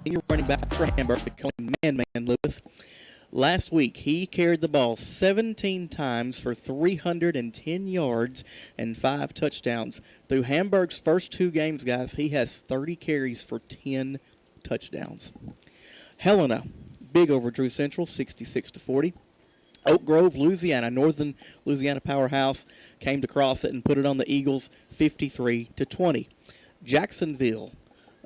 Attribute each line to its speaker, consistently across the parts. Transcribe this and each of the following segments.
Speaker 1: senior running back for Hamburg, calling Man Lewis. Last week, he carried the ball 17 times for 310 yards and 5 touchdowns. Through Hamburg's first 2 games, guys, he has 30 carries for 10 touchdowns. Helena, big over Drew Central, 66-40. Oak Grove, Louisiana, Northern Louisiana powerhouse, came to cross it and put it on the Eagles, 53-20. Jacksonville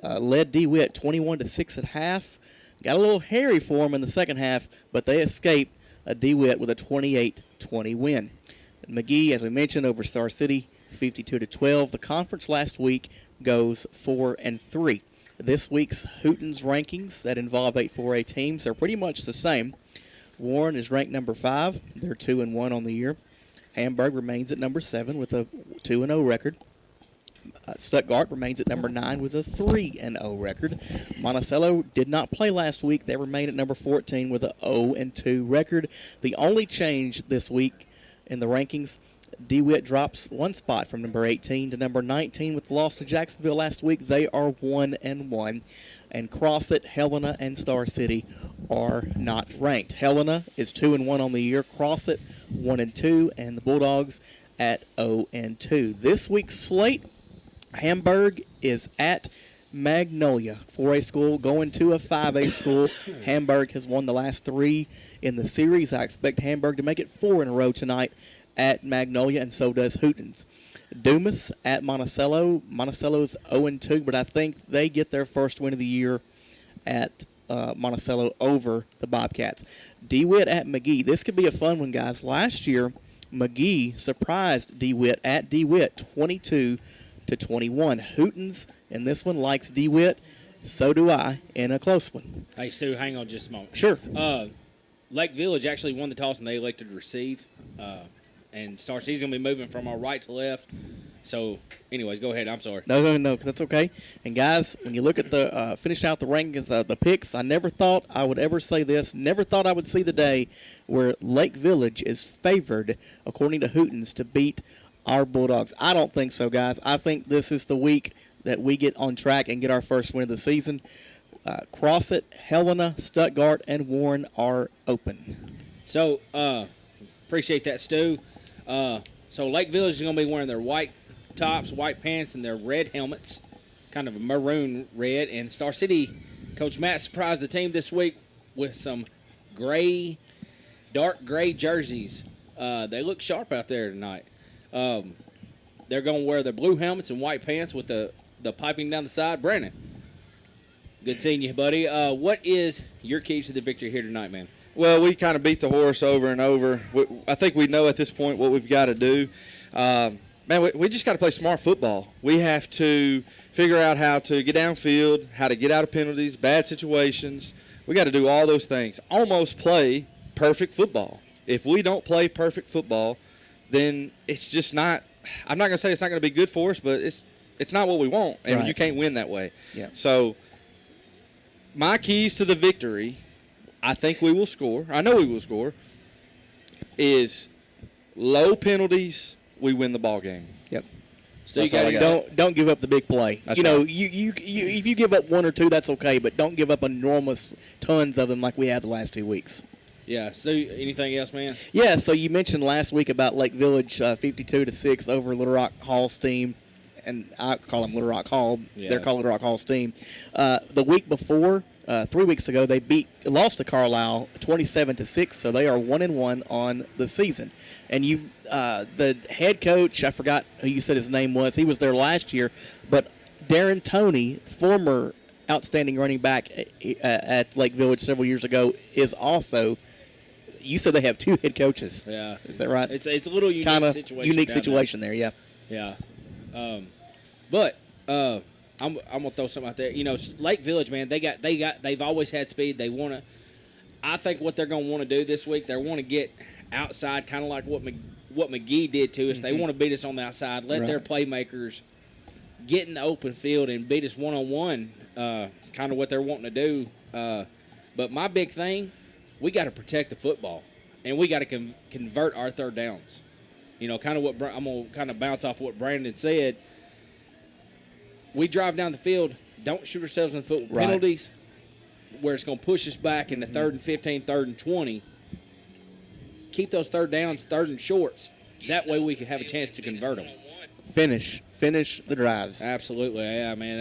Speaker 1: led DeWitt 21-6 at half. Got a little hairy for them in the second half, but they escaped DeWitt with a 28-20 win. McGee, as we mentioned, over Star City, 52-12. The conference last week goes 4-3. This week's Hooten's rankings that involve 8 4A teams are pretty much the same. Warren is ranked number 5. They're 2-1 on the year. Hamburg remains at number 7 with a 2-0 record. Stuttgart remains at number 9 with a 3-0 record. Monticello did not play last week. They remain at number 14 with a 0-2 record. The only change this week in the rankings, DeWitt drops 1 spot from number 18 to number 19 with the loss to Jacksonville last week. They are 1-1. And Crossett, Helena, and Star City are not ranked. Helena is 2-1 on the year. Crossett 1-2, and the Bulldogs at 0-2. This week's slate, Hamburg is at Magnolia, 4A school, going to a 5A school. Hamburg has won the last 3 in the series. I expect Hamburg to make it 4 in a row tonight at Magnolia, and so does Hooten's. Dumas at Monticello. Monticello's 0-2, but I think they get their first win of the year at Monticello over the Bobcats. DeWitt at McGee. This could be a fun one, guys. Last year, McGee surprised DeWitt at DeWitt 22-21. Hooten's in this one likes DeWitt. So do I in a close one.
Speaker 2: Hey, Stu, hang on just a moment.
Speaker 1: Sure.
Speaker 2: Lake Village actually won the toss, and they elected to receive. And Star City's going to be moving from our right to left. So, anyways, go ahead. I'm sorry.
Speaker 1: No, that's okay. And, guys, when you look at the finish out the rankings, the picks, I never thought I would ever say this. Never thought I would see the day where Lake Village is favored, according to Hooten's, to beat our Bulldogs. I don't think so, guys. I think this is the week that we get on track and get our first win of the season. Crossett, Helena, Stuttgart, and Warren are open.
Speaker 2: So, appreciate that, Stu. So Lake Village is going to be wearing their white tops, white pants, and their red helmets, kind of a maroon red. And Star City, Coach Matt surprised the team this week with some dark gray jerseys. They look sharp out there tonight. They're going to wear their blue helmets and white pants with the piping down the side. Brandon, good seeing you, buddy. What is your keys to the victory here tonight, man?
Speaker 3: Well, we kind of beat the horse over and over. I think we know at this point what we've got to do. We just got to play smart football. We have to figure out how to get downfield, how to get out of penalties, bad situations. We got to do all those things. Almost play perfect football. If we don't play perfect football, then it's just not – I'm not going to say it's not going to be good for us, but it's not what we want, and
Speaker 1: right.
Speaker 3: You can't win that way.
Speaker 1: Yeah.
Speaker 3: So my keys to the victory – I think we will score. I know we will score. Is low penalties, we win the ball game.
Speaker 1: Yep.
Speaker 2: So
Speaker 1: don't give up the big play.
Speaker 3: That's
Speaker 1: you know,
Speaker 3: right.
Speaker 1: you if you give up 1 or 2, that's okay, but don't give up enormous tons of them like we have the last 2 weeks.
Speaker 2: Yeah. So anything else, man?
Speaker 1: Yeah. So you mentioned last week about Lake Village 52-6 over Little Rock Hall's team, and I call them Little Rock Hall.
Speaker 2: Yeah.
Speaker 1: They're called Little Rock Hall's team. The week before. 3 weeks ago, they lost to Carlisle 27-6, so they are 1-1 on the season. And the head coach, I forgot who you said his name was. He was there last year, but Darren Toney, former outstanding running back at Lake Village several years ago, is also. You said they have 2 head coaches.
Speaker 2: Yeah,
Speaker 1: is that right?
Speaker 2: It's a little unique
Speaker 1: Kinda
Speaker 2: situation.
Speaker 1: Unique situation there. Yeah.
Speaker 2: Yeah, but. I'm gonna throw something out there. You know, Lake Village, man, they've always had speed. They want to. I think what they're gonna want to do this week, they want to get outside, kind of like what McGee did to us.
Speaker 1: Mm-hmm.
Speaker 2: They want to beat us on the outside, let their playmakers get in the open field and beat us one-on-one. Kind of what they're wanting to do. But my big thing, we got to protect the football, and we got to convert our third downs. You know, kind of what I'm gonna kind of bounce off what Brandon said. We drive down the field, don't shoot ourselves in the foot with penalties. where it's going to push us back into 3rd and 15, 3rd and 20. Keep those third downs, 3rd and shorts. That way we can have a chance to convert them.
Speaker 1: Finish the drives.
Speaker 2: Absolutely, yeah, man.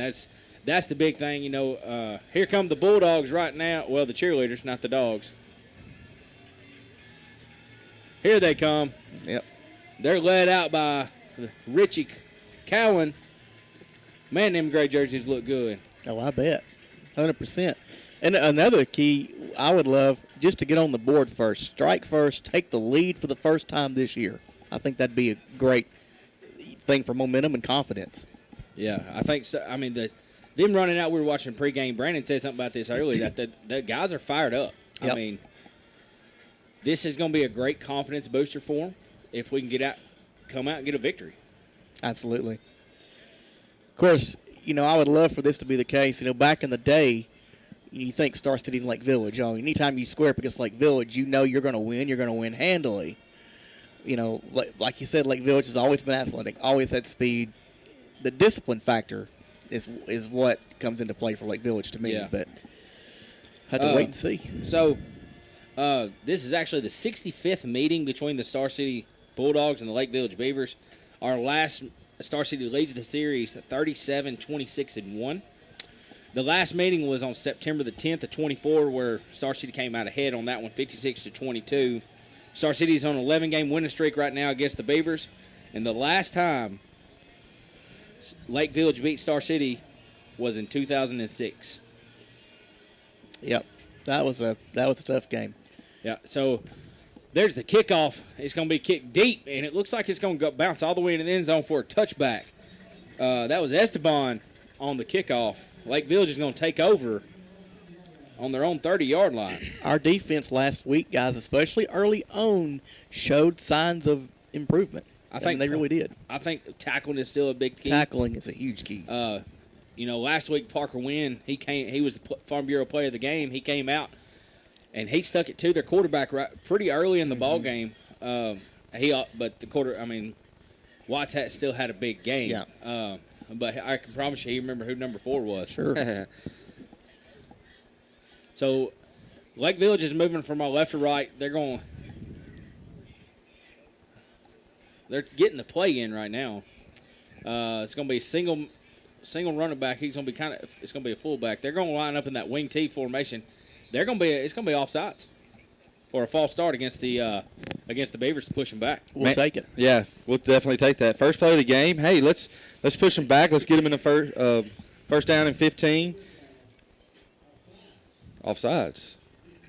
Speaker 2: That's the big thing, you know. Here come the Bulldogs right now. Well, the cheerleaders, not the dogs. Here they come.
Speaker 1: Yep.
Speaker 2: They're led out by Richie Cowan. Man, them gray jerseys look good.
Speaker 1: Oh, I bet. 100%. And another key I would love just to get on the board first. Strike first, take the lead for the first time this year. I think that'd be a great thing for momentum and confidence.
Speaker 2: Yeah, I think so. I mean, them running out, we were watching pregame. Brandon said something about this earlier, that the guys are fired up.
Speaker 1: Yep.
Speaker 2: I mean, this is going to be a great confidence booster for them if we can come out and get a victory.
Speaker 1: Absolutely. Of course, you know, I would love for this to be the case. You know, back in the day, you think Star City and Lake Village. Oh, anytime you square up against Lake Village, you know you're going to win. You're going to win handily. You know, like you said, Lake Village has always been athletic, always had speed. The discipline factor is what comes into play for Lake Village to me.
Speaker 2: Yeah.
Speaker 1: But have to wait and see.
Speaker 2: So, this is actually the 65th meeting between the Star City Bulldogs and the Lake Village Beavers. Our last Star City leads the series 37-26-1. The last meeting was on September the 10th of 24, where Star City came out ahead on that one, 56-22. Star City's on an 11-game winning streak right now against the Beavers, and the last time Lake Village beat Star City was in 2006.
Speaker 1: Yep, that was a tough game.
Speaker 2: Yeah, so there's the kickoff. It's going to be kicked deep, and it looks like it's going to bounce all the way into the end zone for a touchback. That was Esteban on the kickoff. Lake Village is going to take over on their own 30-yard line.
Speaker 1: Our defense last week, guys, especially early on, showed signs of improvement. I think they really did.
Speaker 2: I think tackling is still a big key.
Speaker 1: Tackling is a huge key.
Speaker 2: You know, last week Parker Wynn, he was the Farm Bureau player of the game. He came out and he stuck it to their quarterback pretty early in the ball game. Watts still had a big game.
Speaker 1: Yeah.
Speaker 2: But I can promise you, he remember who number 4 was.
Speaker 1: Sure.
Speaker 2: So, Lake Village is moving from our left to right. They're getting the play in right now. It's going to be a single running back. He's going to be it's going to be a fullback. They're going to line up in that wing T formation. It's going to be offsides or a false start against the Beavers to push them back.
Speaker 1: We'll take it.
Speaker 3: Yeah, we'll definitely take that. First play of the game. Hey, let's push them back. Let's get them in the first down and 15. Offsides.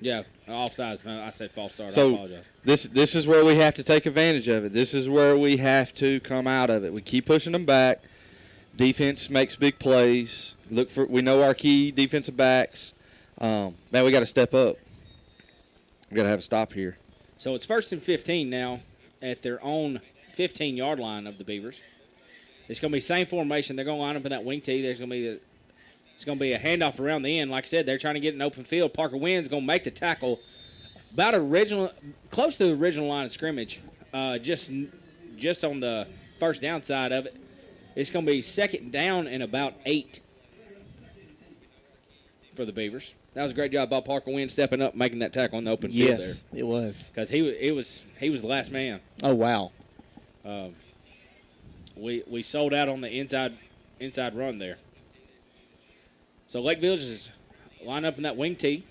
Speaker 2: Yeah, offsides. Man, I said false start.
Speaker 3: So
Speaker 2: I apologize.
Speaker 3: This is where we have to take advantage of it. This is where we have to come out of it. We keep pushing them back. Defense makes big plays. We know our key defensive backs. Man, we got to step up. We got to have a stop here.
Speaker 2: So it's 1st and 15 now at their own 15-yard line of the Beavers. It's going to be same formation. They're going to line up in that wing T. It's going to be a handoff around the end. Like I said, they're trying to get an open field. Parker Wynn's going to make the tackle close to the original line of scrimmage, just on the first down side of it. It's going to be 2nd down and about 8 for the Beavers. That was a great job by Parker Wynn stepping up, making that tackle on the open field there.
Speaker 1: Yes, it was.
Speaker 2: Because he was the last man.
Speaker 1: Oh, wow.
Speaker 2: We sold out on the inside run there. So Lake Village is lined up in that wing T.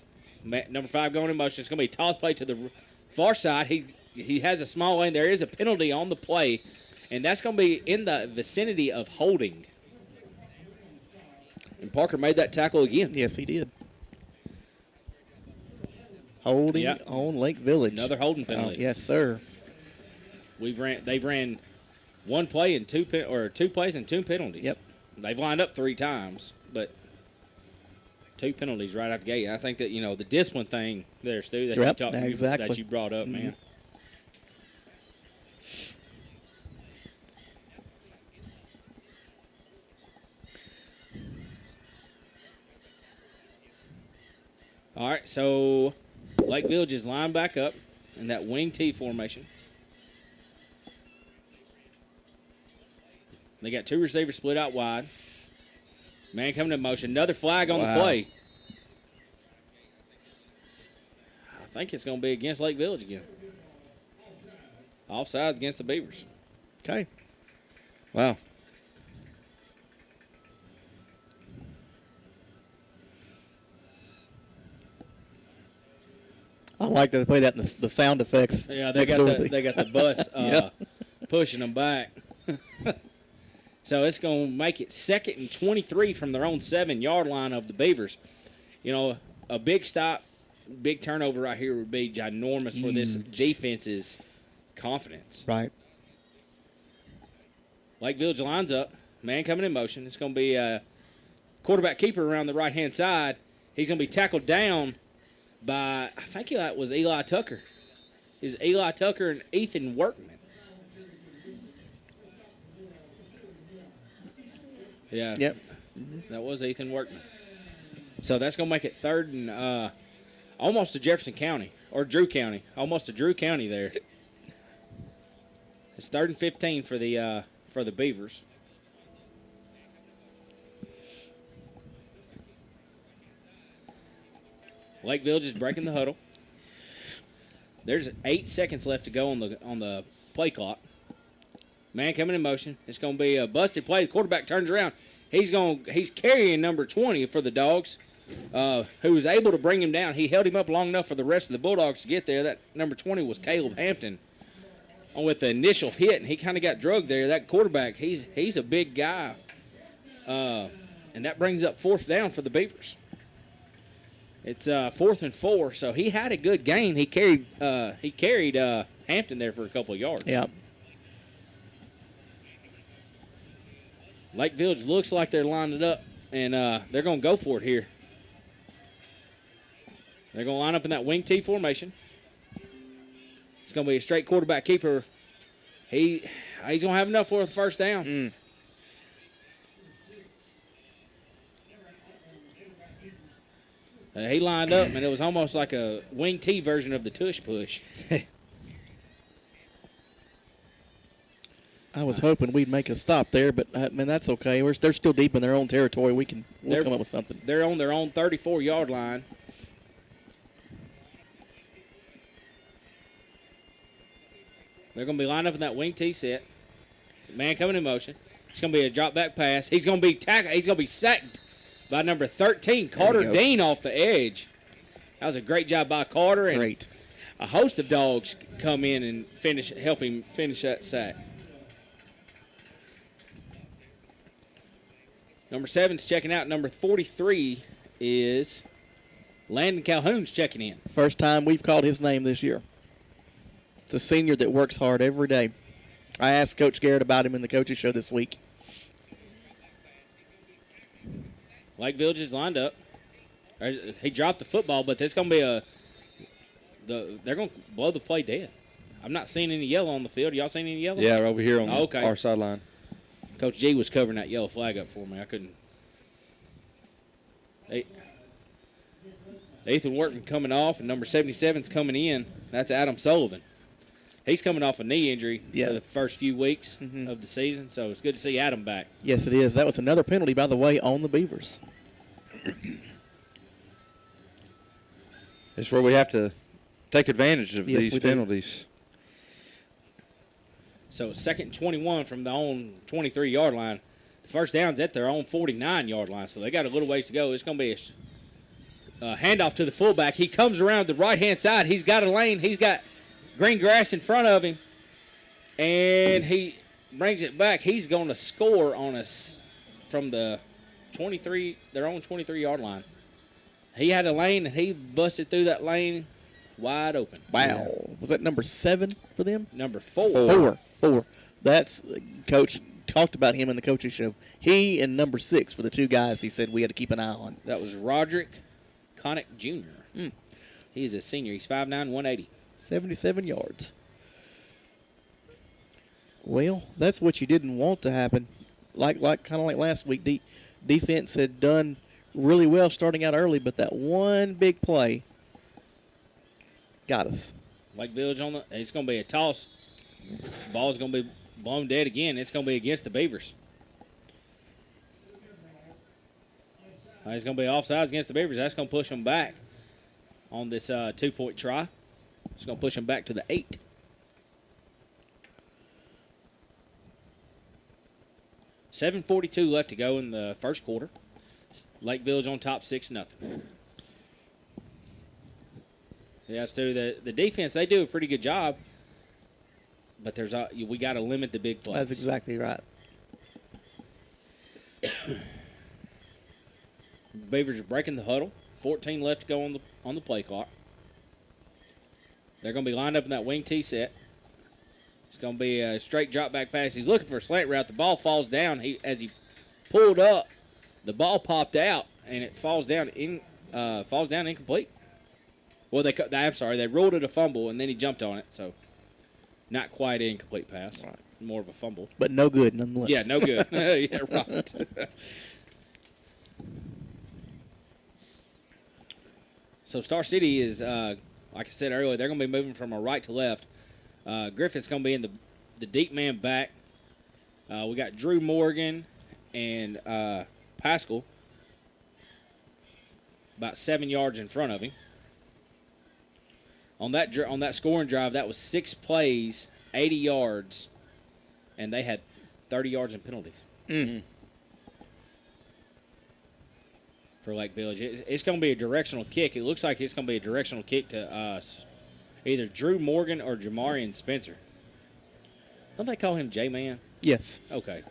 Speaker 2: Number 5 going in motion. It's going to be a toss play to the far side. He has a small lane. There is a penalty on the play, and that's going to be in the vicinity of holding. And Parker made that tackle again.
Speaker 1: Yes, he did. Holding on Lake Village.
Speaker 2: Another holding penalty.
Speaker 1: Yes, sir.
Speaker 2: They've ran one play and two plays and 2 penalties.
Speaker 1: Yep.
Speaker 2: They've lined up 3 times, but 2 penalties right out the gate. I think that the discipline thing there, Stu, that you brought up, man. All right, so Lake Village is lined back up in that wing T formation. They got 2 receivers split out wide. Man coming in motion. Another flag on the play. think it's going to be against Lake Village again. Offsides against the Beavers.
Speaker 1: Okay.
Speaker 3: Wow.
Speaker 1: I like that they play that in the sound effects.
Speaker 2: Yeah, they
Speaker 1: next
Speaker 2: got
Speaker 1: door.
Speaker 2: the bus
Speaker 1: Yeah.
Speaker 2: pushing them back. So it's going to make it 2nd and 23 from their own 7-yard line of the Beavers. You know, a big stop, big turnover right here would be ginormous for this
Speaker 1: Huge.
Speaker 2: defense's confidence.
Speaker 1: Right.
Speaker 2: Lake Village lines up, man coming in motion. It's going to be a quarterback keeper around the right-hand side. He's going to be tackled down by, I think it was Eli Tucker. It was Eli Tucker and Ethan Workman. Yeah.
Speaker 1: Yep.
Speaker 2: That was Ethan Workman. So that's going to make it 3rd and almost to Jefferson County, or Drew County. Almost to Drew County there. It's 3rd and 15 for the Beavers. Lake Village is breaking the huddle. There's 8 seconds left to go on the play clock. Man coming in motion. It's going to be a busted play. The quarterback turns around. He's carrying number 20 for the Dogs, who was able to bring him down. He held him up long enough for the rest of the Bulldogs to get there. That number 20 was Caleb Hampton with the initial hit, and he kind of got drugged there. That quarterback, he's a big guy. And that brings up 4th down for the Beavers. It's 4th and 4, so he had a good gain. He carried Hampton there for a couple of yards.
Speaker 1: Yeah.
Speaker 2: Lake Village looks like they're lining it up, and they're going to go for it here. They're going to line up in that wing T formation. It's going to be a straight quarterback keeper. He's going to have enough for the first down. He lined up, and it was almost like a wing T version of the tush push.
Speaker 1: I was hoping we'd make a stop there, but that's okay. They're still deep in their own territory. We'll come up with something.
Speaker 2: They're on their own 34-yard line. They're going to be lined up in that wing T set. Man coming in motion. It's going to be a drop back pass. He's going to be tackled. He's going to be sacked by number 13, Carter Dean, off the edge. That was a great job by Carter. And
Speaker 1: Great.
Speaker 2: a host of Dogs come in and help him finish that sack. Number 7's checking out. Number 43 is Landon Calhoun's checking in.
Speaker 1: First time we've called his name this year. It's a senior that works hard every day. I asked Coach Garrett about him in the coaches show this week.
Speaker 2: Lake Village is lined up. He dropped the football, but there's going to be they're going to blow the play dead. I'm not seeing any yellow on the field. Y'all seen any yellow?
Speaker 3: Yeah, over here on
Speaker 2: Okay.
Speaker 3: our sideline.
Speaker 2: Coach G was covering that yellow flag up for me. I couldn't. Ethan Workman coming off, and number 77's coming in. That's Adam Sullivan. He's coming off a knee injury for the first few weeks of the season, so it's good to see Adam back.
Speaker 1: Yes, it is. That was another penalty, by the way, on the Beavers.
Speaker 3: It's where we have to take advantage of
Speaker 1: Yes,
Speaker 3: these
Speaker 1: we do.
Speaker 3: penalties.
Speaker 2: So 2nd and 21 from their own 23-yard line. The first down's at their own 49-yard line, so they got a little ways to go. It's going to be a handoff to the fullback. He comes around the right-hand side. He's got a lane. He's got green grass in front of him, and he brings it back. He's going to score on us from their own 23-yard line. He had a lane, and he busted through that lane wide open.
Speaker 1: Wow.
Speaker 3: Yeah.
Speaker 1: Was that number 7 for them?
Speaker 2: Number 4.
Speaker 1: Four. That's Coach talked about him in the coaches show. He and number 6 were the two guys he said we had to keep an eye on.
Speaker 2: That was Roderick Connick Jr. He's a senior. He's 5'9", 180.
Speaker 1: 77 yards. Well, that's what you didn't want to happen. Like last week, defense had done really well starting out early, but that one big play got us.
Speaker 2: Lake Village it's going to be a toss. Ball's going to be blown dead again. It's going to be against the Beavers. It's going to be offsides against the Beavers. That's going to push them back. on this 2-point try. It's going to push them back to the 8. $7:42 left to go in the first quarter. Lake Village on top 6-0. Yeah, Stu, the defense, they do a pretty good job, but we got to limit the big plays.
Speaker 1: That's exactly right.
Speaker 2: Beavers are breaking the huddle. 14 left to go on the play clock. They're going to be lined up in that wing T set. It's going to be a straight drop back pass. He's looking for a slant route. The ball falls down. As he pulled up, the ball popped out and it falls down incomplete. Well, they ruled it a fumble and then he jumped on it, so not quite an incomplete pass.
Speaker 1: Right.
Speaker 2: More of a fumble.
Speaker 1: But no good nonetheless.
Speaker 2: Yeah, no good. Yeah, right. So Star City is, like I said earlier, they're going to be moving from a right to left. Griffith's going to be in the deep man back. We got Drew Morgan and Pascal about 7 yards in front of him. On that scoring drive, that was 6 plays, 80 yards, and they had 30 yards in penalties.
Speaker 1: Mm-hmm.
Speaker 2: For Lake Village. It's going to be a directional kick. It looks like it's going to be a directional kick to us. Either Drew Morgan or Jamarian Spencer. Don't they call him J-Man?
Speaker 1: Yes.
Speaker 2: Okay.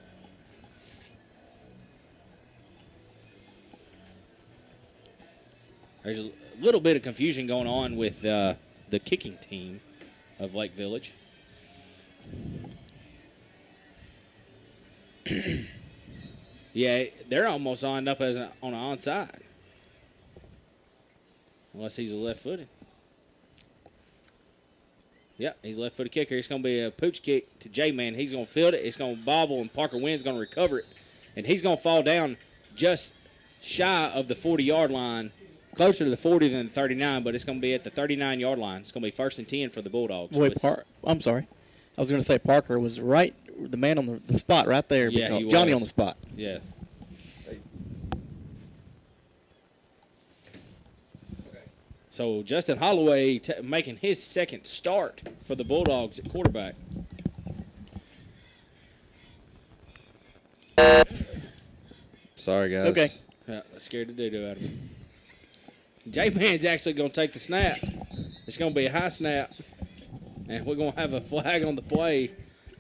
Speaker 2: There's a little bit of confusion going on with the kicking team of Lake Village. Yeah, they're almost lined up as on an onside. Unless he's a left-footed. Yep, he's a left-footed kicker. It's going to be a pooch kick to J-Man. He's going to field it. It's going to bobble, and Parker Wynn's going to recover it. And he's going to fall down just shy of the 40-yard line, closer to the 40 than the 39, but it's going to be at the 39-yard line. It's going to be 1st and 10 for the Bulldogs.
Speaker 1: Wait, I'm sorry. I was going to say Parker was right, the man on the spot right there.
Speaker 2: Yeah, he was.
Speaker 1: Johnny on the spot.
Speaker 2: Yeah. So Justin Holloway making his second start for the Bulldogs at quarterback.
Speaker 3: Sorry, guys.
Speaker 1: Okay.
Speaker 2: Yeah, scared the doo-doo out of him. J-Man's actually going to take the snap. It's going to be a high snap. And we're going to have a flag on the play.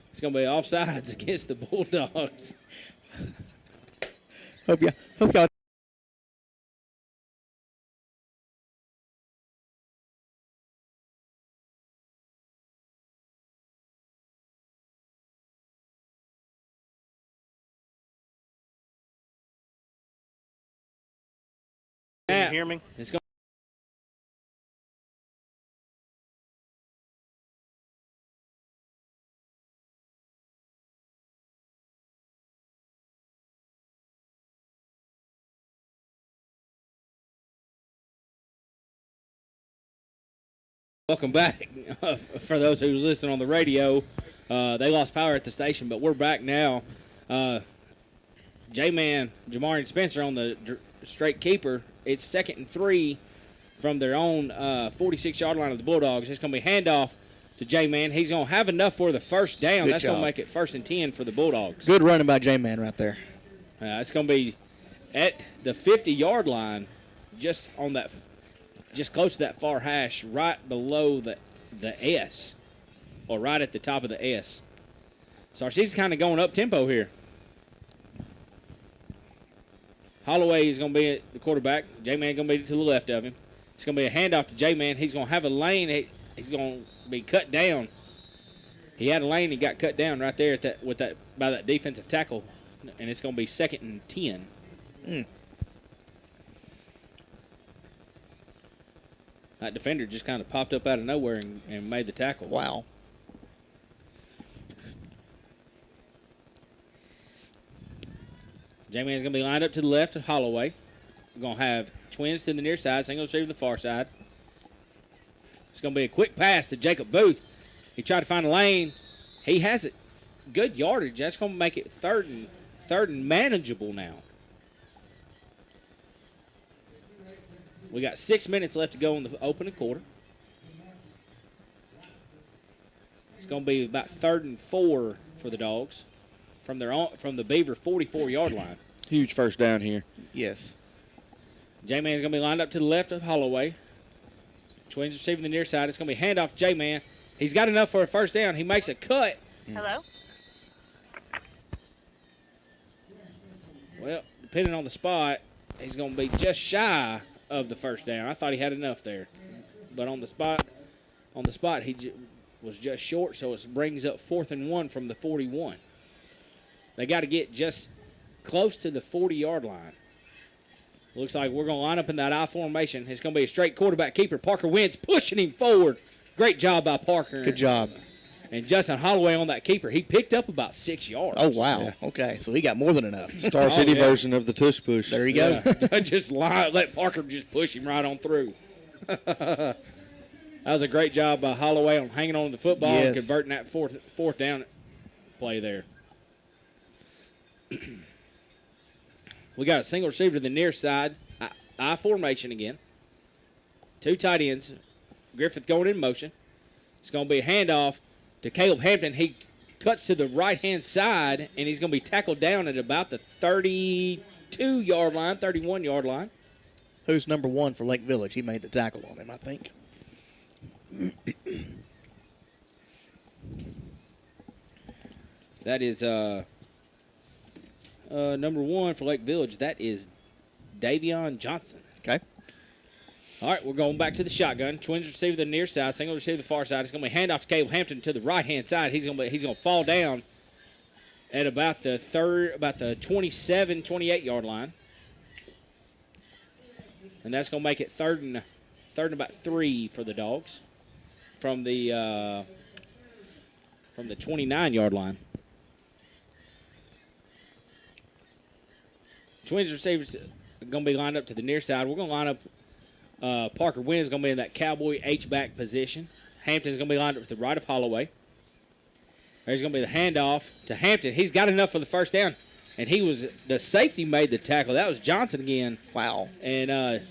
Speaker 2: It's going to be offsides against the Bulldogs.
Speaker 1: Hope y'all.
Speaker 4: Can you hear me?
Speaker 2: It's going Welcome back. For those who's listening on the radio, they lost power at the station, but we're back now. J-Man, Jamarian Spencer on the straight keeper. It's 2nd and 3 from their own 46-yard line of the Bulldogs. It's going to be handoff to J-Man. He's going to have enough for the first down.
Speaker 1: Good
Speaker 2: That's going to
Speaker 1: job.
Speaker 2: make it 1st and 10 for the Bulldogs.
Speaker 1: Good running by J-Man right there.
Speaker 2: It's going to be at the 50-yard line, just close to that far hash, right below the S, or right at the top of the S. So she's kind of going up tempo here. Holloway is going to be at the quarterback. J-Man going to be to the left of him. It's going to be a handoff to J-Man. He's going to have a lane. He's going to be cut down. He had a lane. He got cut down right there by that defensive tackle, and it's going to be 2nd and 10. That defender just kind of popped up out of nowhere and made the tackle.
Speaker 1: Wow.
Speaker 2: J-Man's going to be lined up to the left of Holloway. We're going to have twins to the near side, single receiver to the far side. It's going to be a quick pass to Jacob Booth. He tried to find a lane. He has it. Good yardage. That's going to make it third and manageable now. We got 6 minutes left to go in the opening quarter. It's going to be about 3rd and 4 for the Dogs from the Beaver 44-yard line.
Speaker 3: Huge first down here.
Speaker 1: Yes.
Speaker 2: J-Man's going to be lined up to the left of Holloway. Twins receiving the near side. It's going to be handoff J-Man. He's got enough for a first down. He makes a cut.
Speaker 4: Hello?
Speaker 2: Well, depending on the spot, he's going to be just shy of the first down. I thought he had enough there. But on the spot, he was just short, so it brings up 4th and 1 from the 41. They got to get just close to the 40-yard line. Looks like we're going to line up in that I formation. It's going to be a straight quarterback keeper. Parker Wentz pushing him forward. Great job by Parker.
Speaker 1: Good job.
Speaker 2: And Justin Holloway on that keeper. He picked up about 6 yards.
Speaker 1: Oh, wow.
Speaker 3: Yeah.
Speaker 1: Okay, so he got more than enough.
Speaker 3: Star City version of the tush push.
Speaker 1: There you go.
Speaker 2: Just let Parker just push him right on through. That was a great job by Holloway on hanging on to the football and
Speaker 1: Yes.
Speaker 2: converting that fourth down play there. We got a single receiver to the near side. I formation again. 2 tight ends. Griffith going in motion. It's going to be a handoff to Caleb Hampton. He cuts to the right-hand side, and he's going to be tackled down at about the 32-yard line, 31-yard line.
Speaker 1: Who's number 1 for Lake Village? He made the tackle on him, I think.
Speaker 2: That is number 1 for Lake Village. That is Davion Johnson.
Speaker 1: Okay.
Speaker 2: All right, we're going back to the shotgun. Twins receive the near side, single receive the far side. It's going to be handoff to Caleb Hampton to the right-hand side. He's going to fall down at about the 27, 28-yard line. And that's going to make it third and about 3 for the Dogs from the 29-yard line. Twins receivers are going to be lined up to the near side. We're going to line up Parker Wynn is going to be in that cowboy H-back position. Hampton's going to be lined up to the right of Holloway. There's going to be the handoff to Hampton. He's got enough for the first down. And the safety made the tackle. That was Johnson again.
Speaker 1: Wow.
Speaker 2: And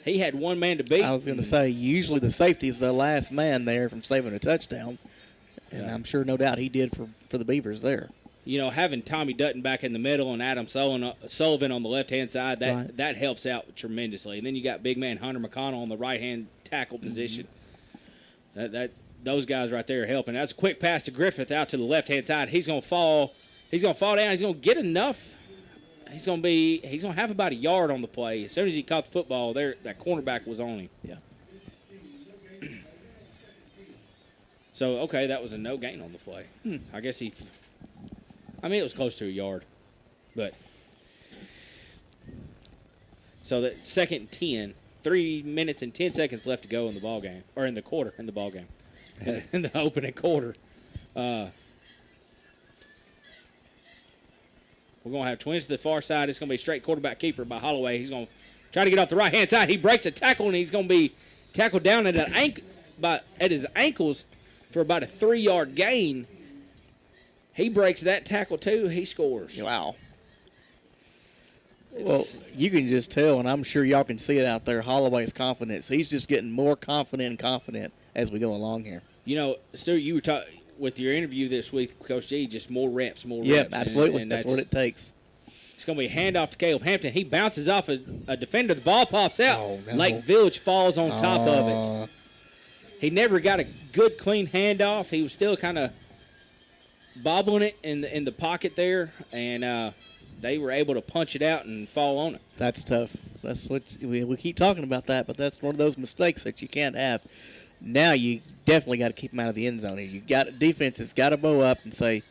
Speaker 2: he had one man to beat.
Speaker 1: I was going to say, usually the safety is the last man there from saving a touchdown. And
Speaker 2: Yeah.
Speaker 1: I'm sure, no doubt, he did for the Beavers there.
Speaker 2: You know, having Tommy Dutton back in the middle and Adam Sullivan on the left-hand side, that helps out tremendously. And then you got big man Hunter McConnell on the right-hand tackle position. Those guys right there are helping. That's a quick pass to Griffith out to the left-hand side. He's going to fall. He's going to fall down. He's going to get enough. He's going to have about a yard on the play. As soon as he caught the football, that cornerback was on him.
Speaker 1: Yeah.
Speaker 2: So, okay, that was a no gain on the play. I guess it was close to a yard. But so that 2nd and 10, 3 minutes and 10 seconds left to go in the ball game, or in the quarter, in the ball game, in the opening quarter. We're going to have Twins to the far side. It's going to be a straight quarterback keeper by Holloway. He's going to try to get off the right-hand side. He breaks a tackle, and he's going to be tackled down at his ankles for about a 3-yard gain. He breaks that tackle, too. He scores.
Speaker 1: Wow. Well, you can just tell, and I'm sure y'all can see it out there, Holloway's confidence. He's just getting more confident and confident as we go along here.
Speaker 2: You know, Stu, you were talking with your interview this week with Coach G, just more reps.
Speaker 1: Yeah,
Speaker 2: reps.
Speaker 1: absolutely.
Speaker 2: And
Speaker 1: that's what it takes.
Speaker 2: It's going to be a handoff to Caleb Hampton. He bounces off a defender. The ball pops out.
Speaker 1: Oh, no.
Speaker 2: Lake Village falls on top of it. He never got a good, clean handoff. He was still kind of bobbling it in the pocket there, and they were able to punch it out and fall on it.
Speaker 1: That's tough. That's what we keep talking about that, but that's one of those mistakes that you can't have. Now you definitely got to keep them out of the end zone. You got defense has got to bow up and say,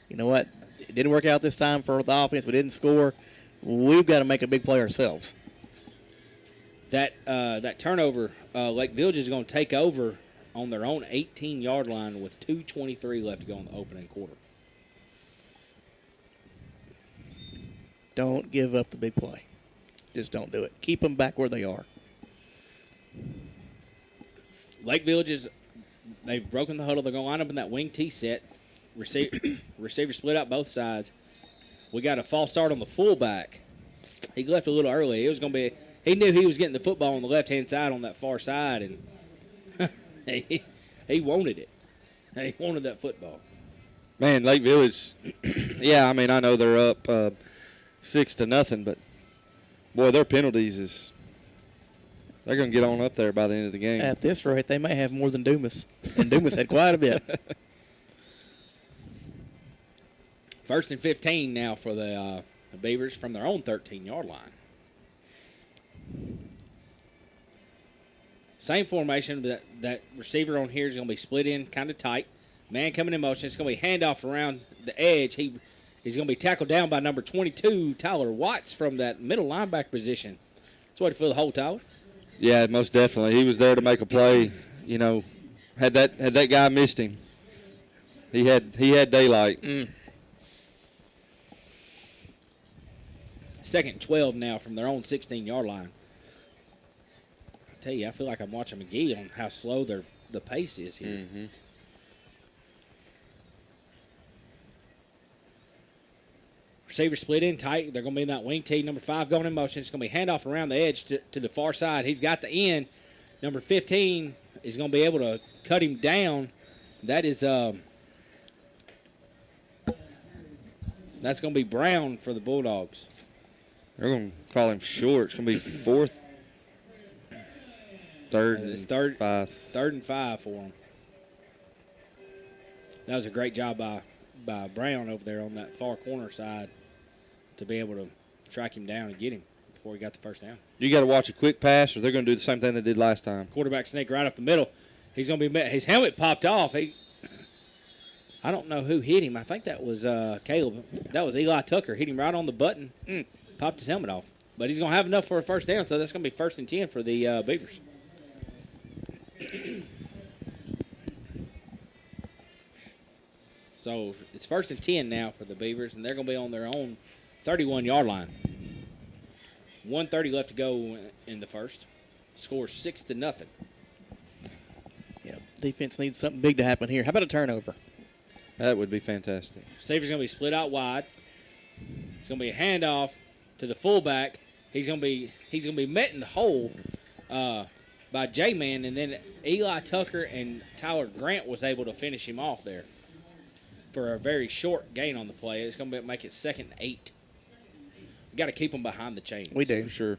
Speaker 1: you know what, it didn't work out this time for the offense. We didn't score. We've got to make a big play ourselves.
Speaker 2: That turnover, Lake Village is going to take over on their own 18-yard line with 2:23 left to go in the opening quarter.
Speaker 1: Don't give up the big play. Just don't do it. Keep them back where they are.
Speaker 2: Lake Village they've broken the huddle. They're going to line up in that wing T set. Receiver split out both sides. We got a false start on the fullback. He left a little early. It was going to be he knew he was getting the football on the left-hand side on that far side, and he wanted it. He wanted that football.
Speaker 3: Man, Lake Village, yeah, I mean, I know they're up 6-0, but, boy, their penalties they're going to get on up there by the end of the game.
Speaker 1: At this rate, they may have more than Dumas, and Dumas had quite a bit.
Speaker 2: 1st and 15 now for the Beavers from their own 13-yard line. Same formation, but that receiver on here is going to be split in kind of tight. Man coming in motion. It's going to be handoff around the edge. He's going to be tackled down by number 22, Tyler Watts, from that middle linebacker position. That's way to fill the hole, Tyler.
Speaker 3: Yeah, most definitely. He was there to make a play. You know, had that guy missed him, he had daylight.
Speaker 2: 2nd and 12 now from their own 16-yard line. I tell you, I feel like I'm watching McGee on how slow the pace is here.
Speaker 3: Mm-hmm.
Speaker 2: Receiver split in tight. They're going to be in that wing tee. Number 5 going in motion. It's going to be handoff around the edge to the far side. He's got the end. Number 15 is going to be able to cut him down. That is that's going to be Brown for the Bulldogs.
Speaker 3: They're going to call him short. It's going to be 4th, 3rd,
Speaker 2: It's
Speaker 3: and 5.
Speaker 2: 3rd and 5 for him. That was a great job by Brown over there on that far corner side to be able to track him down and get him before he got the first down.
Speaker 3: You got to watch a quick pass, or they're going to do the same thing they did last time.
Speaker 2: Quarterback sneak right up the middle. He's going to be met. His helmet popped off. I don't know who hit him. I think that was Caleb. That was Eli Tucker. Hit him right on the button. Popped his helmet off. But he's going to have enough for a first down, so that's going to be 1st and 10 for the Beavers. So it's 1st and 10 now for the Beavers, and they're going to be on their own 31-yard line. 1:30 left to go in the first. Score 6-0.
Speaker 1: Yeah, defense needs something big to happen here. How about a turnover?
Speaker 3: That would be fantastic.
Speaker 2: Receiver's going to be split out wide. It's going to be a handoff to the fullback. He's going to be met in the hole by J-Man, and then Eli Tucker and Tyler Grant was able to finish him off there for a very short gain on the play. It's going to make it 2nd and 8. We got to keep them behind the chains.
Speaker 1: We do.
Speaker 3: For sure.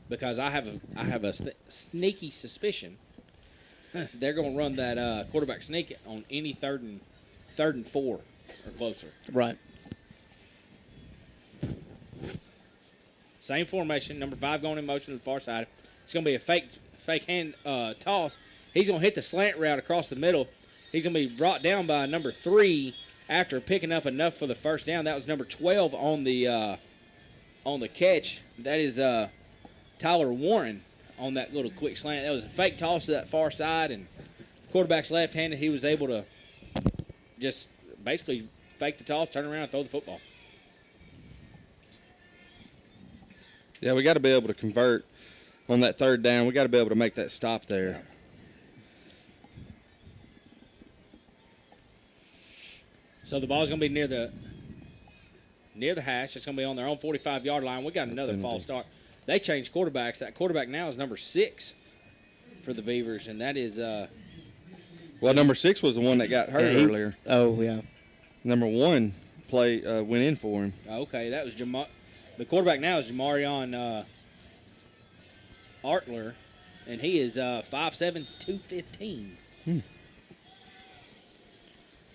Speaker 2: Because I have a sneaky suspicion they're going to run that quarterback sneak on any 3rd and 4 or closer.
Speaker 1: Right.
Speaker 2: Same formation. Number 5 going in motion to the far side. It's going to be a fake hand toss. He's going to hit the slant route across the middle. He's going to be brought down by number 3 after picking up enough for the first down. That was number 12 on the catch. That is Tyler Warren on that little quick slant. That was a fake toss to that far side, and the quarterback's left-handed. He was able to just basically fake the toss, turn around, and throw the football.
Speaker 3: Yeah, we got to be able to convert on that 3rd down. We got to be able to make that stop there.
Speaker 2: So the ball's going to be near the hash. It's going to be on their own 45-yard line. We got another false start. They changed quarterbacks. That quarterback now is number 6 for the Beavers, and that is
Speaker 3: Well, number 6 was the one that got hurt earlier.
Speaker 1: Oh, yeah.
Speaker 3: Number 1 went in for him.
Speaker 2: okay. That was the quarterback now is Jamarion Artler, and he is 5'7", 215.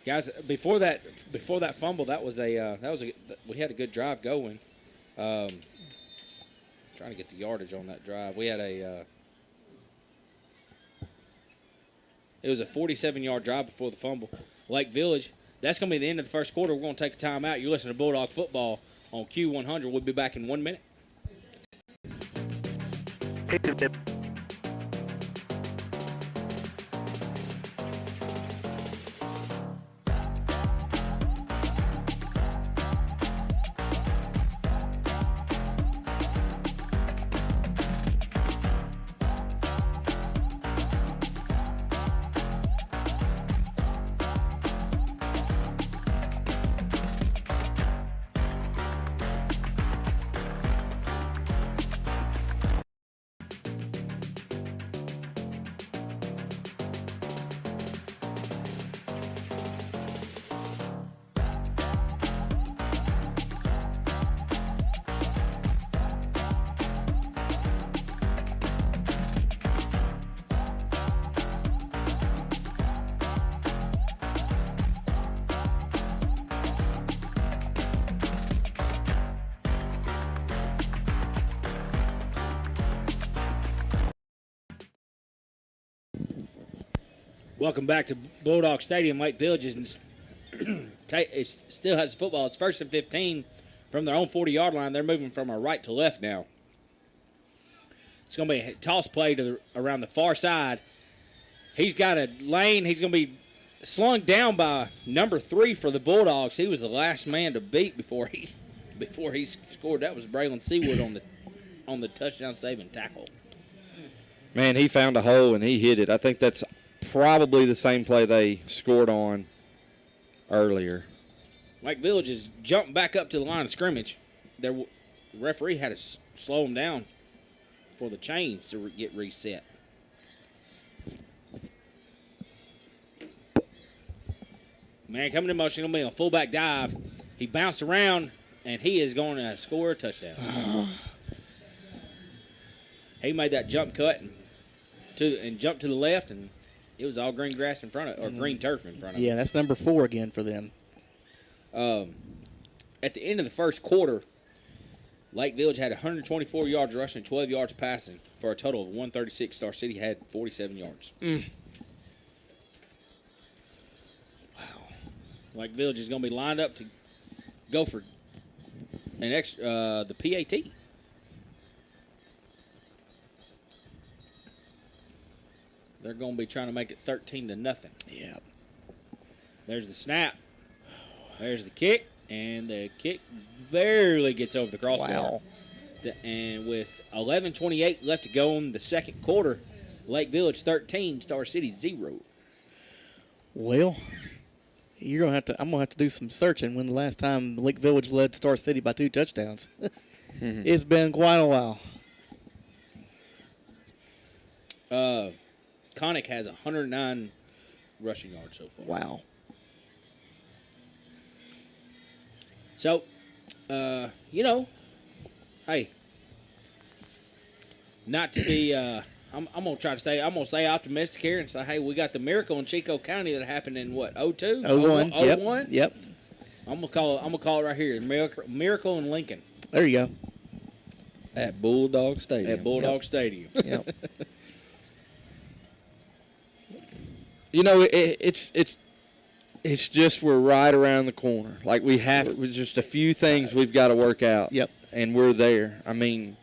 Speaker 2: Guys, before that fumble, we had a good drive going. Trying to get the yardage on that drive. We had it was a 47-yard drive before the fumble. Lake Village, that's going to be the end of the first quarter. We're going to take a timeout. You're listening to Bulldog Football on Q100. We'll be back in 1 minute. Welcome back to Bulldog Stadium. Lake Village it still has football. It's 1st and 15 from their own 40-yard line. They're moving from our right to left now. It's going to be a toss play around the far side. He's got a lane. He's going to be slung down by number 3 for the Bulldogs. He was the last man to beat before he scored. That was Braylon Seawood on the touchdown saving tackle.
Speaker 3: Man, he found a hole and he hit it. I think that's probably the same play they scored on earlier.
Speaker 2: Lake Village has jumped back up to the line of scrimmage. The referee had to slow him down for the chains to get reset. Man, coming in motion, going to be a fullback dive. He bounced around, and he is going to score a touchdown. He made that jump cut and jumped to the left, and it was all green grass in front of, or green turf in front of him.
Speaker 1: Yeah, that's number 4 again for them.
Speaker 2: At the end of the first quarter, Lake Village had 124 yards rushing, 12 yards passing, for a total of 136. Star City had 47 yards.
Speaker 1: Wow.
Speaker 2: Lake Village is going to be lined up to go for the PAT. They're going to be trying to make it 13-0.
Speaker 1: Yeah.
Speaker 2: There's the snap. There's the kick, and the kick barely gets over the crossbar.
Speaker 1: Wow.
Speaker 2: And with 11:28 left to go in the second quarter, Lake Village 13, Star City 0.
Speaker 1: Well, I'm gonna have to do some searching when the last time Lake Village led Star City by 2 touchdowns. It's been quite a while.
Speaker 2: Connick has 109 rushing yards so far.
Speaker 1: Wow.
Speaker 2: So, hey, not to be, I'm gonna stay optimistic here and say, hey, we got the miracle in Chico County that happened in what, 02?
Speaker 1: 01.
Speaker 2: 01?
Speaker 1: Yep.
Speaker 2: I'm gonna call it right here, miracle in Lincoln
Speaker 1: There you go.
Speaker 3: At Bulldog Stadium.
Speaker 2: at Bulldog Stadium.
Speaker 1: Yep.
Speaker 3: You know, it's just we're right around the corner. Like we have, with just a few things we've got to work out.
Speaker 1: Yep.
Speaker 3: And we're there. I mean,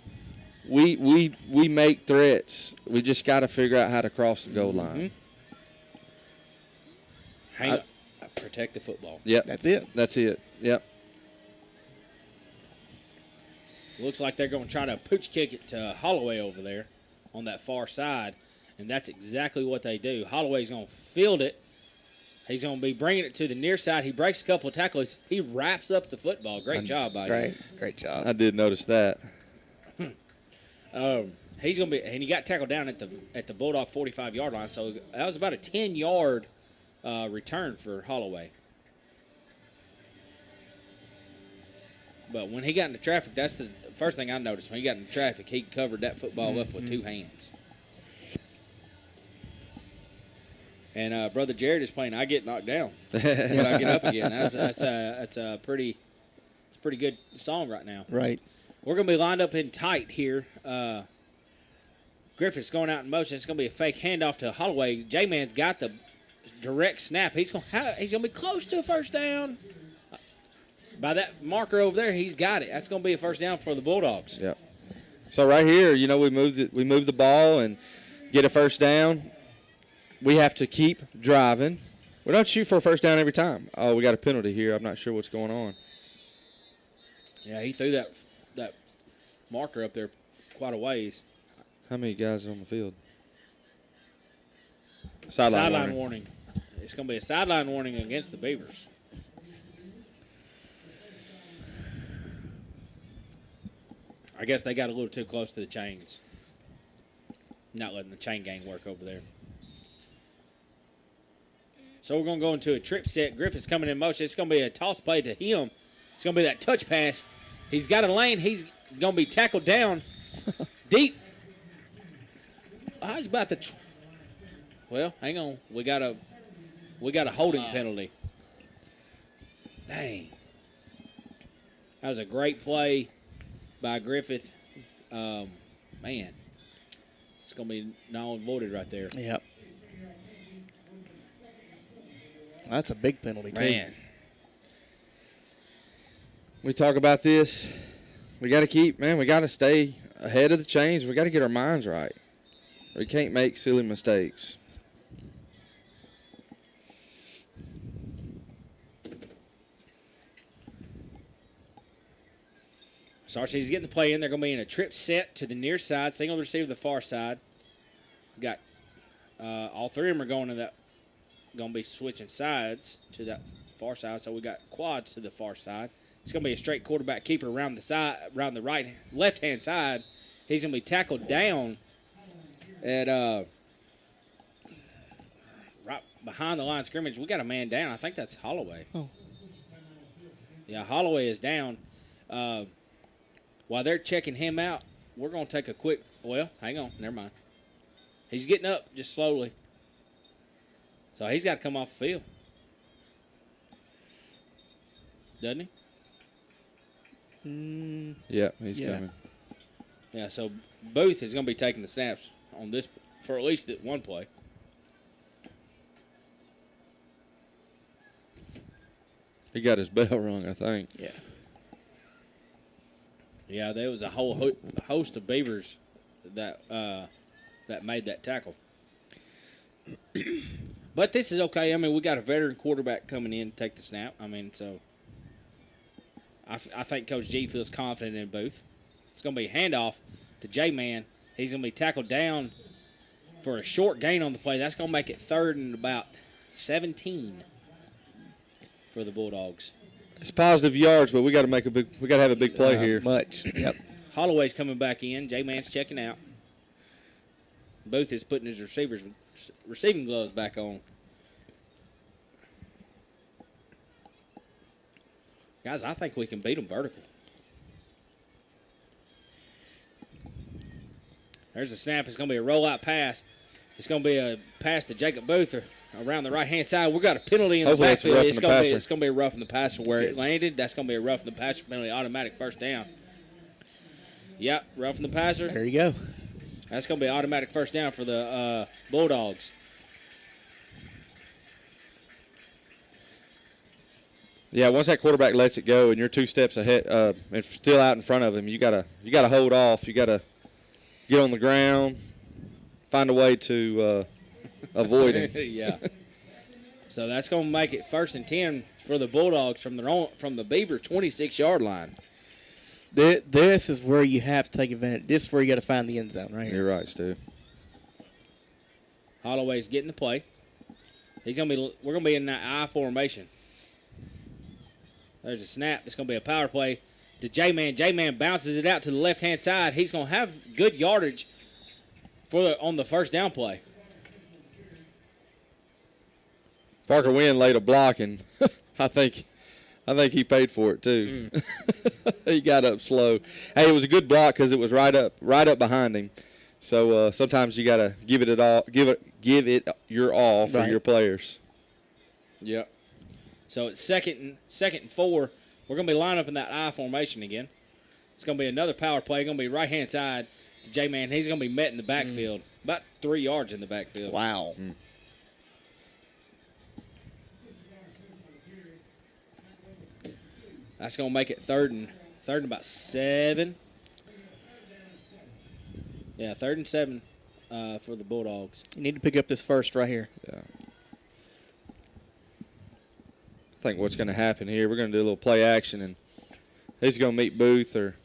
Speaker 3: we make threats. We just got to figure out how to cross the goal line.
Speaker 2: Hang on. Protect the football.
Speaker 3: Yep.
Speaker 1: That's it.
Speaker 3: That's it. Yep.
Speaker 2: Looks like they're going to try to pooch kick it to Holloway over there on that far side, and that's exactly what they do. Holloway's going to field it. He's going to be bringing it to the near side. He breaks a couple of tackles. He wraps up the football. Great job by him.
Speaker 1: Great job.
Speaker 3: I did notice that.
Speaker 2: He's going to be, and he got tackled down at the Bulldog 45-yard line. So that was about a 10-yard return for Holloway. But when he got into traffic, that's the first thing I noticed. When he got into traffic, he covered that football up with 2 hands. And Brother Jared is playing I Get Knocked Down when I Get Up Again. That's a pretty good song right now.
Speaker 1: Right.
Speaker 2: We're going to be lined up in tight here. Griffith's going out in motion. It's going to be a fake handoff to Holloway. J-Man's got the direct snap. He's going to be close to a first down. By that marker over there, he's got it. That's going to be a first down for the Bulldogs.
Speaker 3: Yep. So right here, you know, we move the ball and get a first down. We have to keep driving. We don't shoot for a first down every time. Oh, we got a penalty here. I'm not sure what's going on.
Speaker 2: Yeah, he threw that marker up there quite a ways.
Speaker 3: How many guys are on the field?
Speaker 2: Sideline warning. It's going to be a sideline warning against the Beavers. I guess they got a little too close to the chains. Not letting the chain gang work over there. So we're going to go into a trip set. Griffith's coming in motion. It's going to be a toss play to him. It's going to be that touch pass. He's got a lane. He's going to be tackled down deep. I was about to. Well, hang on. We got a holding penalty. Dang. That was a great play by Griffith. Man, it's going to be null and voided right there.
Speaker 1: Yep. That's a big penalty, too.
Speaker 2: Man.
Speaker 3: We talk about this. We got to stay ahead of the chains. We got to get our minds right. We can't make silly mistakes.
Speaker 2: Sarce's getting the play in. They're going to be in a trip set to the near side, single receiver to the far side. Got all three of them are going to be switching sides to that far side. So we got quads to the far side. It's going to be a straight quarterback keeper around the left hand side. He's going to be tackled down at right behind the line of scrimmage. We got a man down. I think that's Holloway.
Speaker 1: Oh.
Speaker 2: Yeah, Holloway is down. While they're checking him out, we're going to take a quick. Well, hang on. Never mind. He's getting up just slowly. So he's got to come off the field. Doesn't he?
Speaker 3: Yeah, he's
Speaker 1: Yeah.
Speaker 3: coming.
Speaker 2: Yeah, so Booth is going to be taking the snaps on this for at least that one play.
Speaker 3: He got his bell rung, I think.
Speaker 1: Yeah.
Speaker 2: Yeah, there was a whole host of Beavers that made that tackle. But this is okay. I mean, we got a veteran quarterback coming in to take the snap. I mean, so I think Coach G feels confident in Booth. It's going to be a handoff to J-Man. He's going to be tackled down for a short gain on the play. That's going to make it 3rd and about 17 for the Bulldogs.
Speaker 3: It's positive yards, but we got to have a big play here.
Speaker 1: Much. Yep.
Speaker 2: Holloway's coming back in. J-Man's checking out. Booth is putting his receiving gloves back on. Guys, I think we can beat them vertical. There's a snap. It's going to be a rollout pass. It's going to be a pass to Jacob Booth around the right-hand side. We've got a penalty in the
Speaker 3: Hopefully
Speaker 2: backfield.
Speaker 3: it's
Speaker 2: Going to be a rough in the passer where it landed. That's going to be a rough in the passer penalty, automatic first down. Yep, rough in the passer.
Speaker 1: There you go.
Speaker 2: That's going to be automatic first down for the Bulldogs.
Speaker 3: Yeah, once that quarterback lets it go and you're 2 steps ahead and still out in front of him, you gotta hold off. You gotta get on the ground, find a way to avoid him.
Speaker 2: Yeah. So that's going to make it 1st and 10 for the Bulldogs from the Beaver 26-yard line.
Speaker 1: This is where you have to take advantage. This is where you got to find the end zone right here.
Speaker 3: You're right, Stu.
Speaker 2: Holloway's getting the play. We're going to be in that I formation. There's a snap. It's going to be a power play to J-Man. J-Man bounces it out to the left-hand side. He's going to have good yardage on the first down play.
Speaker 3: Parker Wynn laid a block, and I think he paid for it too. He got up slow. Hey, it was a good block because it was right up behind him. So sometimes you gotta give it your all for your players.
Speaker 2: Yep. So it's second and 4. We're gonna be lined up in that I formation again. It's gonna be another power play. Gonna be right hand side to J-Man. He's gonna be met in the backfield, about 3 yards in the backfield.
Speaker 1: Wow.
Speaker 2: That's gonna make it third and about 7. Yeah, 3rd and 7 for the Bulldogs.
Speaker 1: You need to pick up this first right here.
Speaker 3: Yeah. I think what's going to happen here, we're going to do a little play action, and he's going to meet Booth or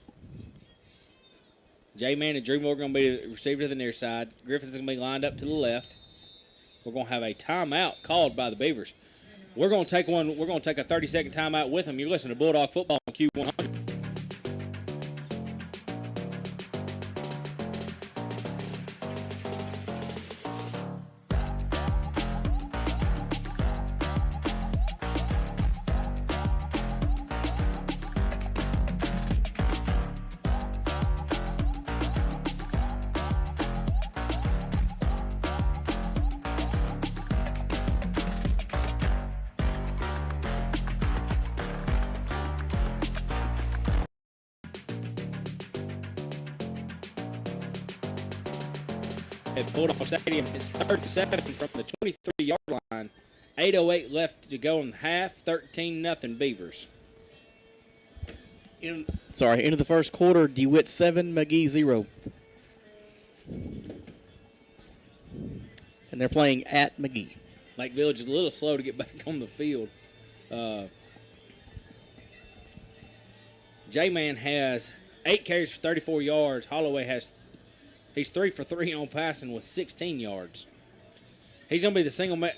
Speaker 2: J-Man and Drew Moore are going to be the receiver to the near side. Griffin's going to be lined up to the left. We're going to have a timeout called by the Beavers. We're going to take one. We're going to take a 30-second timeout with them. You're listening to Bulldog Football on Q100. At Bulldog Stadium. It's 3rd and 7 from the 23-yard line 8:08 left to go in the half. 13-0 Beavers.
Speaker 1: Into the first quarter, DeWitt 7, McGee 0. And they're playing at McGee.
Speaker 2: Lake Village is a little slow to get back on the field. J-Man has 8 carries for 34 yards. Holloway he's 3 for 3 on passing with 16 yards. He's going to be the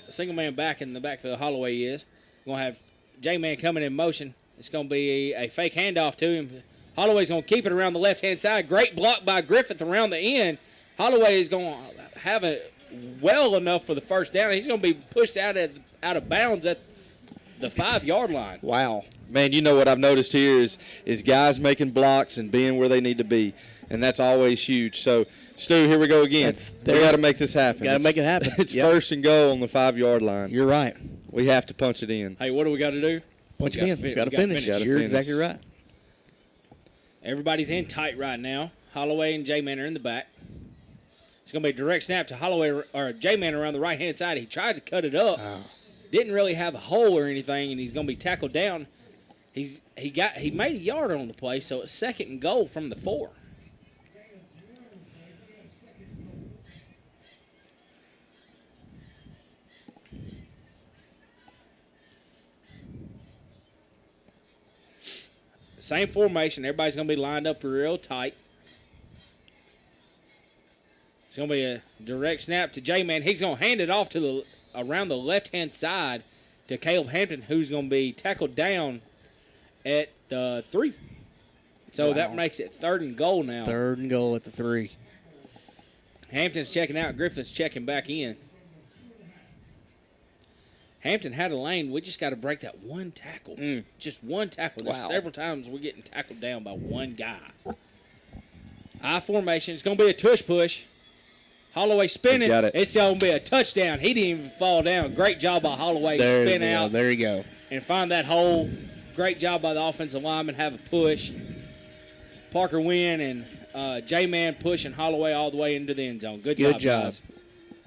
Speaker 2: single man back in the backfield. Holloway is. Going to have J-Man coming in motion. It's going to be a fake handoff to him. Holloway's going to keep it around the left-hand side. Great block by Griffith around the end. Holloway is going to have it well enough for the first down. He's going to be pushed out of bounds at the 5-yard line.
Speaker 1: Wow.
Speaker 3: Man, you know what I've noticed here is guys making blocks and being where they need to be, and that's always huge. So, Stu, here we go again. We got to make this happen.
Speaker 1: Got to make it happen.
Speaker 3: It's first and goal on the 5-yard line.
Speaker 1: You're right.
Speaker 3: We have to punch it in.
Speaker 2: Hey, what do we got to do?
Speaker 1: Punch it in. Got to finish.
Speaker 3: Gotta
Speaker 1: You're
Speaker 3: finish.
Speaker 1: exactly right.
Speaker 2: Everybody's in tight right now. Holloway and J-Man are in the back. It's going to be a direct snap to Holloway or J-Man around the right-hand side. He tried to cut it up. Didn't really have a hole or anything, and he's going to be tackled down. He made a yard on the play, so it's 2nd and goal from the 4. Same formation. Everybody's going to be lined up real tight. It's going to be a direct snap to J-Man. He's going to hand it off to around the left-hand side to Caleb Hampton, who's going to be tackled down at the 3. So that makes it 3rd and goal now.
Speaker 1: 3rd and goal at the 3.
Speaker 2: Hampton's checking out. Griffith's checking back in. Hampton had a lane. We just got to break that one tackle. Just one tackle. There's several times we're getting tackled down by one guy. I formation. It's going to be a tush push. Holloway spinning.
Speaker 3: Got it.
Speaker 2: It's going to be a touchdown. He didn't even fall down. Great job by Holloway to spin out
Speaker 1: There you go.
Speaker 2: and find that hole. Great job by the offensive lineman. Have a push. Parker Wynn and J-Man pushing Holloway all the way into the end zone. Good job, guys.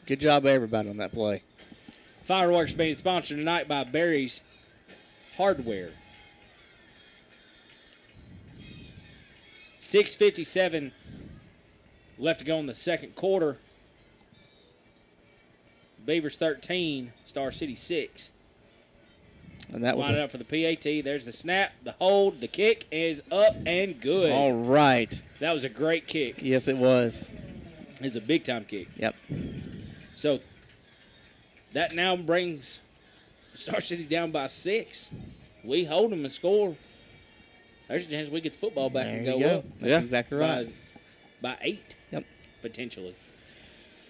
Speaker 1: Good job, everybody, on that play.
Speaker 2: Fireworks being sponsored tonight by Barry's Hardware. 6:57 left to go in the second quarter. Beavers 13, Star City 6.
Speaker 1: And that was
Speaker 2: Line it up for the PAT. There's the snap, the hold, the kick is up and good.
Speaker 1: all right.
Speaker 2: That was a great kick.
Speaker 1: Yes, it was.
Speaker 2: It's a big-time kick.
Speaker 1: Yep.
Speaker 2: So that now brings Star City down by 6. We hold them and score. There's a chance we get the football back
Speaker 1: There
Speaker 2: and
Speaker 1: you
Speaker 2: go
Speaker 1: go.
Speaker 2: up.
Speaker 1: That's exactly right.
Speaker 2: By 8.
Speaker 1: Yep.
Speaker 2: Potentially.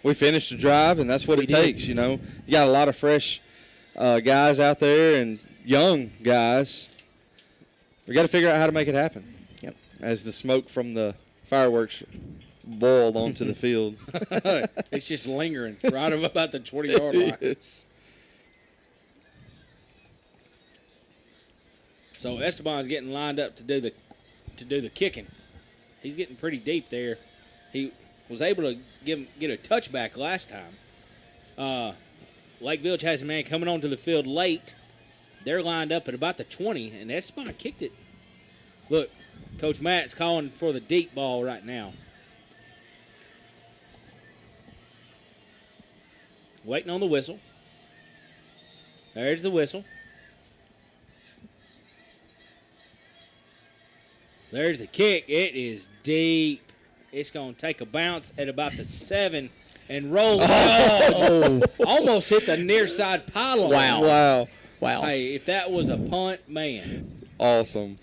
Speaker 3: We finished the drive, and that's what it
Speaker 1: did.
Speaker 3: takes, you know. You got a lot of fresh guys out there and young guys. We got to figure out how to make it happen.
Speaker 1: Yep.
Speaker 3: As the smoke from the fireworks boiled onto the field.
Speaker 2: It's just lingering right about the 20-yard line.
Speaker 3: Yes.
Speaker 2: So Esteban's getting lined up to do the kicking. He's getting pretty deep there. He was able to get a touchback last time. Lake Village has a man coming onto the field late. They're lined up at about the 20, and Esteban kicked it. Look, Coach Matt's calling for the deep ball right now. Waiting on the whistle. There's the whistle. There's the kick. It is deep. It's going to take a bounce at about the 7 and roll. Oh, almost hit the near side pylon.
Speaker 3: Wow.
Speaker 1: Wow.
Speaker 2: Hey, if that was a punt, man.
Speaker 3: Awesome.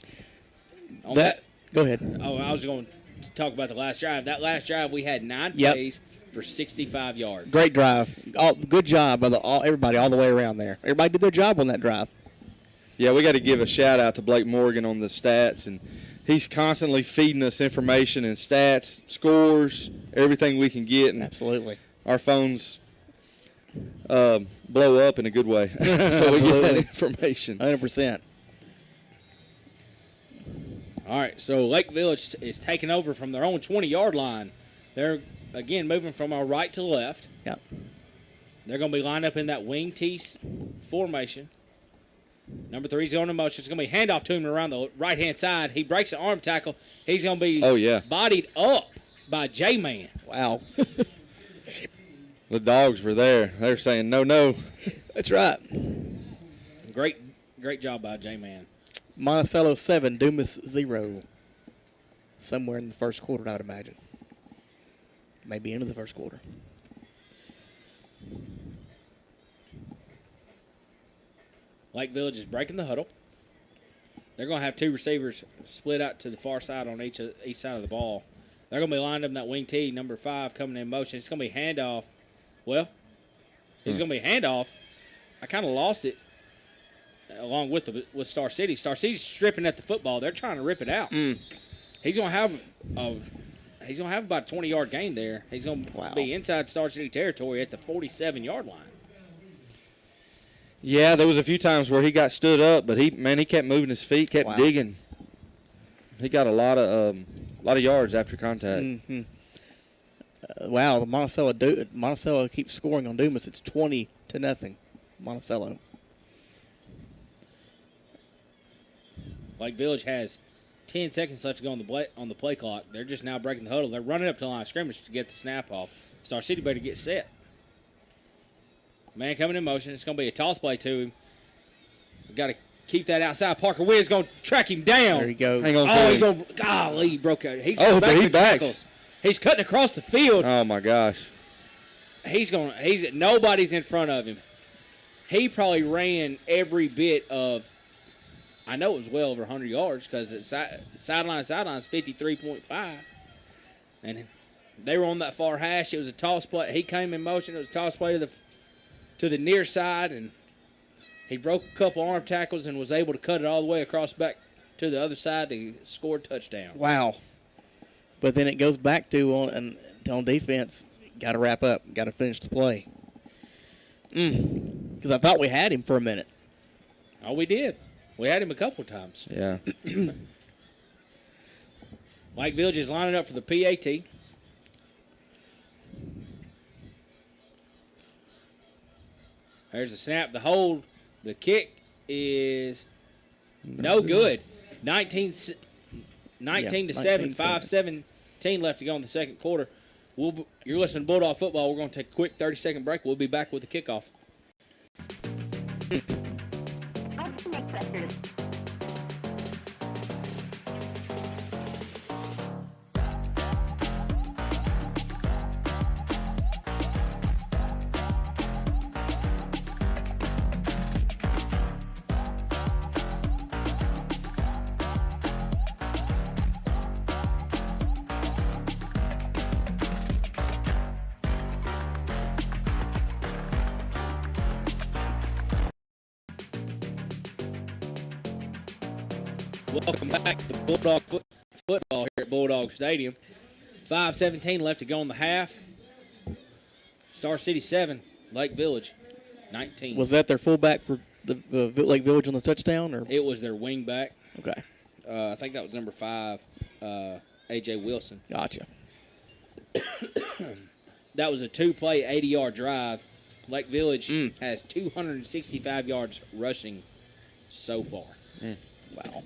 Speaker 2: On
Speaker 1: Go ahead.
Speaker 2: I was going to talk about the last drive. That last drive, we had 9
Speaker 1: Yep.
Speaker 2: plays for 65 yards.
Speaker 1: Great drive. Good job by everybody all the way around there. Everybody did their job on that drive.
Speaker 3: Yeah, we got to give a shout-out to Blake Morgan on the stats, and he's constantly feeding us information and stats, scores, everything we can get. And
Speaker 1: Absolutely.
Speaker 3: our phones blow up in a good way. So we get that information.
Speaker 1: 100%.
Speaker 2: All right, so Lake Village is taking over from their own 20-yard line. They're, again, moving from our right to left.
Speaker 1: Yep.
Speaker 2: They're going to be lined up in that wing T formation. Number 3's going in motion. It's going to be handoff to him around the right-hand side. He breaks the arm tackle. He's going to be bodied up by J-Man.
Speaker 1: Wow.
Speaker 3: The dogs were there. They're saying, no, no.
Speaker 1: That's right.
Speaker 2: Great job by J-Man.
Speaker 1: Monticello 7, Dumas 0. Somewhere in the first quarter, I would imagine. Maybe into the first quarter.
Speaker 2: Lake Village is breaking the huddle. They're going to have 2 receivers split out to the far side on each side of the ball. They're going to be lined up in that wing T, number 5 coming in motion. It's going to be handoff. Well, it's going to be handoff. I kind of lost it along with Star City. Star City's stripping at the football. They're trying to rip it out. He's going to have about a 20-yard gain there. He's going to be inside Star City territory at the 47-yard line.
Speaker 3: Yeah, there was a few times where he got stood up, but he kept moving his feet, kept digging. He got a lot of yards after contact.
Speaker 1: Mm-hmm. Wow, the Monticello keeps scoring on Dumas. It's 20-0, Monticello.
Speaker 2: Lake Village has 10 seconds left to go on the play clock. They're just now breaking the huddle. They're running up to the line of scrimmage to get the snap off. Star City better get set. Man coming in motion. It's going to be a toss play to him. We've got to keep that outside. Parker Wiz going to track him down.
Speaker 1: There you go.
Speaker 3: Hang on.
Speaker 2: Golly, he broke out.
Speaker 3: But he backs.
Speaker 2: He's cutting across the field.
Speaker 3: Oh, my gosh.
Speaker 2: Nobody's in front of him. He probably ran every bit of, I know it was well over 100 yards because sideline is 53.5. And they were on that far hash. It was a toss play. He came in motion. It was a toss play to the near side, and he broke a couple arm tackles and was able to cut it all the way across back to the other side to score a touchdown.
Speaker 1: Wow. But then it goes back to on defense, got to wrap up, got to finish the play. Because I thought we had him for a minute.
Speaker 2: Oh, we did. We had him a couple times.
Speaker 3: Yeah.
Speaker 2: Lake Village is lining up for the PAT. There's the snap, the hold, the kick is no good. 19 to 7, 5-17 left to go in the second quarter. You're listening to Bulldog Football. We're going to take a quick 30-second break. We'll be back with the kickoff. Welcome back to Bulldog Football here at Bulldog Stadium. 5:17 left to go in the half. Star City 7, Lake Village 19.
Speaker 1: Was that their fullback for the Lake Village on the touchdown? Or
Speaker 2: It was their wing back.
Speaker 1: Okay.
Speaker 2: I think that was number 5, A.J. Wilson.
Speaker 1: Gotcha.
Speaker 2: That was a 2-play, 80-yard drive. Lake Village has 265 yards rushing so far.
Speaker 1: Wow.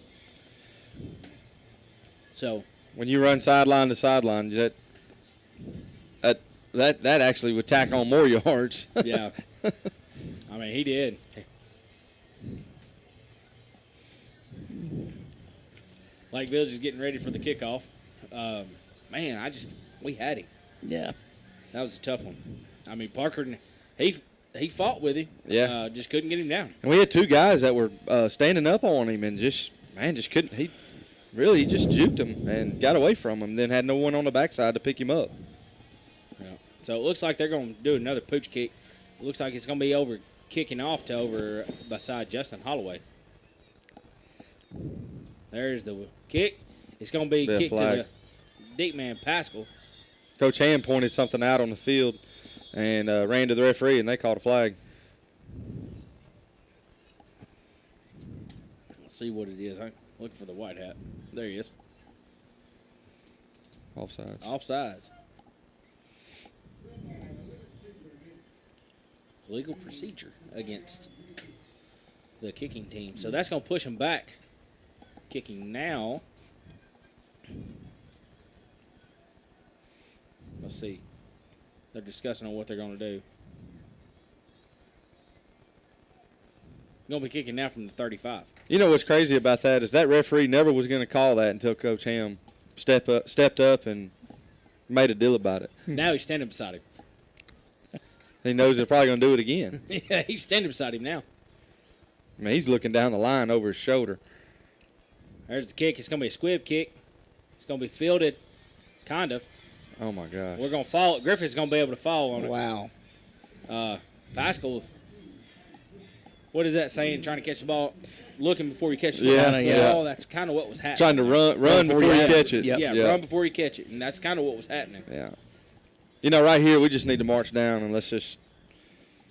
Speaker 2: So
Speaker 3: when you run sideline to sideline, that actually would tack on more yards.
Speaker 2: yeah, I mean he did. Lake Village is getting ready for the kickoff. Man, we had him.
Speaker 1: Yeah.
Speaker 2: That was a tough one. I mean Parker, he fought with him.
Speaker 3: Yeah.
Speaker 2: Just couldn't get him down.
Speaker 3: And we had 2 guys that were standing up on him and just couldn't. He just juked him and got away from him. Then had no one on the backside to pick him up.
Speaker 2: Yeah. So it looks like they're going to do another pooch kick. It looks like it's going to be kicking off to over beside Justin Holloway. There's the kick. It's going to be kicked to the deep man Pascal.
Speaker 3: Coach Hand pointed something out on the field and ran to the referee, and they called a flag.
Speaker 2: Let's see what it is. I'm looking for the white hat. There he is.
Speaker 3: Offsides.
Speaker 2: Offsides. Legal procedure against the kicking team. So that's going to push them back. Kicking now. Let's see. They're discussing on what they're going to do. Going to be kicking now from the 35.
Speaker 3: You know what's crazy about that is that referee never was going to call that until Coach Ham stepped up and made a deal about it.
Speaker 2: Now he's standing beside him.
Speaker 3: He knows they're probably going to do it again.
Speaker 2: Yeah, he's standing beside him now.
Speaker 3: I mean, he's looking down the line over his shoulder.
Speaker 2: There's the kick. It's going to be a squib kick. It's going to be fielded, kind of.
Speaker 3: Oh, my gosh.
Speaker 2: We're going to fall. Griffith's going to be able to fall on it.
Speaker 1: Wow.
Speaker 2: Pascal, what is that saying? Trying to catch the ball, looking before you catch the
Speaker 3: Yeah.
Speaker 2: ball. That's kind of what was happening.
Speaker 3: Trying to run before you catch it.
Speaker 1: Yep.
Speaker 2: Yeah, run before you catch it, and that's kind of what was happening.
Speaker 3: Yeah. You know, right here, we just need to march down and let's just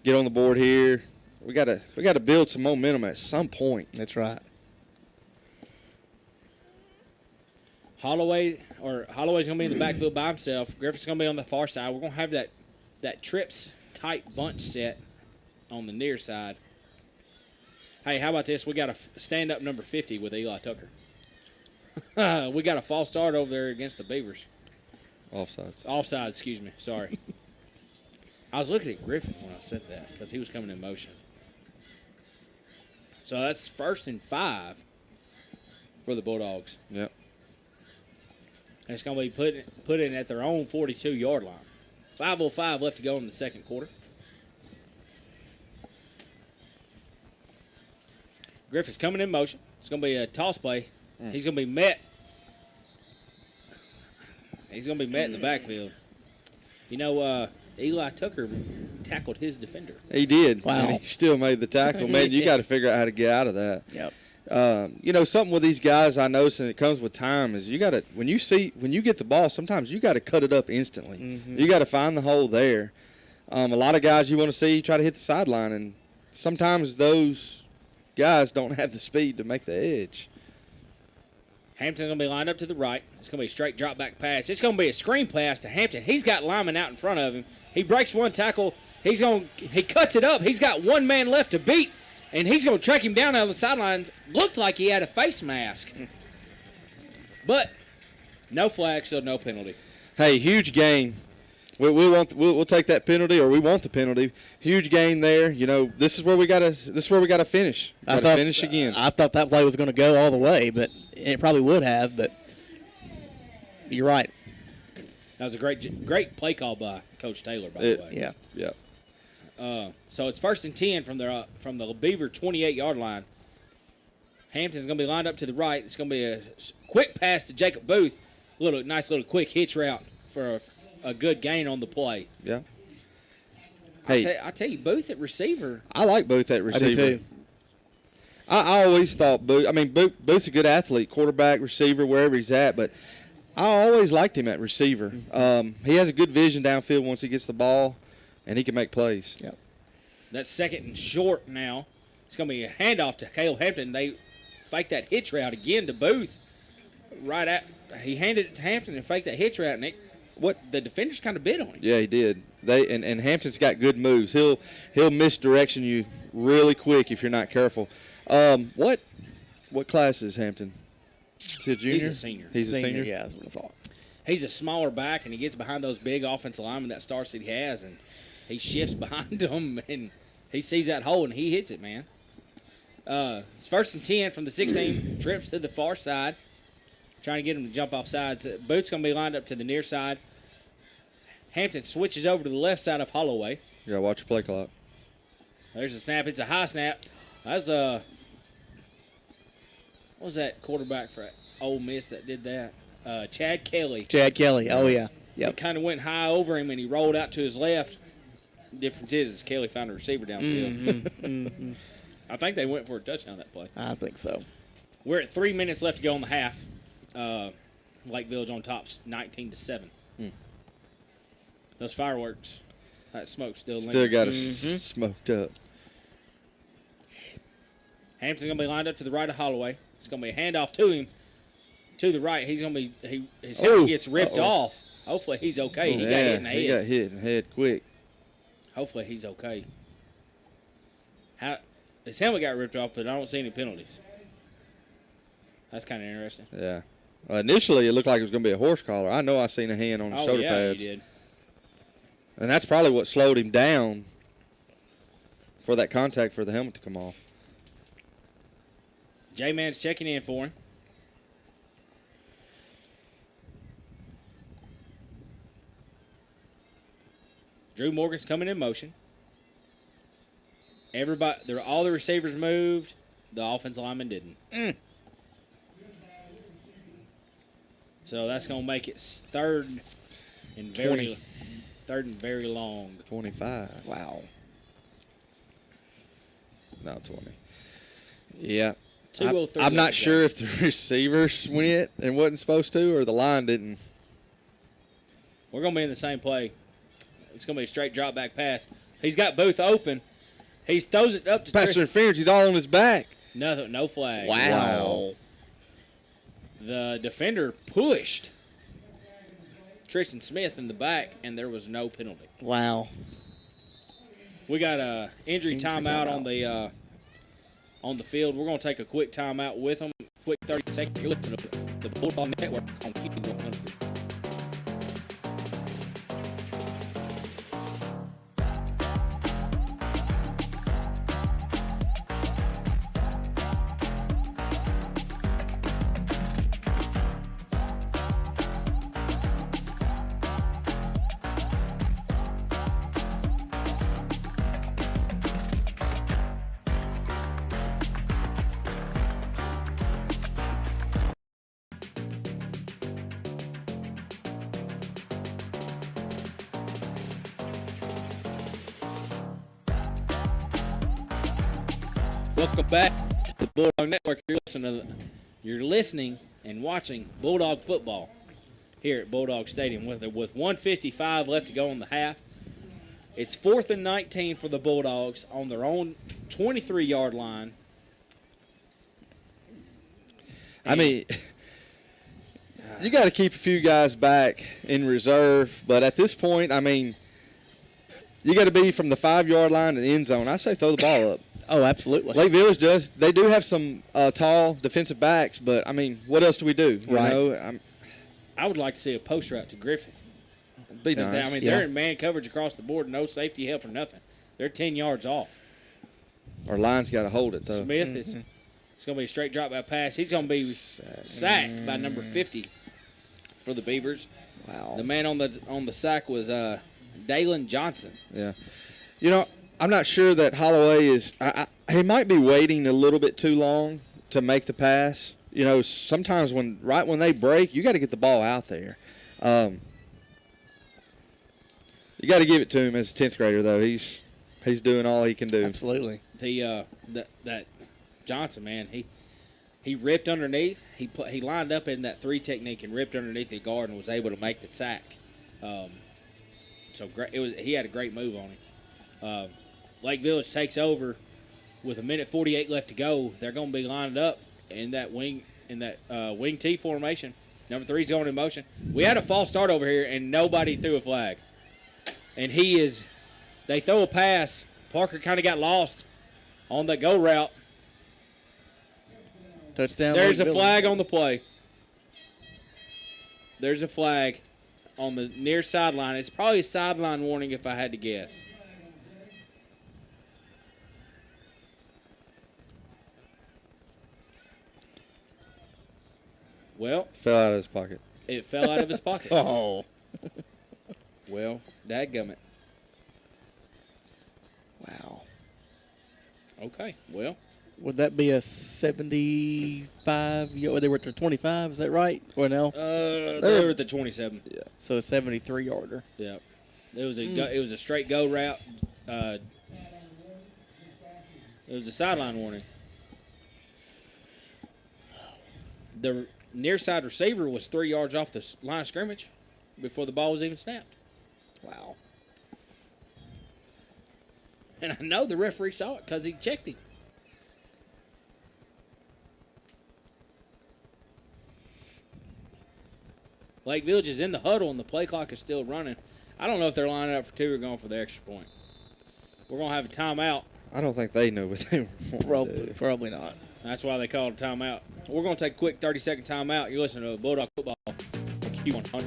Speaker 3: get on the board here. We gotta build some momentum at some point.
Speaker 1: That's right.
Speaker 2: Holloway's going to be in the backfield by himself. Griffith's going to be on the far side. We're going to have that trips tight bunch set on the near side. Hey, how about this? We got a stand-up number 50 with Eli Tucker. We got a false start over there against the Beavers. Offsides, excuse me. Sorry. I was looking at Griffin when I said that because he was coming in motion. So that's 1st and 5 for the Bulldogs.
Speaker 3: Yep.
Speaker 2: And it's going to be put in at their own 42-yard line. 5:05 left to go in the second quarter. Griffith's coming in motion. It's going to be a toss play. He's going to be met. He's going to be met in the backfield. You know, Eli Tucker tackled his defender.
Speaker 3: He did.
Speaker 1: Wow.
Speaker 3: And he still made the tackle. Man, you got to figure out how to get out of that.
Speaker 1: Yep.
Speaker 3: You know, something with these guys I notice, and it comes with time, is you got to when you get the ball, sometimes you got to cut it up instantly.
Speaker 1: Mm-hmm.
Speaker 3: You got to find the hole there. A lot of guys you want to see try to hit the sideline, and sometimes those guys don't have the speed to make the edge.
Speaker 2: Hampton's going to be lined up to the right. It's going to be a straight drop back pass. It's going to be a screen pass to Hampton. He's got linemen out in front of him. He breaks one tackle. He cuts it up. He's got one man left to beat. And he's going to track him down on the sidelines. Looked like he had a face mask. But no flag, so no penalty.
Speaker 3: Hey, huge gain. We'll take that penalty, or we want the penalty. Huge gain there. You know, this is where we gotta finish. Finish again.
Speaker 1: I thought that play was going to go all the way, but it probably would have. But you're right.
Speaker 2: That was a great play call by Coach Taylor, by the way.
Speaker 1: Yeah.
Speaker 3: Yeah.
Speaker 2: So it's 1st and 10 from the Beaver 28-yard line. Hampton's going to be lined up to the right. It's going to be a quick pass to Jacob Booth. Nice little quick hitch route for a good gain on the play.
Speaker 3: Yeah.
Speaker 2: Hey, I tell you, Booth at receiver.
Speaker 3: I like Booth at receiver.
Speaker 1: I do too.
Speaker 3: I always thought Booth. I mean, Booth's a good athlete, quarterback, receiver, wherever he's at. But I always liked him at receiver. He has a good vision downfield once he gets the ball, and he can make plays.
Speaker 1: Yep.
Speaker 2: That's 2nd and short now. It's going to be a handoff to Caleb Hampton. They fake that hitch route again to Booth. He handed it to Hampton and faked that hitch route, and the defenders kind of bit on him.
Speaker 3: Yeah, he did. And Hampton's got good moves. He'll misdirection you really quick if you're not careful. What class is Hampton? Is he a junior?
Speaker 2: He's a senior.
Speaker 3: He's a senior.
Speaker 1: Yeah, that's what I thought.
Speaker 2: He's a smaller back, and he gets behind those big offensive linemen that Star City has, and he shifts behind them, and he sees that hole, and he hits it, man. It's 1st and 10 from the 16. Trips to the far side, trying to get him to jump off sides. Booth's going to be lined up to the near side. Hampton switches over to the left side of Holloway.
Speaker 3: Yeah, watch your play clock.
Speaker 2: There's a snap. It's a high snap. That's what was that quarterback for Ole Miss that did that? Chad Kelly.
Speaker 1: Chad Kelly. Oh, yeah.
Speaker 2: It
Speaker 1: Yep.
Speaker 2: kind of went high over him, and he rolled out to his left. The difference is Kelly found a receiver downfield. I think they went for a touchdown that play.
Speaker 1: I think so.
Speaker 2: We're at 3 minutes left to go in the half. Lake Village on top, 19-7. Those fireworks, that smoke still
Speaker 3: Got us smoked up.
Speaker 2: Hampton's gonna be lined up to the right of Holloway. It's gonna be a handoff to him. To the right, he's gonna be his helmet gets ripped off. Hopefully he's okay. He got hit in the head.
Speaker 3: He got hit in the head quick.
Speaker 2: Hopefully he's okay. His helmet got ripped off, but I don't see any penalties. That's kind of interesting.
Speaker 3: Yeah. Initially, it looked like it was going to be a horse collar. I know I seen a hand on the shoulder
Speaker 2: yeah,
Speaker 3: pads.
Speaker 2: he did.
Speaker 3: And that's probably what slowed him down for that contact for the helmet to come off.
Speaker 2: J-Man's checking in for him. Drew Morgan's coming in motion. All the receivers moved. The offensive lineman didn't. So that's going to make it third and very long.
Speaker 3: 25.
Speaker 1: Wow.
Speaker 3: No, 20. Yeah.
Speaker 2: 2:03
Speaker 3: I'm not
Speaker 2: left to
Speaker 3: sure
Speaker 2: go.
Speaker 3: if the receivers went and wasn't supposed to, or the line didn't.
Speaker 2: We're going to be in the same play. It's going to be a straight drop back pass. He's got Booth open. He throws it up to
Speaker 3: Pass interference. He's all on his back.
Speaker 2: No flag.
Speaker 1: Wow.
Speaker 2: The defender pushed Tristan Smith in the back, and there was no penalty.
Speaker 1: Wow.
Speaker 2: We got a injury timeout on the field. We're going to take a quick timeout with them. Quick 30 seconds. You're listening to the Bulldog Network on Q100. Welcome back to the Bulldog Network. You're listening and watching Bulldog football here at Bulldog Stadium with 1:55 left to go in the half. It's 4th and 19 for the Bulldogs on their own 23-yard line.
Speaker 3: I mean, you got to keep a few guys back in reserve, but at this point, I mean, you got to be from the 5-yard line to the end zone. I say throw the ball up.
Speaker 1: Oh, absolutely.
Speaker 3: Lake Village does. They do have some tall defensive backs, but, I mean, what else do we do? You
Speaker 1: Right.
Speaker 3: know,
Speaker 2: I would like to see a post route to Griffith.
Speaker 3: be nice.
Speaker 2: They're in man coverage across the board, no safety help or nothing. They're 10 yards off.
Speaker 3: Our line's got to hold it, though.
Speaker 2: Smith it's going to be a straight drop back pass. He's going to be sacked by number 50 for the Beavers.
Speaker 1: Wow.
Speaker 2: The man on the sack was Dalen Johnson.
Speaker 3: Yeah. You know, I'm not sure that Holloway is he might be waiting a little bit too long to make the pass. You know, sometimes when they break, you got to get the ball out there. You got to give it to him as a 10th grader, though. He's doing all he can do.
Speaker 1: Absolutely.
Speaker 2: That Johnson, man, he ripped underneath. He lined up in that 3 technique and ripped underneath the guard and was able to make the sack. So great, he had a great move on him. Lake Village takes over with 1:48 left to go. They're going to be lined up in that wing T formation. Number 3's going in motion. We had a false start over here, and nobody threw a flag. And they throw a pass. Parker kind of got lost on that go route.
Speaker 1: Touchdown.
Speaker 2: There's
Speaker 1: Lake
Speaker 2: a
Speaker 1: Village.
Speaker 2: flag on the play. There's a flag on the near sideline. It's probably a sideline warning if I had to guess. Well,
Speaker 3: Fell out of his pocket.
Speaker 2: it fell out of his pocket.
Speaker 1: Oh.
Speaker 2: Well, dadgummit.
Speaker 1: Wow.
Speaker 2: Okay, well.
Speaker 1: Would that be a 75? They were at the 25. Is that right? Or no?
Speaker 2: They were at the 27.
Speaker 3: Yeah.
Speaker 1: So a 73-yarder.
Speaker 2: Yeah. It was a straight go route. It was a sideline warning. The near side receiver was 3 yards off the line of scrimmage before the ball was even snapped.
Speaker 1: Wow.
Speaker 2: And I know the referee saw it because he checked him. Lake Village is in the huddle and the play clock is still running. I don't know if they're lining up for 2 or going for the extra point. We're going to have a timeout.
Speaker 3: I don't think they know what they want to do.
Speaker 1: Probably not.
Speaker 2: That's why they called a timeout. We're going to take a quick 30-second timeout. You're listening to Bulldog Football on Q100.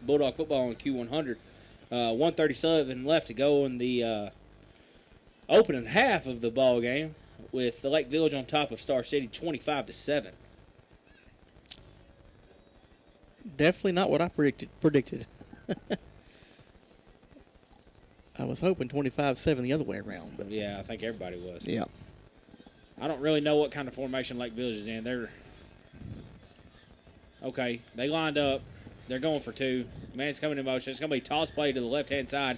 Speaker 2: Bulldog Football on Q100. 137 left to go in the opening half of the ball game, with the Lake Village on top of Star City, 25-7.
Speaker 1: Definitely not what I predicted. I was hoping 25-7 the other way around, but
Speaker 2: Yeah, I think everybody was.
Speaker 1: yeah.
Speaker 2: I don't really know what kind of formation Lake Village is in. They're okay. They lined up. They're going for two. Man's coming in motion. It's going to be toss play to the left-hand side.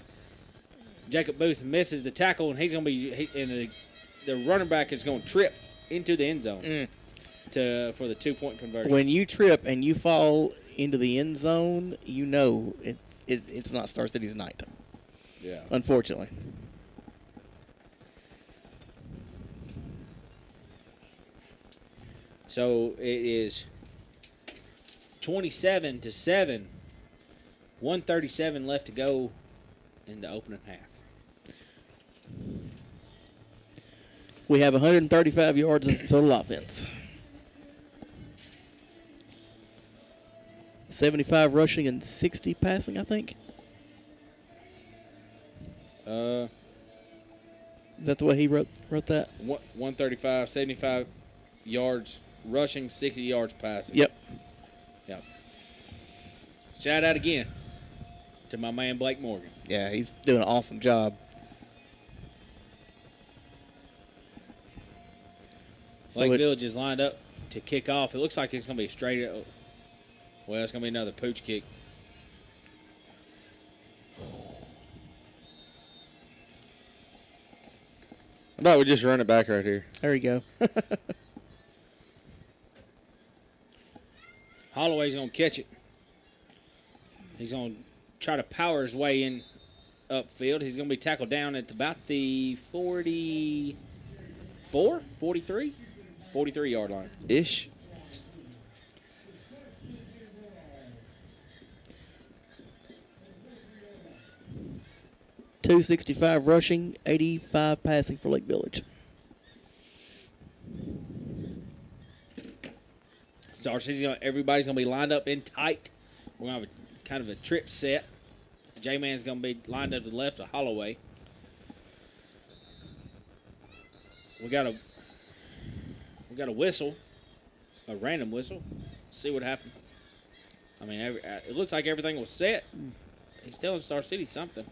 Speaker 2: Jacob Booth misses the tackle, and he's going to be and the running back is going to trip into the end zone for the 2-point conversion.
Speaker 1: When you trip and you fall into the end zone, you know it's not Star City's night.
Speaker 2: Yeah.
Speaker 1: Unfortunately.
Speaker 2: So it is 27-7. 137 left to go in the opening half.
Speaker 1: We have 135 yards of total offense. 75 rushing and 60 passing, I think. Is that the way he wrote that?
Speaker 2: 135, 75 yards rushing, 60 yards passing.
Speaker 1: Yep.
Speaker 2: Yep. Shout out again to my man Blake Morgan.
Speaker 1: Yeah, he's doing an awesome job.
Speaker 2: Lake Village is lined up to kick off. It looks like it's going to be straight. Well, it's going to be another pooch kick.
Speaker 3: How about we just run it back right here?
Speaker 1: There you go.
Speaker 2: Holloway's going to catch it. He's going to try to power his way in upfield. He's going to be tackled down at about the 44, 43? 43-yard line.
Speaker 3: Ish.
Speaker 1: .265 rushing, 85 passing for Lake Village.
Speaker 2: Star City's everybody's going to be lined up in tight. We're going to have a kind of a trip set. J-Man's going to be lined up to the left of Holloway. We got a whistle, a random whistle. See what happened. I mean, it looks like everything was set. He's telling Star City something.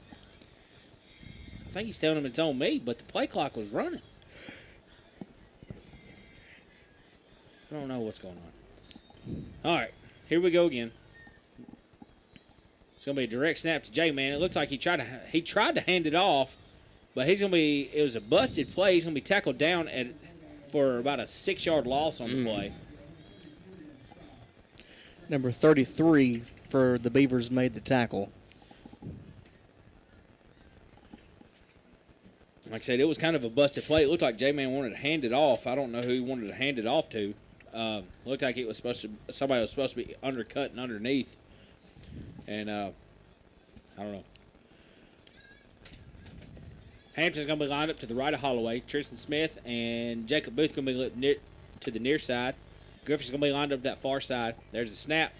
Speaker 2: I think he's telling him it's on me, but the play clock was running. I don't know what's going on. All right, here we go again. It's going to be a direct snap to J-Man. It looks like he tried to hand it off, but it was a busted play. He's going to be tackled down for about a 6-yard loss on the play.
Speaker 1: Number 33 for the Beavers made the tackle.
Speaker 2: Like I said, it was kind of a busted play. It looked like J-Man wanted to hand it off. I don't know who he wanted to hand it off to. Looked like it was somebody was supposed to be undercutting underneath. And I don't know. Hampton's going to be lined up to the right of Holloway. Tristan Smith and Jacob Booth going to be to the near side. Griffith's going to be lined up that far side. There's a snap.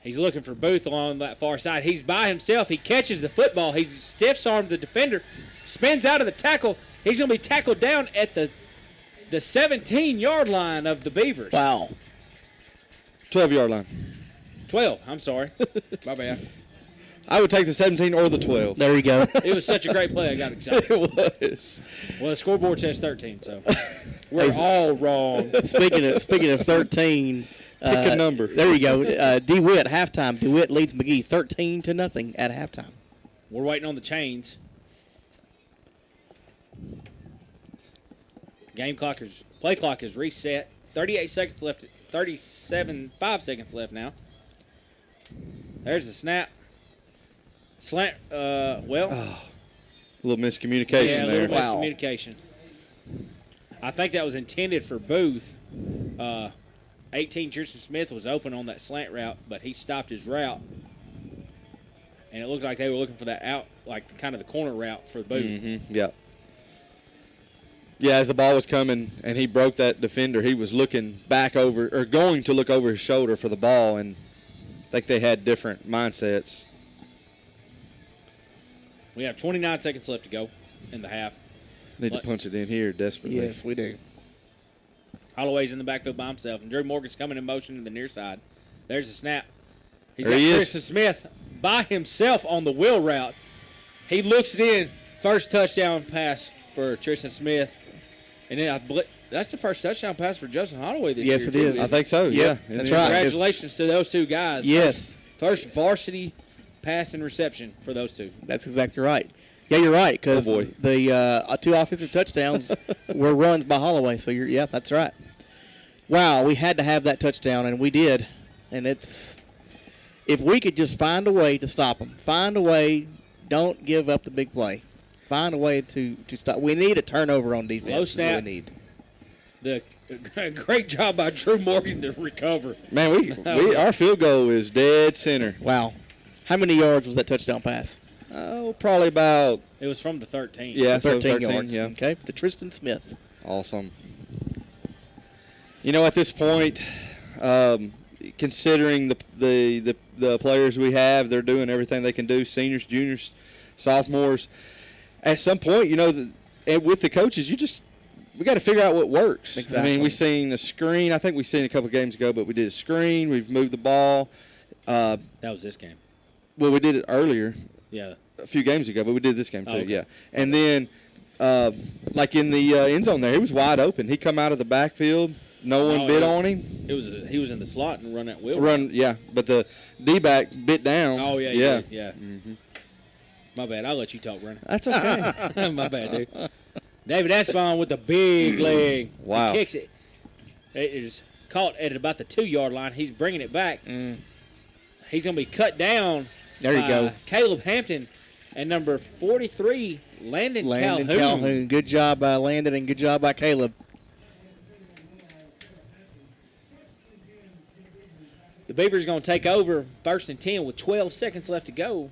Speaker 2: He's looking for Booth along that far side. He's by himself. He catches the football. He's stiff-armed the defender. Spins out of the tackle. He's going to be tackled down at the 17-yard line of the Beavers.
Speaker 1: Wow.
Speaker 3: 12-yard line.
Speaker 2: 12. I'm sorry. My bad.
Speaker 3: I would take the 17 or the 12.
Speaker 1: There you go.
Speaker 2: It was such a great play, I got excited.
Speaker 3: It was.
Speaker 2: Well, the scoreboard says 13, so we're all wrong.
Speaker 1: Speaking of 13,
Speaker 3: Pick a number.
Speaker 1: There you go. DeWitt halftime. DeWitt leads McGee 13-0 at halftime.
Speaker 2: We're waiting on the chains. Play clock is reset. 38 seconds left. 5 seconds left now. There's the snap. Slant.
Speaker 3: A little miscommunication
Speaker 2: Yeah, a
Speaker 3: there.
Speaker 2: little miscommunication. I think that was intended for Booth. 18 Tristan Smith was open on that slant route, but he stopped his route. And it looked like they were looking for that out, like kind of the corner route for Booth.
Speaker 3: Mm-hmm. Yeah. Yeah, as the ball was coming and he broke that defender, he was looking back over, or going to look over his shoulder for the ball, and I think they had different mindsets.
Speaker 2: We have 29 seconds left to go in the half.
Speaker 3: Need to punch it in here desperately.
Speaker 1: Yes, we do.
Speaker 2: Holloway's in the backfield by himself, and Drew Morgan's coming in motion to the near side. There's the snap. He's
Speaker 3: There
Speaker 2: got
Speaker 3: he is.
Speaker 2: Tristan Smith by himself on the wheel route. He looks it in. First touchdown pass for Tristan Smith. And then that's the first touchdown pass for Justin Holloway this year.
Speaker 1: Yes, it
Speaker 2: too.
Speaker 1: is.
Speaker 3: I think so, yeah.
Speaker 1: That's right.
Speaker 2: Congratulations to those two guys.
Speaker 1: Yes.
Speaker 2: First varsity pass and reception for those two.
Speaker 1: That's exactly right. Yeah, you're right, because
Speaker 3: Oh, boy.
Speaker 1: the 2 offensive touchdowns were runs by Holloway. So, that's right. Wow, we had to have that touchdown, and we did. And it's – if we could just find a way to stop them, find a way, don't give up the big play. Find a way to stop. We need a turnover on defense.
Speaker 2: Low
Speaker 1: Is what
Speaker 2: snap.
Speaker 1: we need.
Speaker 2: The great job by Drew Morgan to recover.
Speaker 3: Man, our field goal is dead center.
Speaker 1: Wow. How many yards was that touchdown pass?
Speaker 3: Oh, probably about
Speaker 2: It was from the 13.
Speaker 3: Yeah.
Speaker 1: So 13
Speaker 3: 13,
Speaker 1: yards.
Speaker 3: yeah.
Speaker 1: Okay, to Tristan Smith.
Speaker 3: awesome. You know, at this point, considering the players we have, they're doing everything they can do. Seniors, juniors, sophomores. At some point, and with the coaches, we got to figure out what works.
Speaker 1: Exactly.
Speaker 3: I mean, we seen a screen. I think we seen a couple games ago, but we did a screen. We've moved the ball.
Speaker 2: That was this game.
Speaker 3: Well, we did it earlier,
Speaker 2: Yeah.
Speaker 3: a few games ago, but we did this game too.
Speaker 2: Okay.
Speaker 3: Yeah, and then like in the end zone there, he was wide open. He come out of the backfield. No one
Speaker 2: Oh,
Speaker 3: bit
Speaker 2: yeah.
Speaker 3: on him.
Speaker 2: He was in the slot and run that wheel.
Speaker 3: But the D-back bit down.
Speaker 2: Oh yeah,
Speaker 3: yeah.
Speaker 2: yeah.
Speaker 3: Mm-hmm.
Speaker 2: My bad. I'll let you talk, Brennan.
Speaker 3: That's okay.
Speaker 2: My bad, dude. David Espon with the big leg.
Speaker 3: Wow.
Speaker 2: He kicks it. It is caught at about the 2-yard line. He's bringing it back. He's going to be cut down.
Speaker 1: There you
Speaker 2: by
Speaker 1: go.
Speaker 2: Caleb Hampton and number 43, Landon Calhoun.
Speaker 1: Good job by Landon and good job by Caleb.
Speaker 2: The Beavers going to take over 1st and 10 with 12 seconds left to go.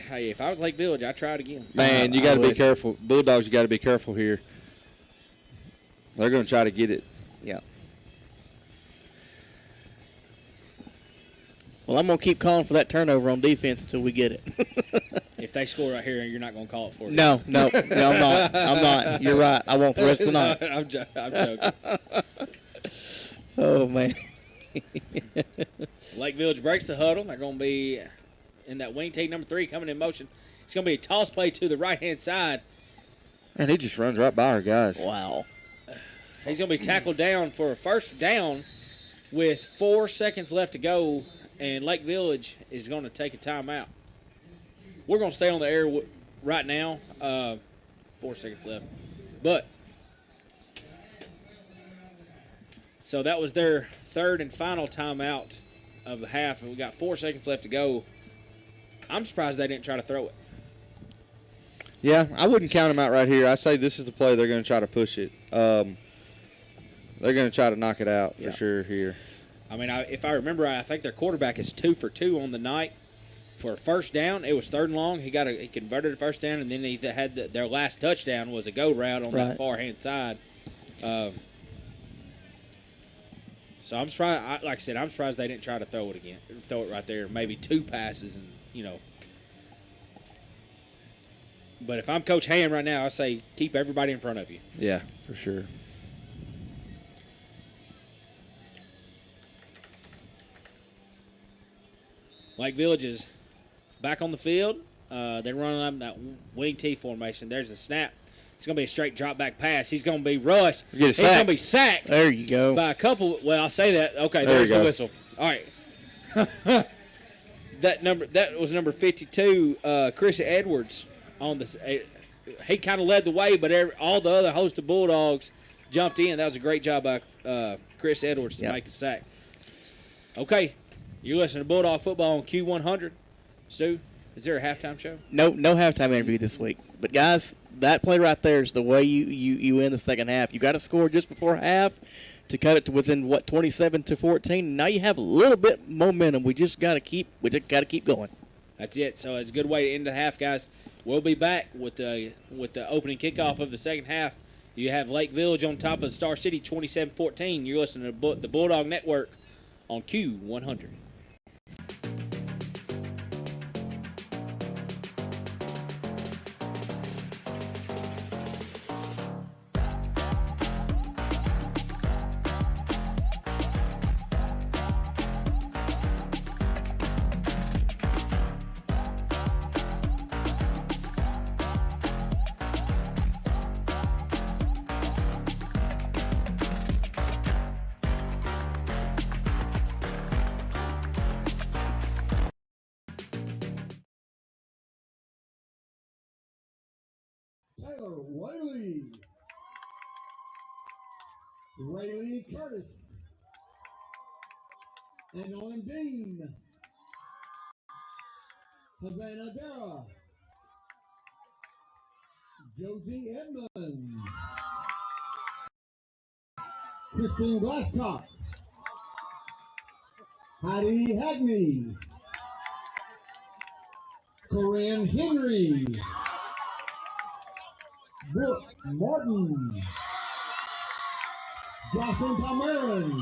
Speaker 2: Hey, if I was Lake Village, I'd try it again.
Speaker 3: Man, you
Speaker 1: I
Speaker 3: got to be
Speaker 1: would.
Speaker 3: careful. Bulldogs, you got to be careful here. They're going to try to get it.
Speaker 1: Yeah. Well, I'm going to keep calling for that turnover on defense until we get it.
Speaker 2: If they score right here, you're not going to call it for it.
Speaker 1: No, I'm not. I'm not. You're right. I won't the rest of the night.
Speaker 2: I'm joking.
Speaker 1: Oh, man.
Speaker 2: Lake Village breaks the huddle. They're going to be in that wing tee number 3 coming in motion. It's going to be a toss play to the right-hand side.
Speaker 3: And he just runs right by our guys.
Speaker 1: Wow.
Speaker 2: He's going to be tackled down for a first down with 4 seconds left to go, and Lake Village is going to take a timeout. We're going to stay on the air right now. 4 seconds left. But, so that was their third and final timeout of the half, and we got 4 seconds left to go. I'm surprised they didn't try to throw it.
Speaker 3: Yeah, I wouldn't count them out right here. I say this is the play they're going to try to push it. They're going to try to knock it out for sure here.
Speaker 2: I mean, if I remember right, I think their quarterback is 2 for 2 on the night for a first down. It was 3rd and long. He converted a first down, and then he had their last touchdown was a go route on that far hand side. So I'm surprised. Like I said, I'm surprised they didn't try to throw it again. Throw it right there. Maybe 2 passes, and But if I'm Coach Ham right now, I say keep everybody in front of you.
Speaker 3: Yeah, for sure.
Speaker 2: Lake Village is back on the field. They're running up that wing T formation. There's the snap. It's going to be a straight drop back pass. He's going to be rushed.
Speaker 3: Get a
Speaker 2: He's
Speaker 3: sack.
Speaker 2: going to be sacked
Speaker 1: There you go.
Speaker 2: by a couple. Well, I'll say that. Okay,
Speaker 3: There
Speaker 2: there's
Speaker 3: you
Speaker 2: the
Speaker 3: go.
Speaker 2: whistle. All right. That was number 52, Chris Edwards. He kind of led the way, but all the other host of Bulldogs jumped in. That was a great job by Chris Edwards to make the sack. Okay, you're listening to Bulldog Football on Q100. Stu, is there a halftime show?
Speaker 1: No halftime interview this week. But guys, that play right there is the way you end the second half. You got to score just before half to cut it to within 27-14. Now you have a little bit momentum. We just got to keep going.
Speaker 2: That's it. So it's a good way to end the half, guys. We'll be back with the opening kickoff of the second half. You have Lake Village on top of Star City, 27-14. You're listening to the Bulldog Network on Q100.
Speaker 4: Taylor Whaley. Raylee Curtis. And Nolan Dean. Havana Dara. Josie Edmonds. Kristen Glasscock. Heidi Hagney. Corinne Henry. Brooke Martin. Jocelyn Palmerin.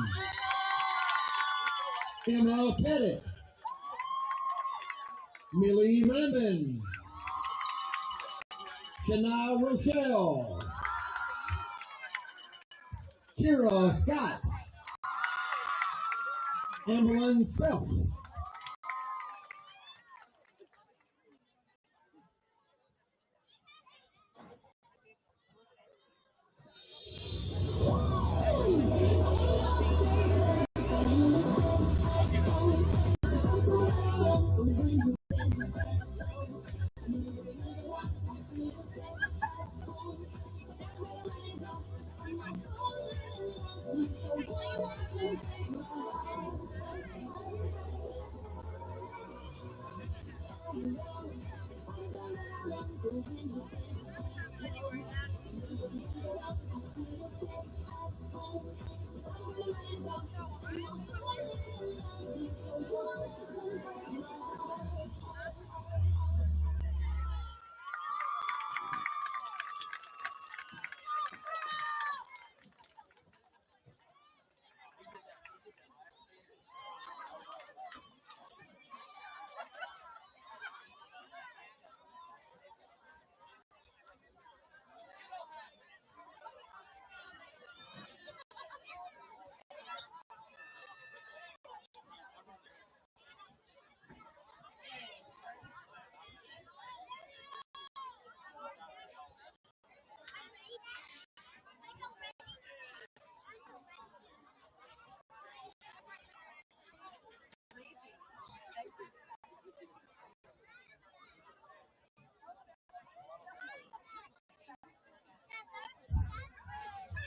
Speaker 4: Emma Pettit. Millie Rambin. Shania Rochelle. Kira Scott. Amberlyn Self.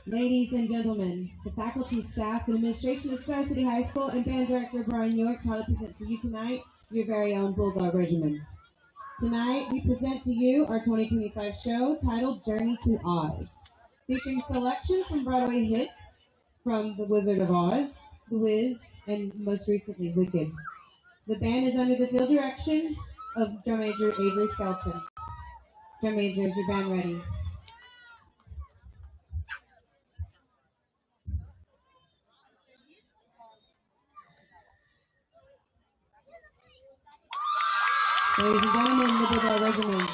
Speaker 5: Ladies and gentlemen, the faculty, staff, and administration of Star City High School and band director Brian York proudly present to you tonight your very own Bulldog Regimen. Tonight, we present to you our 2025 show titled Journey to Oz, featuring selections from Broadway hits from The Wizard of Oz, The Wiz, and most recently, Wicked. The band is under the field direction of Drum Major Avery Skelton. Drum Major, is your band ready? Ladies and gentlemen, the Bulldog Regiment.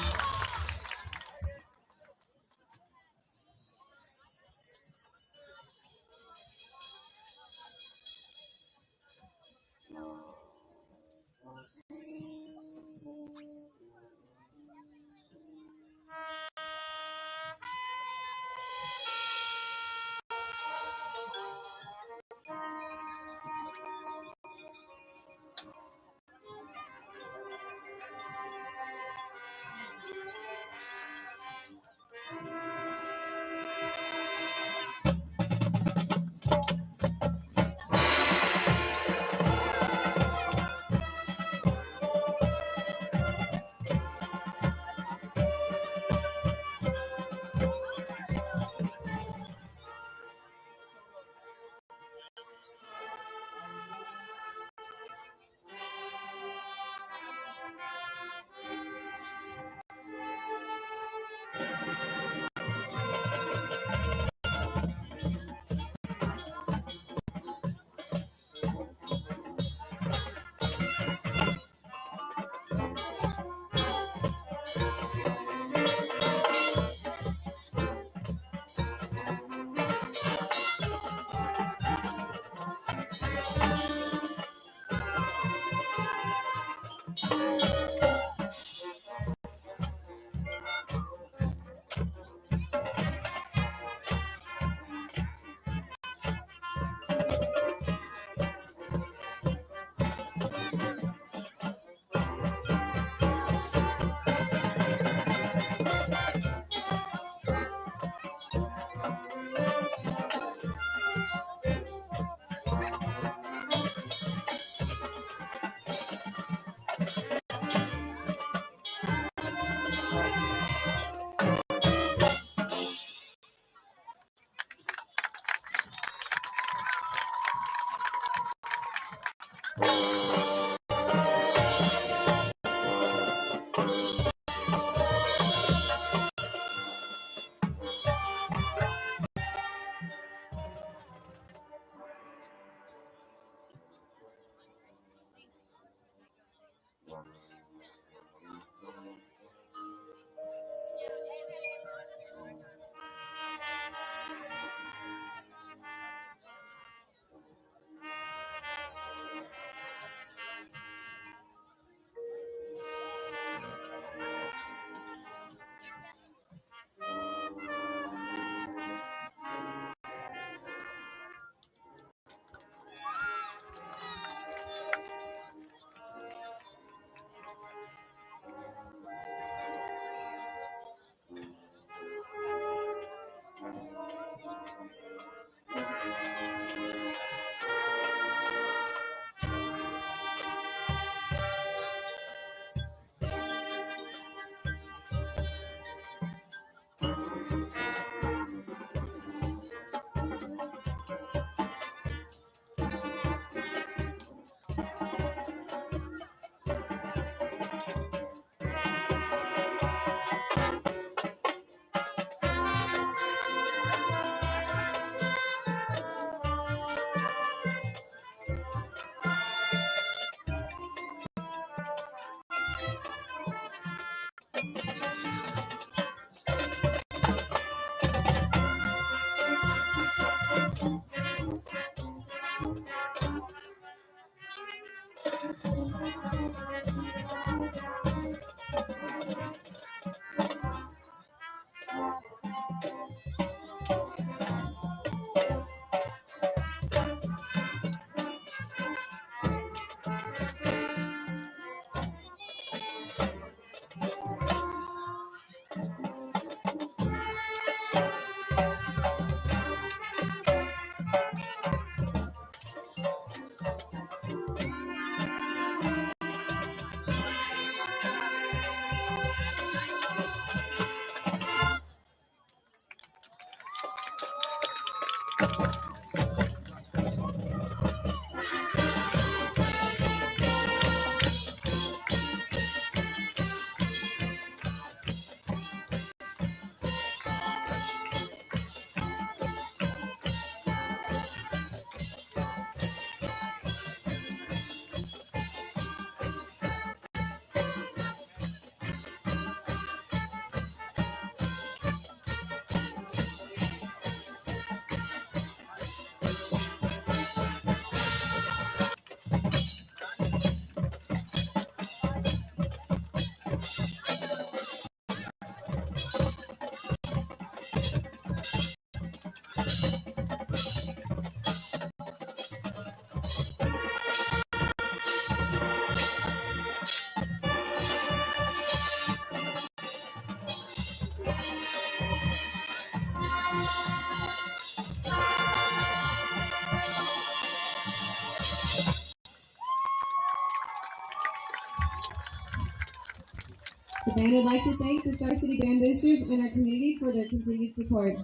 Speaker 5: The band would like to thank the Star City Band Boosters and our community for their continued support.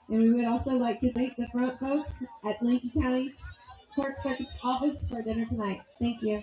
Speaker 5: And we would also like to thank the front folks at Lincoln County Clerk Circuit's office for dinner tonight. Thank you.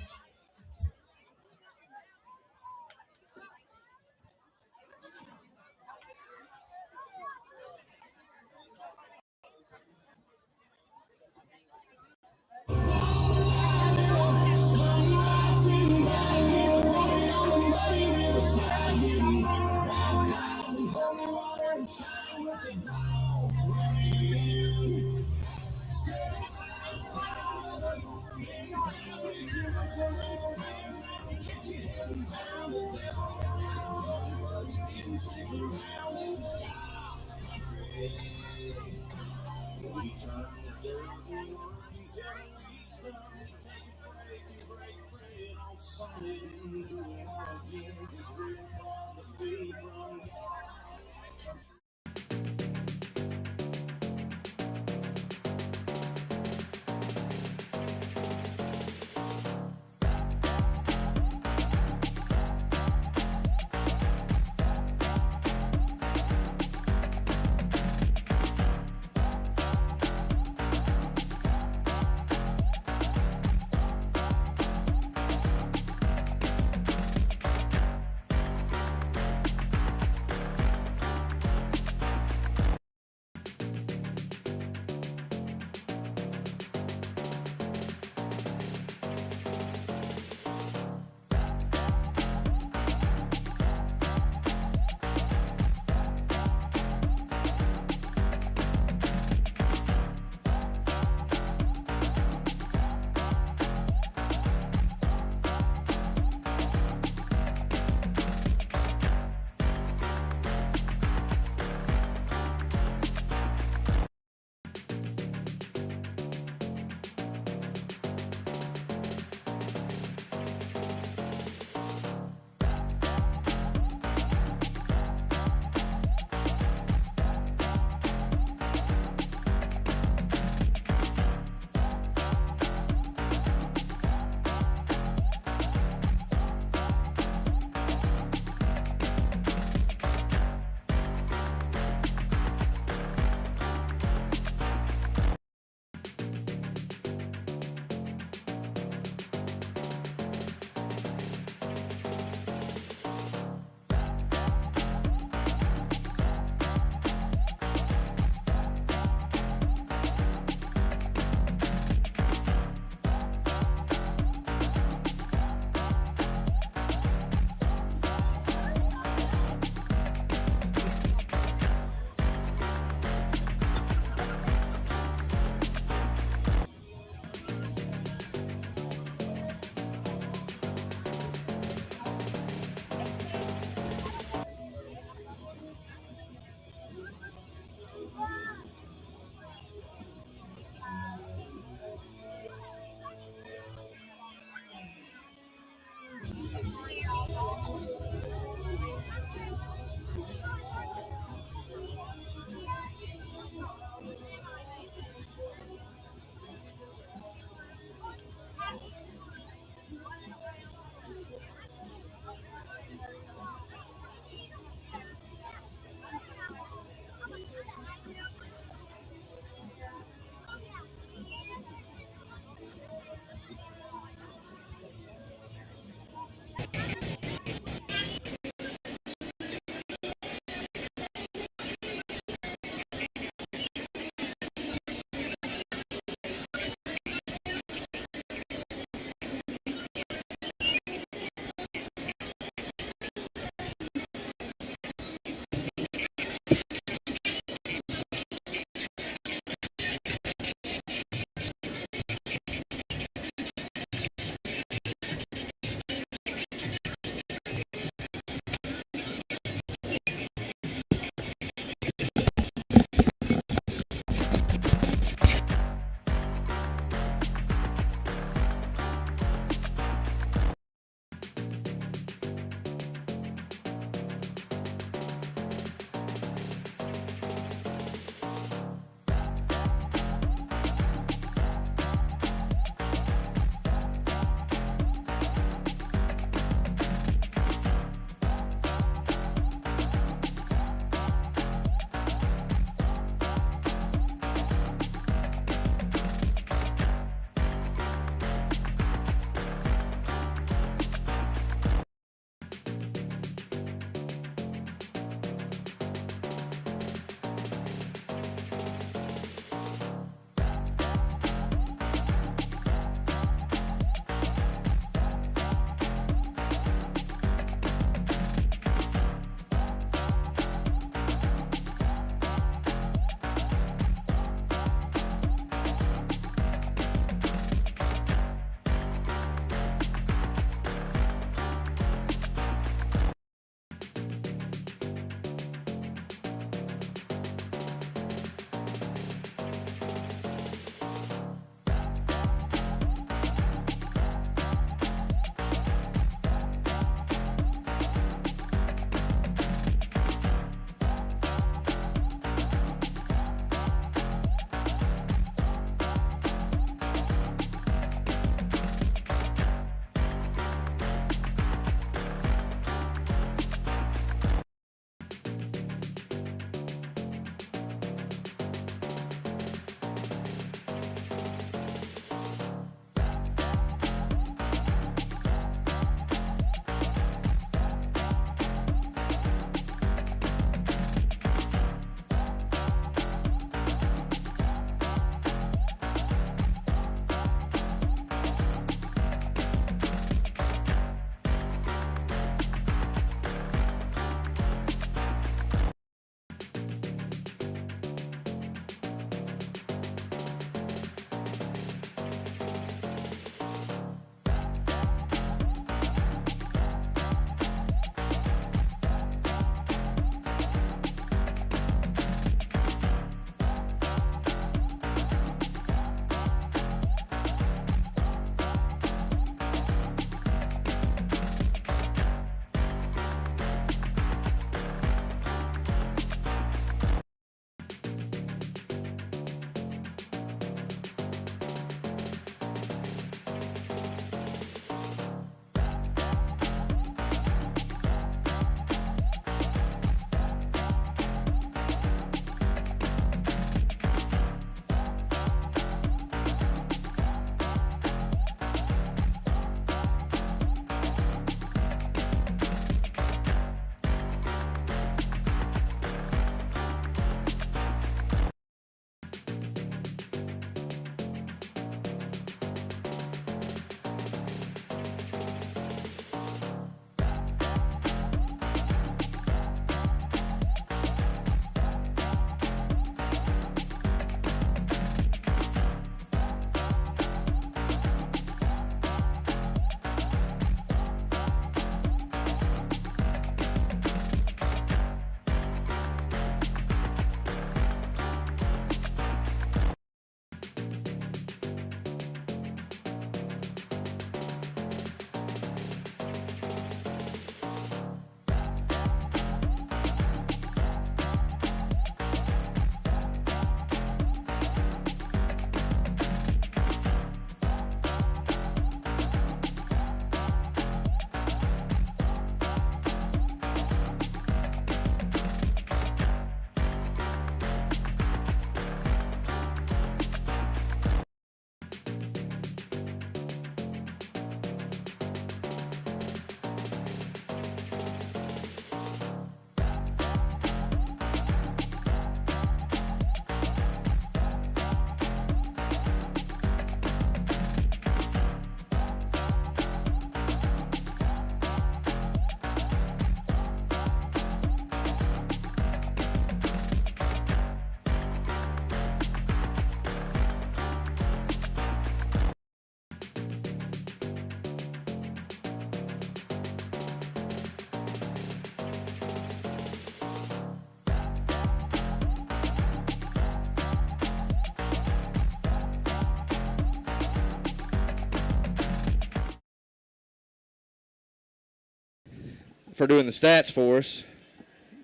Speaker 3: for doing the stats for us.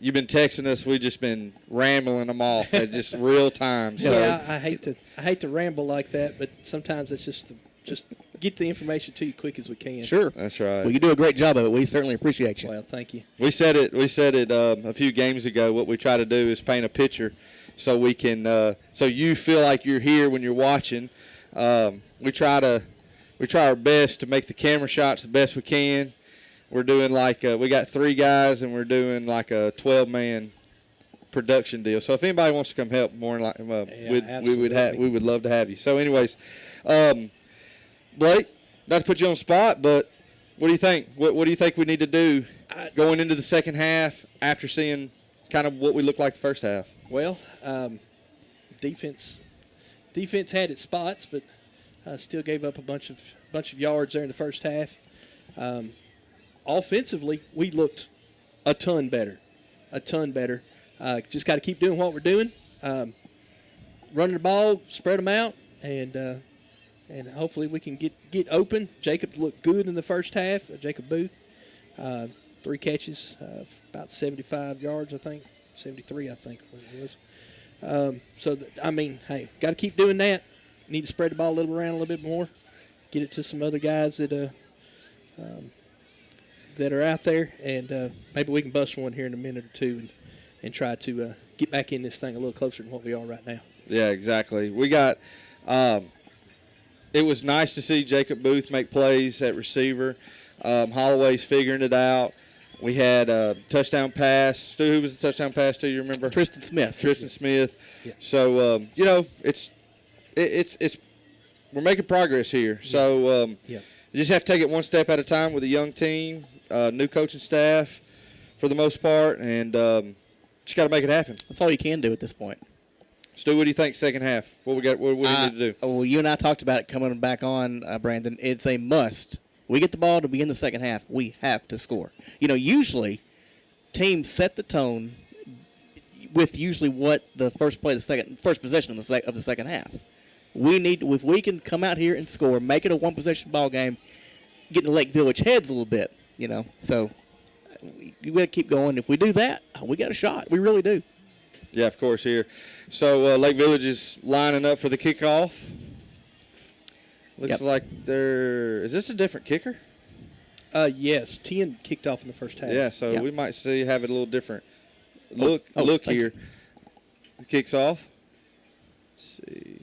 Speaker 3: You've been texting us. We've just been rambling them off at just real time. So.
Speaker 6: Yeah, I hate to ramble like that, but sometimes it's just get the information to you quick as we can.
Speaker 1: Sure.
Speaker 3: That's right.
Speaker 1: Well, you do a great job of it. We certainly appreciate you.
Speaker 6: Well, thank you.
Speaker 3: We said it a few games ago. What we try to do is paint a picture so we can so you feel like you're here when you're watching. We try our best to make the camera shots the best we can. We're doing like we got 3 guys and we're doing like a 12-man production deal. So if anybody wants to come help, more than we would love to have you. So anyways, Blake, not to put you on the spot, but what do you think? What do you think we need to do going into the second half after seeing kind of what we looked like the first half?
Speaker 6: Well, defense had its spots, but still gave up a bunch of yards there in the first half. Offensively, we looked a ton better. Just got to keep doing what we're doing, running the ball, spread them out, and hopefully we can get open. Jacob looked good in the first half. Jacob Booth, 3 catches, about 75 yards, I think, 73, I think it was. Hey, got to keep doing that. Need to spread the ball a little around a little bit more, get it to some other guys that are out there, and maybe we can bust one here in a minute or two and try to get back in this thing a little closer than what we are right now.
Speaker 3: Yeah, exactly. We got it was nice to see Jacob Booth make plays at receiver. Holloway's figuring it out. We had a touchdown pass. Stu, who was the touchdown pass to? You remember?
Speaker 1: Tristan Smith.
Speaker 3: Yeah. So it's we're making progress here. So you just have to take it one step at a time with a young team, new coaching staff, for the most part, and just got to make it happen.
Speaker 1: That's all you can do at this point.
Speaker 3: Stu, what do you think second half? What do we need to do?
Speaker 1: Well, you and I talked about it coming back on, Brandon. It's a must. We get the ball to begin the second half. We have to score. Usually teams set the tone with usually what the first possession of the second half. We need, if we can come out here and score, make it a one-possession ball game, get in the Lake Village heads a little bit, So we got to keep going. If we do that, we got a shot. We really do.
Speaker 3: Yeah, of course, here. So Lake Village is lining up for the kickoff. Looks like is this a different kicker?
Speaker 6: Yes, 10 kicked off in the first half.
Speaker 3: Yeah, so we might have it a little different look here. It kicks off. Let's see.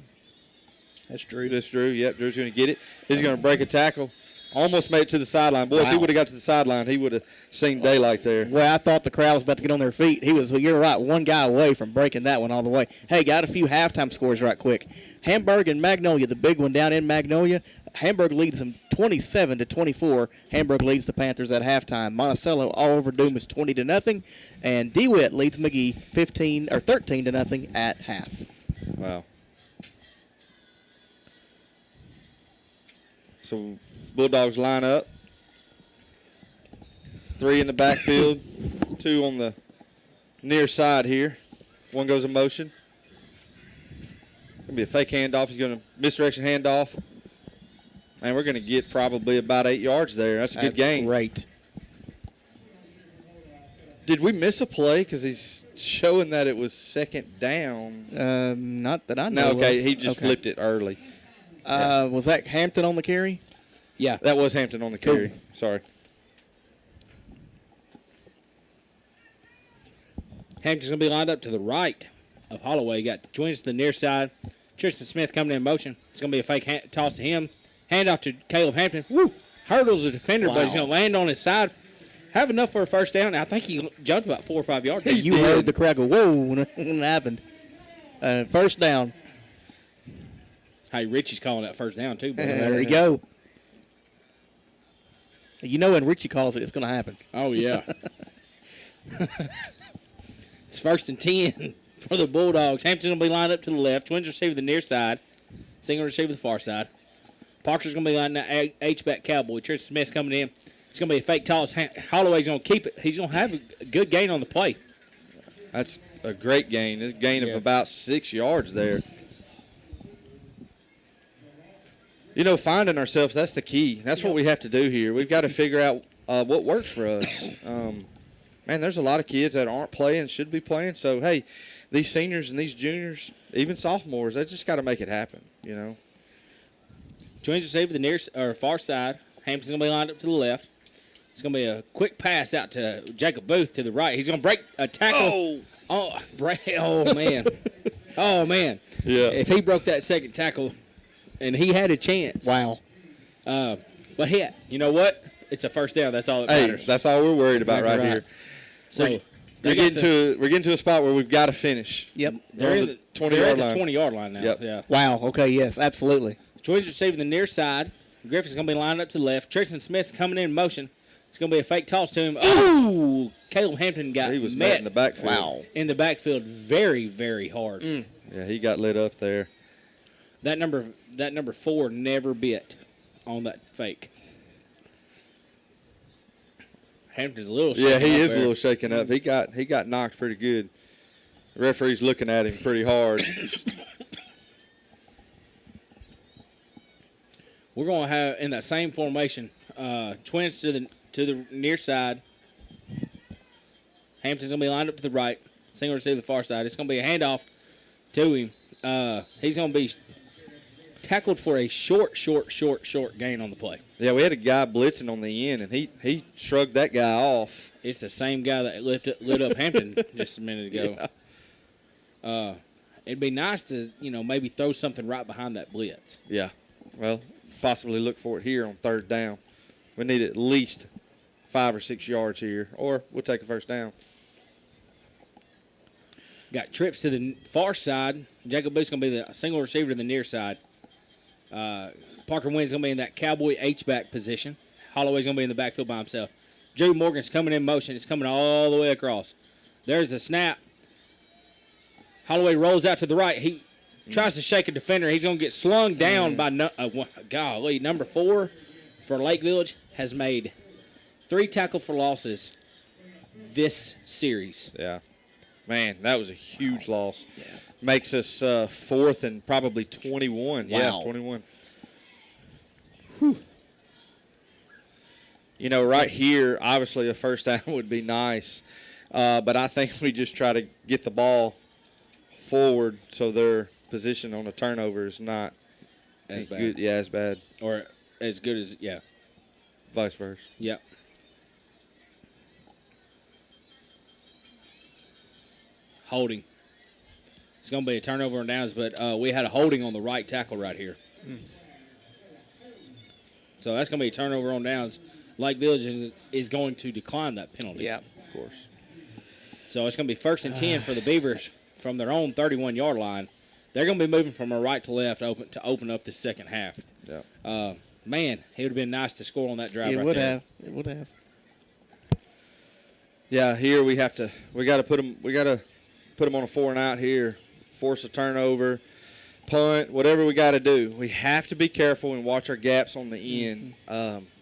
Speaker 6: That's Drew.
Speaker 3: That's Drew. Yep, Drew's going to get it. He's going to break a tackle. Almost made it to the sideline. Boy, if he would have got to the sideline, he would have seen daylight there.
Speaker 1: Well, I thought the crowd was about to get on their feet. You're right, one guy away from breaking that one all the way. Hey, got a few halftime scores right quick. Hamburg and Magnolia, the big one down in Magnolia. Hamburg leads them 27-24. Hamburg leads the Panthers at halftime. Monticello all over Dumas 20-0, and DeWitt leads McGee 13-0 at half.
Speaker 3: Wow. So Bulldogs line up. 3 in the backfield, 2 on the near side here. One goes in motion. Going to be a fake handoff. He's going to misdirection handoff. And we're going to get probably about 8 yards there. That's a good gain.
Speaker 1: Great.
Speaker 3: Did we miss a play? Because he's showing that it was second down.
Speaker 1: Not that I know.
Speaker 3: No, okay. He just flipped it early.
Speaker 1: Was that Hampton on the carry?
Speaker 2: Yeah.
Speaker 3: That was Hampton on the carry. Sorry.
Speaker 2: Hampton's going to be lined up to the right of Holloway. You got the twins to the near side. Tristan Smith coming in motion. It's going to be a fake toss to him. Handoff to Caleb Hampton. Woo! Hurdles the defender, but he's going to land on his side. Have enough for a first down. I think he jumped about 4 or 5 yards.
Speaker 1: You heard the crowd go, whoa, when it happened. First down.
Speaker 2: Hey, Richie's calling that first down, too.
Speaker 1: There you go. When Richie calls it, it's going to happen.
Speaker 2: Oh, yeah. It's 1st and 10 for the Bulldogs. Hampton's going to be lined up to the left. Twins receiver the near side. Single receiver the far side. Parker's going to be lined up H-back Cowboy. Tristan Smith's coming in. It's going to be a fake toss. Holloway's going to keep it. He's going to have a good gain on the play.
Speaker 3: That's a great gain. It's a gain of about 6 yards there. Finding ourselves, that's the key. That's what we have to do here. We've got to figure out what works for us. Man, there's a lot of kids that aren't playing, should be playing. So, hey, these seniors and these juniors, even sophomores, they just got to make it happen, you know.
Speaker 2: Twins receive to the near or far side. Hampton's going to be lined up to the left. It's going to be a quick pass out to Jacob Booth to the right. He's going to break a tackle. Oh man. Oh, man.
Speaker 3: Yeah.
Speaker 2: If he broke that second tackle, and he had a chance.
Speaker 1: Wow.
Speaker 2: But you know what? It's a first down. That's all that
Speaker 3: Hey,
Speaker 2: matters.
Speaker 3: that's all we're worried about
Speaker 1: exactly
Speaker 3: right
Speaker 1: right.
Speaker 3: here.
Speaker 2: So
Speaker 3: We're getting to a spot where we've got to finish.
Speaker 1: Yep.
Speaker 2: they're
Speaker 3: on
Speaker 2: in
Speaker 3: the
Speaker 2: the
Speaker 3: 20-yard
Speaker 2: they're at
Speaker 3: line.
Speaker 2: the 20-yard line now.
Speaker 3: Yep.
Speaker 2: Yeah.
Speaker 1: Wow. Okay. Yes. Absolutely.
Speaker 2: Twins receiving the near side. Griffin's going to be lined up to the left. Tristan Smith's coming in motion. It's going to be a fake toss to him. Oh! Caleb Hampton got
Speaker 3: He was met in the backfield.
Speaker 1: Wow.
Speaker 2: in the backfield very, very hard.
Speaker 3: Yeah, he got lit up there.
Speaker 2: That number 4 never bit on that fake. Hampton's a little
Speaker 3: Yeah,
Speaker 2: shaken
Speaker 3: he
Speaker 2: up
Speaker 3: is
Speaker 2: there.
Speaker 3: a little shaken up. He got knocked pretty good. The referee's looking at him pretty hard.
Speaker 2: We're going to have in that same formation. Twins to the near side. Hampton's going to be lined up to the right. Single receiver to the far side. It's going to be a handoff to him. He's going to be tackled for a short gain on the play.
Speaker 3: Yeah, we had a guy blitzing on the end, and he shrugged that guy off.
Speaker 2: It's the same guy that lit up Hampton just a minute ago.
Speaker 3: Yeah.
Speaker 2: It'd be nice to maybe throw something right behind that blitz.
Speaker 3: Yeah. Well, possibly look for it here on third down. We need at least 5 or 6 yards here, or we'll take a first down.
Speaker 2: Got trips to the far side. Jacob Booth's going to be the single receiver to the near side. Parker Wynn's going to be in that cowboy H-back position. Holloway's going to be in the backfield by himself. Drew Morgan's coming in motion. It's coming all the way across. There's the snap. Holloway rolls out to the right. He tries to shake a defender. He's going to get slung down by number 4 for Lake Village has made 3 tackle for losses this series.
Speaker 3: Yeah. Man, that was a huge loss. Yeah. Makes us 4th and probably 21. Yeah,
Speaker 1: Wow.
Speaker 3: 21. Whew. You know, right here, obviously a first down would be nice. But I think we just try to get the ball forward so their position on the turnover is not
Speaker 2: As bad.
Speaker 3: good. Yeah, as bad.
Speaker 2: Or as good as,
Speaker 3: Vice versa.
Speaker 2: Yep. Holding. It's going to be a turnover on downs, but we had a holding on the right tackle right here. So that's going to be a turnover on downs. Lake Village is going to decline that penalty.
Speaker 1: Yeah.
Speaker 3: Of course.
Speaker 2: So it's going to be 1st and 10 for the Beavers from their own 31-yard line. They're going to be moving from a right to left to open up the second half.
Speaker 3: Yeah.
Speaker 2: Man, it would have been nice to score on that drive
Speaker 1: It
Speaker 2: right
Speaker 1: would
Speaker 2: there.
Speaker 1: have. It would have.
Speaker 3: Yeah, here we got to put them on a 4 and out here. Force a turnover, punt, whatever we got to do. We have to be careful and watch our gaps on the end.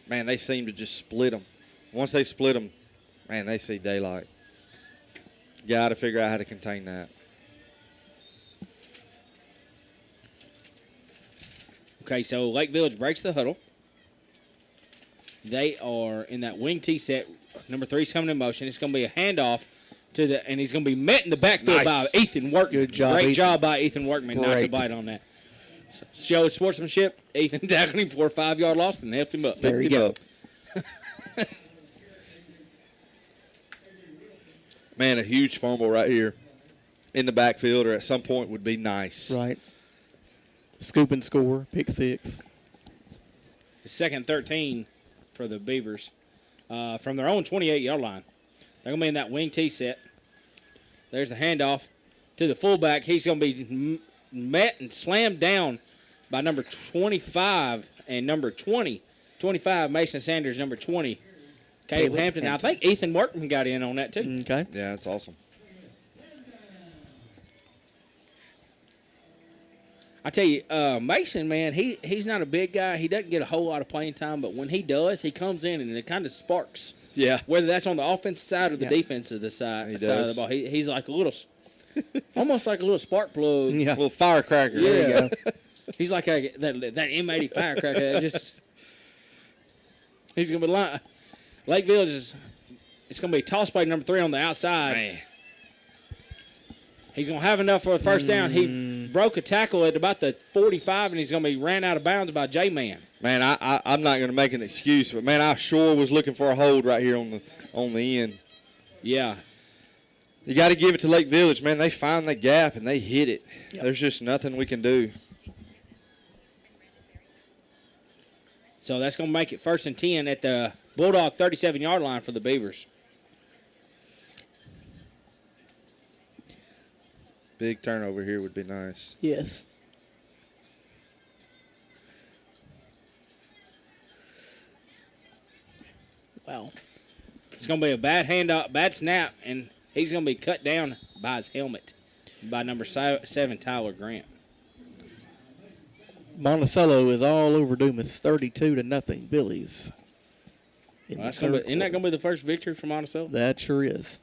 Speaker 3: Man, they seem to just split them. Once they split them, man, they see daylight. Got to figure out how to contain that.
Speaker 2: Okay, so Lake Village breaks the huddle. They are in that wing T set. Number 3's coming in motion. It's going to be a handoff and he's going to be met in the backfield by
Speaker 3: Nice.
Speaker 2: Ethan Workman.
Speaker 1: Good job,
Speaker 2: Great
Speaker 1: Ethan.
Speaker 2: job by Ethan Workman not to
Speaker 1: Great.
Speaker 2: bite on that. Show sportsmanship. Ethan tackled him for a 5-yard loss and helped him up.
Speaker 1: There you
Speaker 3: Picked him
Speaker 1: go.
Speaker 3: up. Man, a huge fumble right here in the backfield or at some point would be nice.
Speaker 1: Right. Scoop and score. Pick 6.
Speaker 2: It's 2nd and 13 for the Beavers from their own 28-yard line. They're going to be in that wing T set. There's the handoff to the fullback. He's going to be met and slammed down by number 25 and number 20. 25, Mason Sanders, number 20, Caleb Hampton. I think Ethan Workman got in on that, too.
Speaker 1: Okay.
Speaker 3: Yeah, that's awesome.
Speaker 2: I tell you, Mason, man, he's not a big guy. He doesn't get a whole lot of playing time, but when he does, he comes in and it kind of sparks.
Speaker 3: Yeah.
Speaker 2: Whether that's on the offensive side or the
Speaker 1: Yeah.
Speaker 2: defensive side,
Speaker 3: He
Speaker 2: side of the
Speaker 3: does.
Speaker 2: ball. He's like a little, almost like a little spark plug.
Speaker 1: Yeah.
Speaker 3: Little firecracker.
Speaker 2: Yeah.
Speaker 1: There you go.
Speaker 2: He's like that M80 firecracker. That just he's gonna be lying. Lake Village is. It's going to be toss play number 3 on the outside.
Speaker 3: Man.
Speaker 2: He's going to have enough for a first down. He broke a tackle at about the 45, and he's going to be ran out of bounds by J-Man.
Speaker 3: Man, I'm not going to make an excuse, but, man, I sure was looking for a hold right here on the end.
Speaker 2: Yeah.
Speaker 3: You got to give it to Lake Village, man. They find the gap, and they hit it. Yep. There's just nothing we can do.
Speaker 2: So that's going to make it 1st and 10 at the Bulldog 37-yard line for the Beavers.
Speaker 3: Big turnover here would be nice.
Speaker 1: Yes. Wow.
Speaker 2: It's going to be a bad handoff, bad snap, and he's going to be cut down by his helmet by number 7, Tyler Grant.
Speaker 1: Monticello is all over Dumas, 32-0. Billies.
Speaker 2: Well, isn't that going to be the first victory for Monticello?
Speaker 1: That sure is.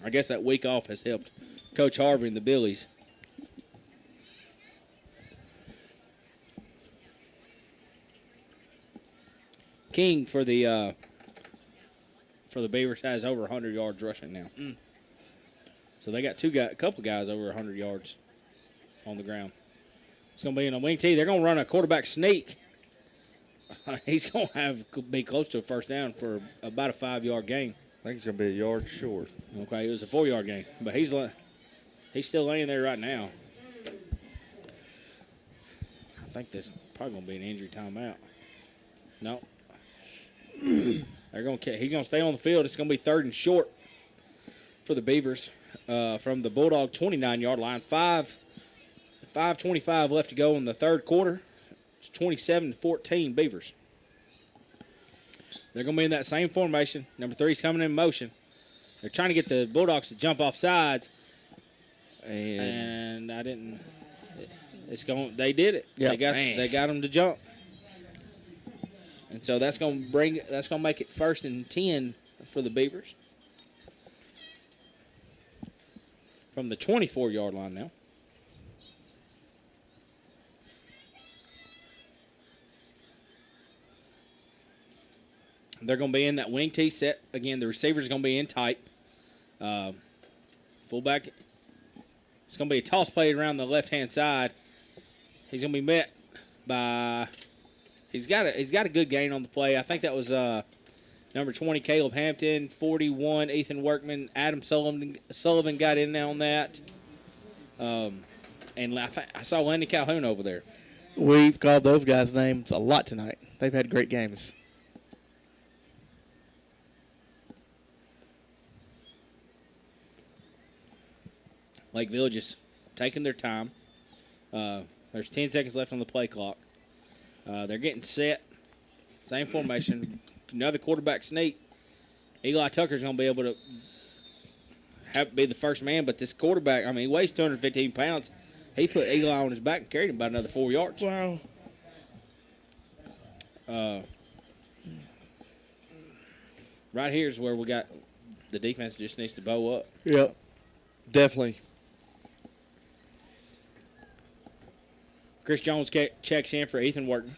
Speaker 2: I guess that week off has helped Coach Harvey and the Billies. King for the Beavers has over 100 yards rushing now. So they got a couple guys over 100 yards on the ground. It's going to be in a wing tee. They're going to run a quarterback sneak. He's going to be close to a first down for about a 5-yard gain.
Speaker 3: I think it's going to be a yard short.
Speaker 2: Okay, it was a 4-yard gain, but he's still laying there right now. I think that's probably going to be an injury timeout. No. He's going to stay on the field. It's going to be 3rd and short for the Beavers from the Bulldog 29-yard line. 5:25 left to go in the third quarter. It's 27-14 Beavers. They're going to be in that same formation. Number 3's coming in motion. They're trying to get the Bulldogs to jump off sides. And I didn't. They did it.
Speaker 1: Yep.
Speaker 2: They got them to jump. And so that's going to make it 1st and 10 for the Beavers. From the 24-yard line now. They're going to be in that wing tee set. Again, the receiver's going to be in tight. Fullback. It's going to be a toss play around the left-hand side. He's going to be met by he's got a good gain on the play. I think that was number 20, Caleb Hampton, 41, Ethan Workman, Adam Sullivan got in there on that. And I saw Lenny Calhoun over there.
Speaker 1: We've called those guys' names a lot tonight. They've had great games.
Speaker 2: Lake Village is taking their time. There's 10 seconds left on the play clock. They're getting set. Same formation. Another quarterback sneak. Eli Tucker's going to be able to be the first man, but this quarterback, he weighs 215 pounds. He put Eli on his back and carried him about another 4 yards.
Speaker 1: Wow.
Speaker 2: Right here is where we got the defense just needs to bow up.
Speaker 1: Yep.
Speaker 3: Definitely.
Speaker 2: Chris Jones checks in for Ethan Workman.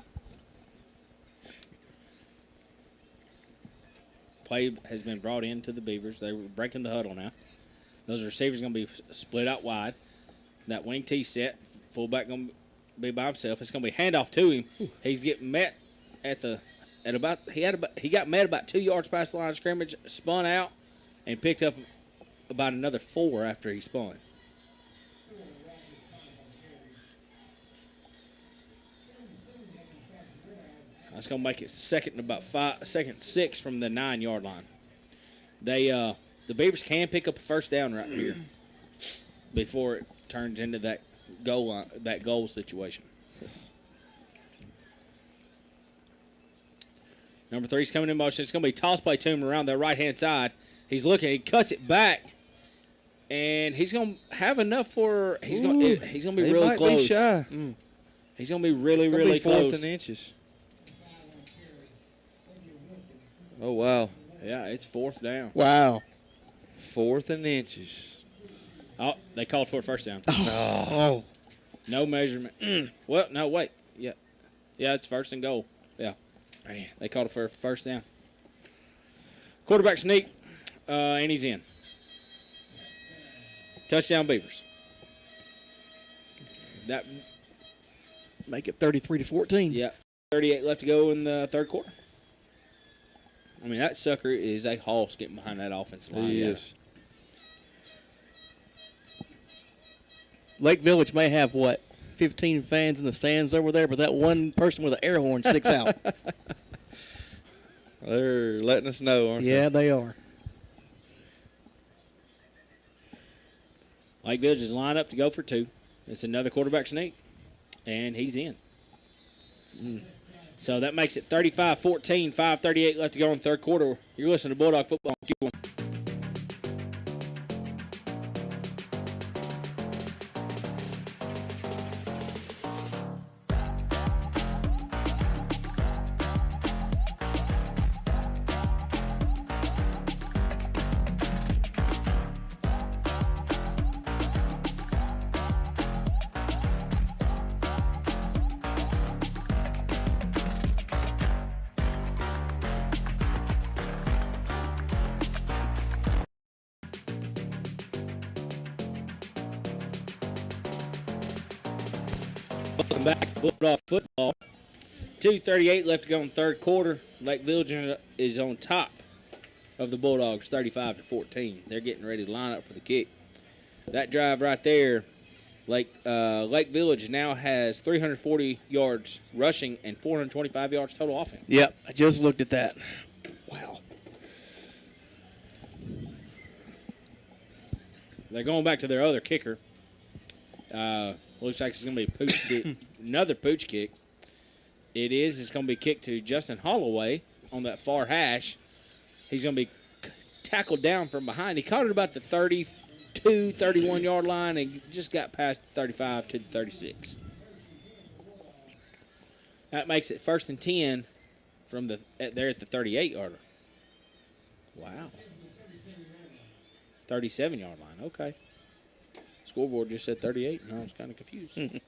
Speaker 2: Play has been brought into the Beavers. They're breaking the huddle now. Those receivers going to be split out wide. That wing tee set. Fullback going to be by himself. It's going to be handoff to him. He's getting met he got met about 2 yards past the line of scrimmage, spun out, and picked up about another 4 after he spun. That's going to make it second and about 6 from the 9-yard line. The Beavers can pick up a first down right here before it turns into that goal situation. Number 3's coming in motion. It's going to be toss play to him around the right-hand side. He's looking. He cuts it back, and he's going to have enough for. He's going to be really close.
Speaker 3: Be shy.
Speaker 2: He's going to be really, really close.
Speaker 3: 4th and inches. Oh, wow.
Speaker 2: Yeah, it's 4th down.
Speaker 1: Wow.
Speaker 3: 4th and inches.
Speaker 2: Oh, they called for a first down.
Speaker 1: Oh.
Speaker 2: No measurement. Well, no, wait. Yeah, it's 1st and goal. Yeah.
Speaker 3: Man.
Speaker 2: They called it for a first down. Quarterback sneak, and he's in. Touchdown Beavers. That
Speaker 1: Make it 33-14.
Speaker 2: Yeah, 38 left to go in the third quarter. I mean, that sucker is a hoss getting behind that offensive line.
Speaker 3: He is.
Speaker 1: Lake Village may have, 15 fans in the stands over there, but that one person with an air horn sticks out.
Speaker 3: They're letting us know, aren't
Speaker 1: Yeah, they are.
Speaker 2: Lake Village is lined up to go for 2. It's another quarterback sneak, and he's in. So that makes it 35-14, 5:38 left to go in the third quarter. You're listening to Bulldog Football on Q1. Welcome back to Bulldog Football. 2:38 left to go in the third quarter. Lake Village is on top of the Bulldogs, 35-14. They're getting ready to line up for the kick. That drive right there, Lake Village now has 340 yards rushing and 425 yards total offense.
Speaker 1: Yep, I just looked at that. Wow.
Speaker 2: They're going back to their other kicker. Looks like it's going to be a pooch kick, another pooch kick. It's going to be kicked to Justin Holloway on that far hash. He's going to be tackled down from behind. He caught it about the 32, 31-yard line and just got past the 35 to the 36. That makes it 1st and 10 from there at the 38-yarder. Wow. 37-yard line. Okay. Scoreboard just said 38, and I was kind of confused.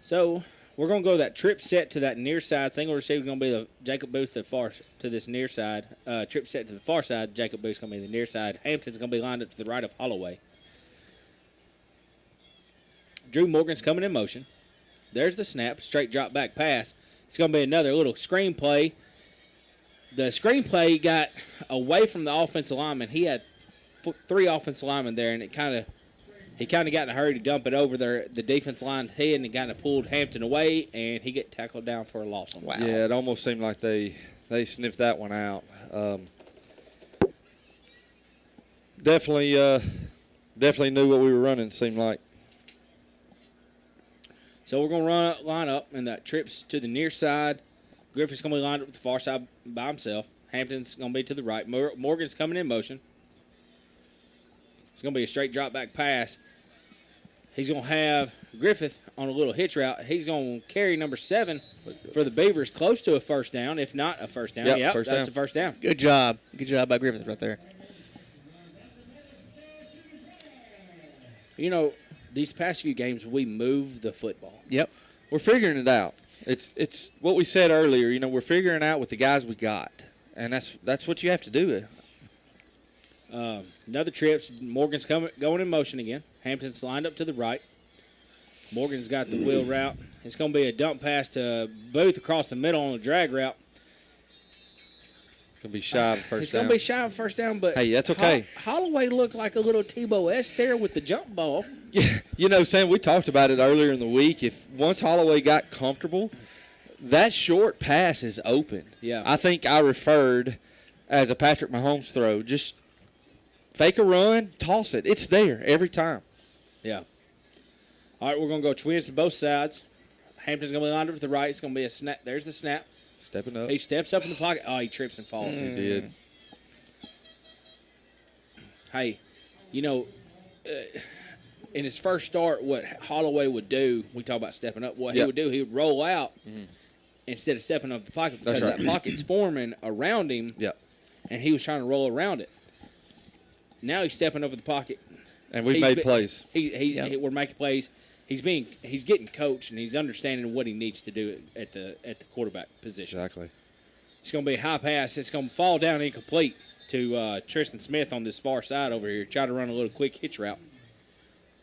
Speaker 2: So we're going to go that trip set to that near side. Single receiver is going to be the Jacob Booth to this near side. Trip set to the far side. Jacob Booth is going to be the near side. Hampton's going to be lined up to the right of Holloway. Drew Morgan's coming in motion. There's the snap. Straight drop back pass. It's going to be another little screen play. The screen play got away from the offensive lineman. He had 3 offensive linemen there, and he kind of got in a hurry to dump it over the defense line's head, and he kind of pulled Hampton away, and he get tackled down for a loss on
Speaker 1: Wow.
Speaker 3: Yeah, it almost seemed like they sniffed that one out. Definitely knew what we were running, it seemed like.
Speaker 2: So we're going to line up, and that trips to the near side. Griffith's going to be lined up to the far side by himself. Hampton's going to be to the right. Morgan's coming in motion. It's going to be a straight drop back pass. He's going to have Griffith on a little hitch route. He's going to carry number 7 for the Beavers close to a first down, if not a first down.
Speaker 3: Yep,
Speaker 2: That's a first down.
Speaker 1: Good job. Good job by Griffith right there.
Speaker 2: You know, these past few games, we move the football.
Speaker 1: Yep.
Speaker 3: We're figuring it out. It's what we said earlier. You know, we're figuring out with the guys we got, and that's what you have to do.
Speaker 2: Another trip. Morgan's going in motion again. Hampton's lined up to the right. Morgan's got the wheel route. It's going to be a dump pass to Booth across the middle on a drag route.
Speaker 3: Gonna be shy of first
Speaker 2: It's
Speaker 3: down.
Speaker 2: going to be shy of first down, but
Speaker 3: Hey, that's okay.
Speaker 2: Holloway looked like a little Tebow S there with the jump ball.
Speaker 3: Yeah, you know, Sam, we talked about it earlier in the week. If once Holloway got comfortable, that short pass is open.
Speaker 2: Yeah.
Speaker 3: I think I referred as a Patrick Mahomes throw. Just fake a run, toss it. It's there every time.
Speaker 2: Yeah. All right, we're going to go twins to both sides. Hampton's going to be lined up to the right. It's going to be a snap. There's the snap.
Speaker 3: Stepping up.
Speaker 2: He steps up in the pocket. Oh, he trips and falls.
Speaker 3: He did.
Speaker 2: Hey, you know, in his first start, what Holloway would do, we talk about stepping up, what he
Speaker 3: Yep.
Speaker 2: would do, he would roll out instead of stepping up the pocket because
Speaker 3: That's right.
Speaker 2: that pocket's forming around him,
Speaker 3: Yep.
Speaker 2: and he was trying to roll around it. Now he's stepping up in the pocket.
Speaker 3: And we've made plays.
Speaker 2: We're making plays. He's getting coached, and he's understanding what he needs to do at the quarterback position.
Speaker 3: Exactly.
Speaker 2: It's going to be a high pass. It's going to fall down incomplete to Tristan Smith on this far side over here. Try to run a little quick hitch route.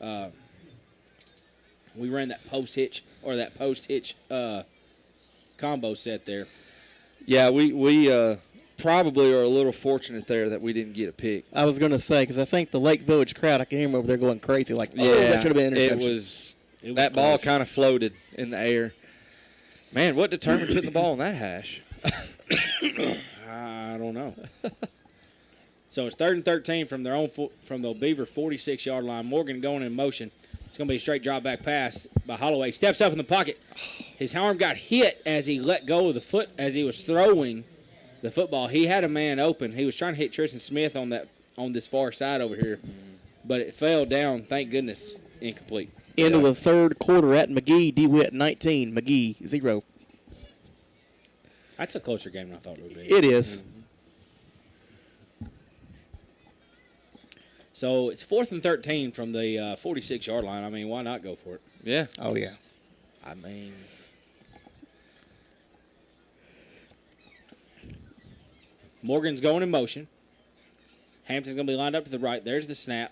Speaker 2: We ran that post hitch combo set there.
Speaker 3: Yeah, we probably are a little fortunate there that we didn't get a pick.
Speaker 1: I was going to say, because I think the Lake Village crowd, I can hear them over there going crazy, like, oh, that should have been an interception.
Speaker 2: It was
Speaker 3: that ball
Speaker 2: close.
Speaker 3: kind of floated in the air. Man, what determined putting the ball on that hash?
Speaker 2: I don't know. So it's 3rd and 13 from the Beaver 46-yard line. Morgan going in motion. It's going to be a straight drop back pass by Holloway. Steps up in the pocket. His arm got hit as he let go of the foot as he was throwing the football. He had a man open. He was trying to hit Tristan Smith on this far side over here, but it fell down. Thank goodness, incomplete.
Speaker 1: End of the third quarter at McGee. DeWitt 19, McGee 0.
Speaker 2: That's a closer game than I thought it would be.
Speaker 1: It is.
Speaker 2: So it's 4th and 13 from the 46-yard line. I mean, why not go for it?
Speaker 3: Yeah.
Speaker 1: Oh, yeah.
Speaker 2: I mean, Morgan's going in motion. Hampton's going to be lined up to the right. There's the snap.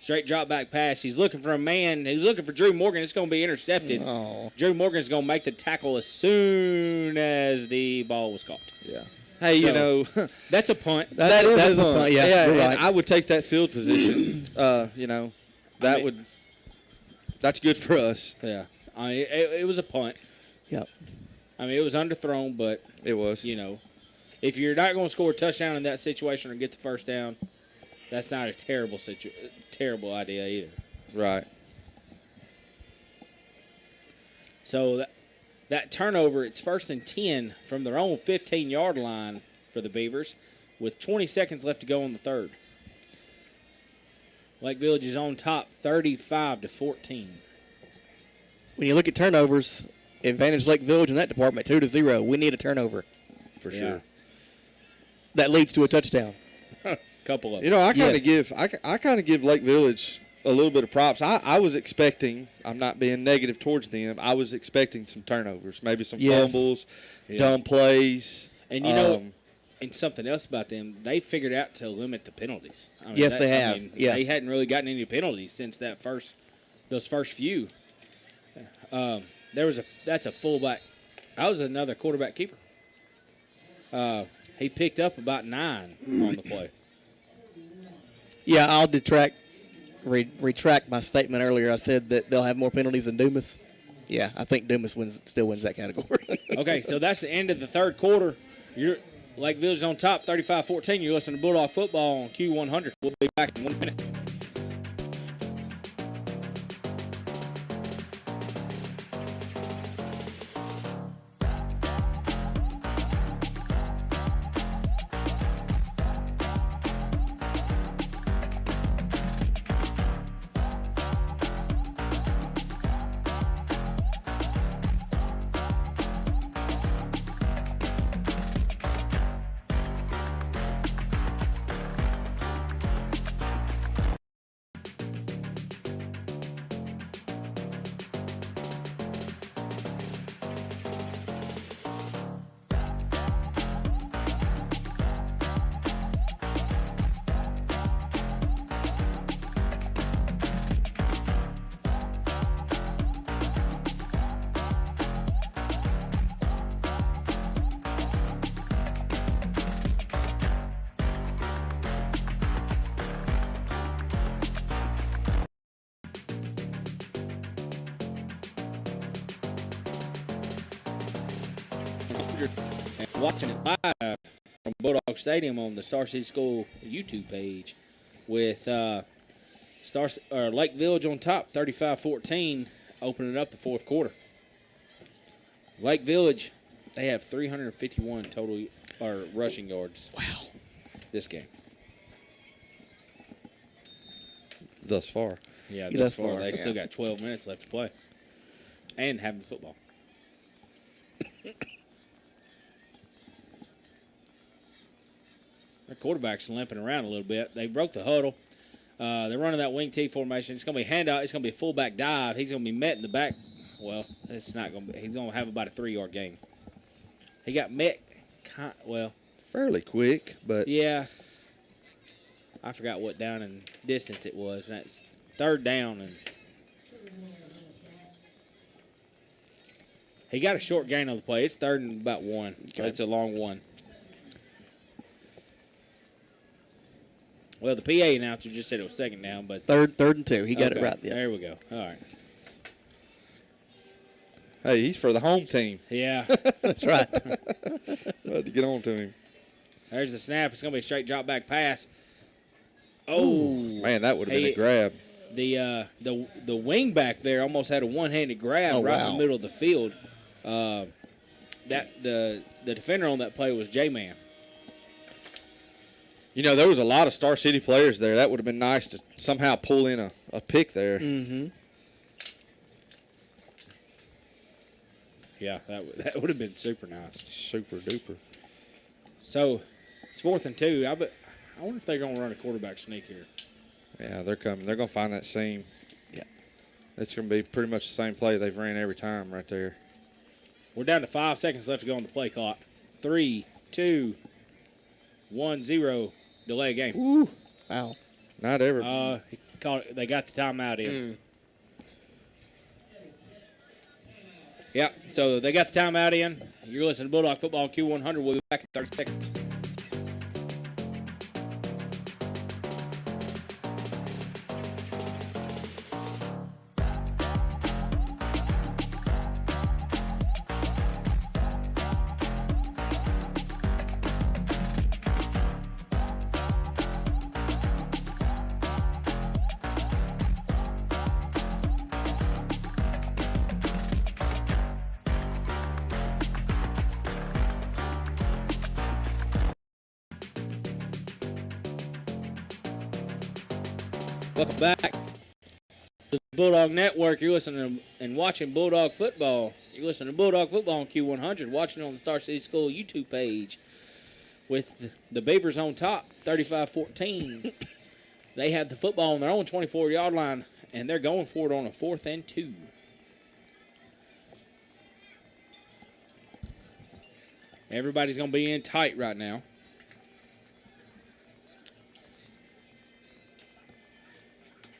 Speaker 2: Straight drop back pass. He's looking for a man. He's looking for Drew Morgan. It's going to be intercepted.
Speaker 1: Oh.
Speaker 2: Drew Morgan's going to make the tackle as soon as the ball was caught.
Speaker 3: Yeah. Hey,
Speaker 2: So- That's a punt.
Speaker 1: That is a
Speaker 3: fun.
Speaker 1: punt. Yeah, you're
Speaker 3: and
Speaker 1: right.
Speaker 3: I would take that field position. That's good for us.
Speaker 2: Yeah. I mean, it was a punt.
Speaker 1: Yep.
Speaker 2: I mean, it was underthrown, but,
Speaker 3: It was.
Speaker 2: if you're not going to score a touchdown in that situation or get the first down, that's not a terrible idea either.
Speaker 3: Right.
Speaker 2: So that turnover, it's 1st and 10 from their own 15-yard line for the Beavers with 20 seconds left to go in the third. Lake Village is on top 35-14.
Speaker 1: When you look at turnovers, advantage Lake Village in that department 2-0. We need a turnover for
Speaker 2: Yeah.
Speaker 1: sure. That leads to a touchdown.
Speaker 2: Couple of them.
Speaker 3: I kind
Speaker 1: Yes.
Speaker 3: of give Lake Village a little bit of props. I was expecting. I'm not being negative towards them. I was expecting some turnovers, maybe some
Speaker 1: Yes.
Speaker 3: fumbles, dumb plays.
Speaker 2: And and something else about them, they figured out to limit the penalties. I mean,
Speaker 1: Yes, they have. Yeah.
Speaker 2: They hadn't really gotten any penalties since those first few. That's a fullback. That was another quarterback keeper. He picked up about 9 on the play.
Speaker 1: Yeah, I'll retract my statement earlier. I said that they'll have more penalties than Dumas. Yeah, I think Dumas still wins that category.
Speaker 2: Okay, so that's the end of the third quarter. Lake Village on top, 35-14. You're listening to Bulldog Football on Q100. We'll be back in 1 minute. And watching it live from Bulldog Stadium on the Star City School YouTube page with Lake Village on top, 35-14, opening up the fourth quarter. Lake Village, they have 351 total rushing yards.
Speaker 1: Wow.
Speaker 2: This game.
Speaker 3: Thus far.
Speaker 2: Yeah,
Speaker 1: Thus
Speaker 2: thus far.
Speaker 1: far,
Speaker 2: They
Speaker 1: yeah.
Speaker 2: still got 12 minutes left to play. And having the football. Their quarterback's limping around a little bit. They broke the huddle. They're running that wing T formation. It's going to be a handout. It's going to be a fullback dive. He's going to be met in the back. Well, it's not going to be. He's going to have about a 3-yard gain. He got met Well,
Speaker 3: Fairly quick, but
Speaker 2: yeah. I forgot what down and distance it was. That's third down, and he got a short gain on the play. It's third and about one. That's a long one. Well, the PA announcer just said it was second down, but
Speaker 1: Third and 2. He got it
Speaker 2: okay,
Speaker 1: right. Yeah.
Speaker 2: There we go. All right.
Speaker 3: hey, he's for the home team.
Speaker 2: Yeah.
Speaker 1: That's right.
Speaker 3: Had to get on to him.
Speaker 2: There's the snap. It's going to be a straight drop back pass. Oh,
Speaker 3: Man, that would have been
Speaker 2: Hey,
Speaker 3: a grab.
Speaker 2: the wing back there almost had a one-handed grab right in
Speaker 1: wow.
Speaker 2: the middle of the field. That the defender on that play was J-Man.
Speaker 3: You know, there was a lot of Star City players there. That would have been nice to somehow pull in a pick there.
Speaker 1: Mm-hmm.
Speaker 2: Yeah, that would have been super nice.
Speaker 3: Super duper.
Speaker 2: So it's 4th and 2. I wonder if they're going to run a quarterback sneak here.
Speaker 3: Yeah, they're coming. They're going to find that seam.
Speaker 1: Yeah.
Speaker 3: It's going to be pretty much the same play they've ran every time right there.
Speaker 2: We're down to 5 seconds left to go on the play clock. 3, 2, 1, 0. Delay game.
Speaker 1: Ooh. Wow.
Speaker 3: Not ever.
Speaker 2: They got the timeout in. Yeah, so they got the timeout in. You're listening to Bulldog Football Q100. We'll be back in 30 seconds. Welcome back to the Bulldog Network. You're listening and watching Bulldog Football. You're listening to Bulldog Football on Q100, watching on the Star City School YouTube page with the Beavers on top, 35-14. They have the football on their own 24-yard line, and they're going for it on a 4th and 2. Everybody's going to be in tight right now.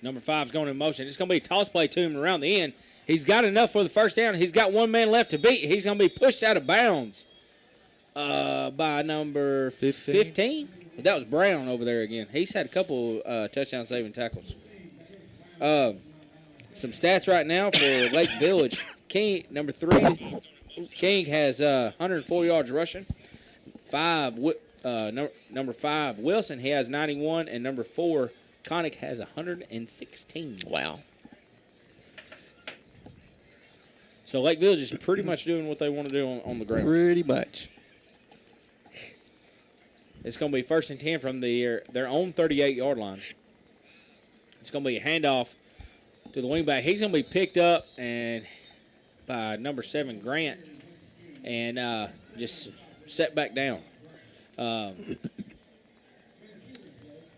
Speaker 2: Number 5's going in motion. It's going to be a toss play to him around the end. He's got enough for the first down. He's got one man left to beat. He's going to be pushed out of bounds by number 15. That was Brown over there again. He's had a couple touchdown saving tackles. Some stats right now for Lake Village. King, number 3, King has 104 yards rushing. Number 5, Wilson, he has 91, and number 4, Connick has 116.
Speaker 1: Wow.
Speaker 2: So Lake Village is pretty much doing what they want to do on the ground.
Speaker 1: Pretty much.
Speaker 2: It's going to be 1st and 10 from their own 38-yard line. It's going to be a handoff to the wingback. He's going to be picked up and by number 7, Grant, and just set back down.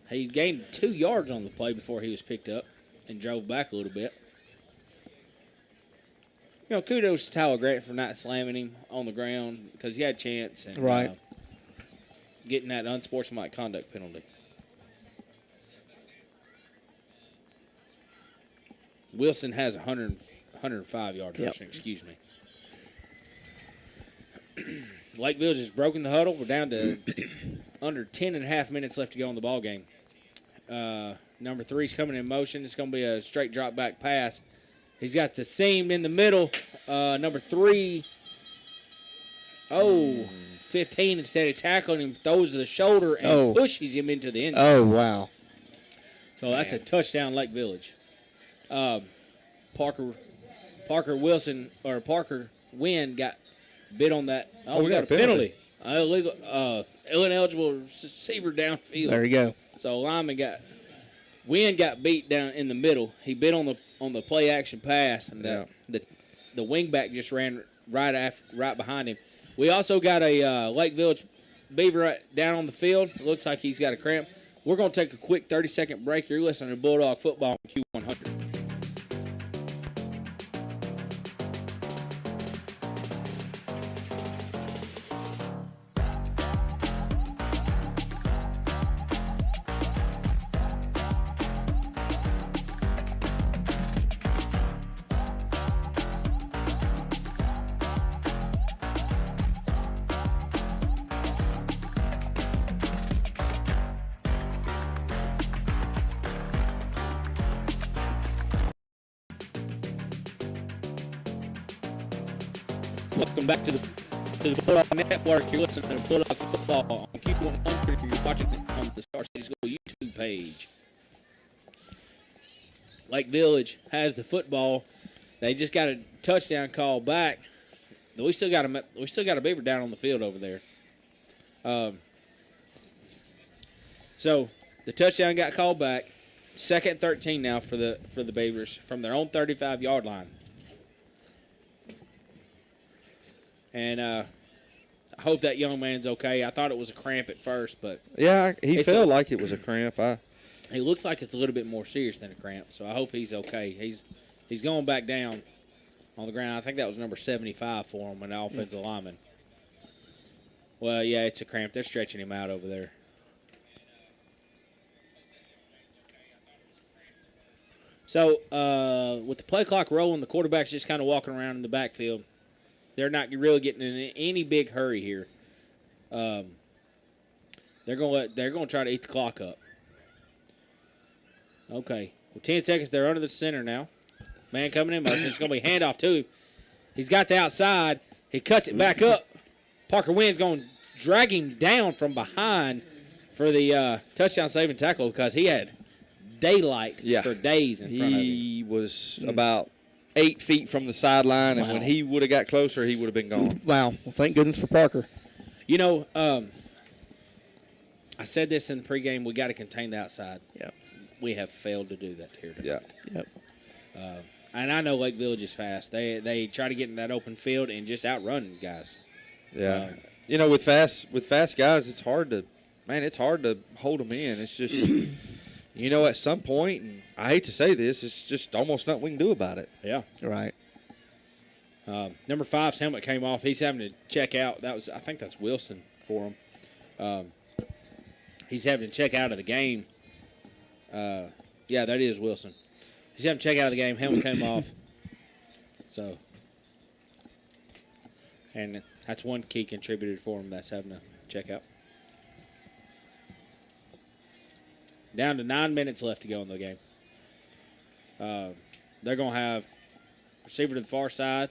Speaker 2: He gained 2 yards on the play before he was picked up and drove back a little bit. You know, kudos to Tyler Grant for not slamming him on the ground because he had a chance and
Speaker 1: Right.
Speaker 2: Getting that unsportsmanlike conduct penalty. Wilson has 105 yards rushing, excuse me. Lake Village has broken the huddle. We're down to under 10 and a half minutes left to go in the ball game. Number 3's coming in motion. It's going to be a straight drop back pass. He's got the seam in the middle. Number 3, 15 instead of tackling him, throws to the shoulder and pushes him into the end zone.
Speaker 1: Oh, wow.
Speaker 2: So that's a touchdown, Lake Village. Parker Wynn got bit on that. Oh, we got a penalty. Illegal, ineligible receiver downfield.
Speaker 1: There you go.
Speaker 2: So Wynn got beat down in the middle. He bit on the play action pass, and the wingback just ran right behind him. We also got a Lake Village Beaver down on the field. It looks like he's got a cramp. We're going to take a quick 30-second break. You're listening to Bulldog Football on Q100. Welcome back to the Bulldog Network. You're listening to Bulldog Football on Q100. You're watching it on the Star City School YouTube page. Lake Village has the football. They just got a touchdown call back. We still got a Beaver down on the field over there. So the touchdown got called back. 2nd and 13 now for the Beavers from their own 35-yard line. And I hope that young man's okay. I thought it was a cramp at first, but
Speaker 3: Yeah, he felt like it was a cramp.
Speaker 2: it looks like it's a little bit more serious than a cramp. So I hope he's okay. He's going back down on the ground. I think that was number 75 for him, an offensive lineman. Well, yeah, it's a cramp. They're stretching him out over there. So with the play clock rolling, the quarterback's just kind of walking around in the backfield. They're not really getting in any big hurry here. They're going to try to eat the clock up. Okay, with 10 seconds, they're under the center now. Man coming in motion. It's going to be handoff to him. He's got the outside. He cuts it back up. Parker Wynn's going to drag him down from behind for the touchdown saving tackle because he had daylight for days in front of him.
Speaker 3: He was about 8 feet from the sideline, and when he would have got closer, he would have been gone.
Speaker 1: Wow. Well, thank goodness for Parker.
Speaker 2: You know, I said this in the pregame, we got to contain the outside.
Speaker 1: Yeah.
Speaker 2: We have failed to do that here today.
Speaker 3: Yeah.
Speaker 1: Yep.
Speaker 2: And I know Lake Village is fast. They try to get in that open field and just outrun guys.
Speaker 3: Yeah. You know, with fast guys, it's hard to hold them in. It's just, you know, at some point, and I hate to say this, it's just almost nothing we can do about it.
Speaker 2: Yeah.
Speaker 1: Right.
Speaker 2: Number 5's helmet came off. He's having to check out. I think that's Wilson for him. He's having to check out of the game. Yeah, that is Wilson. He's having to check out of the game. Helmet came off. So, and that's one key contributor for him that's having to check out. Down to 9 minutes left to go in the game. They're going to have receiver to the far side,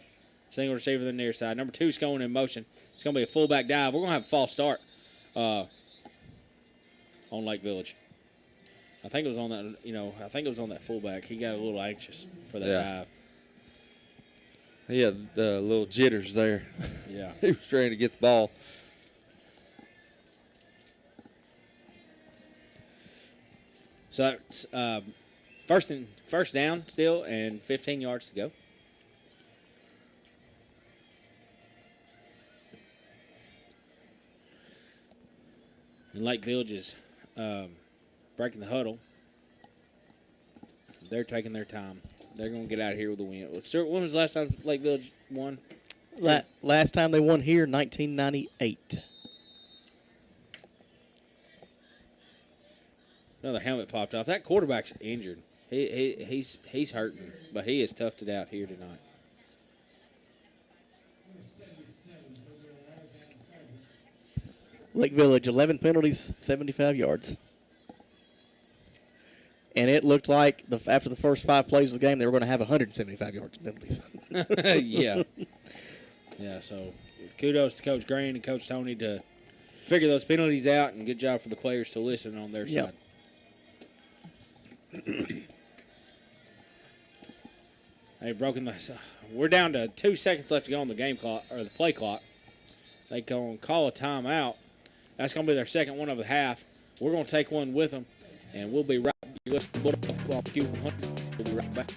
Speaker 2: single receiver to the near side. Number 2's going in motion. It's going to be a fullback dive. We're going to have a false start on Lake Village. I think it was on that. I think it was on that fullback. He got a little anxious for that dive.
Speaker 3: He had the little jitters there.
Speaker 2: Yeah.
Speaker 3: He was trying to get the ball.
Speaker 2: So that's first down still, and 15 yards to go. And Lake Village is breaking the huddle. They're taking their time. They're going to get out of here with a win. Stuart, when was the last time Lake Village won?
Speaker 1: Last time they won here, 1998.
Speaker 2: Another helmet popped off. That quarterback's injured. He's hurting, but he is toughed it out here tonight.
Speaker 1: Lake Village, 11 penalties, 75 yards. And it looked like after the first 5 plays of the game, they were going to have 175 yards penalties.
Speaker 2: Yeah. Yeah, so kudos to Coach Green and Coach Tony to figure those penalties out, and good job for the players to listen on their side. They've broken the. We're down to 2 seconds left to go on the game clock or the play clock. They can call a timeout. That's going to be their second one of the half. We're going to take one with them, and we'll be right back. You listen to Bulldog Football Q100. We'll be right back.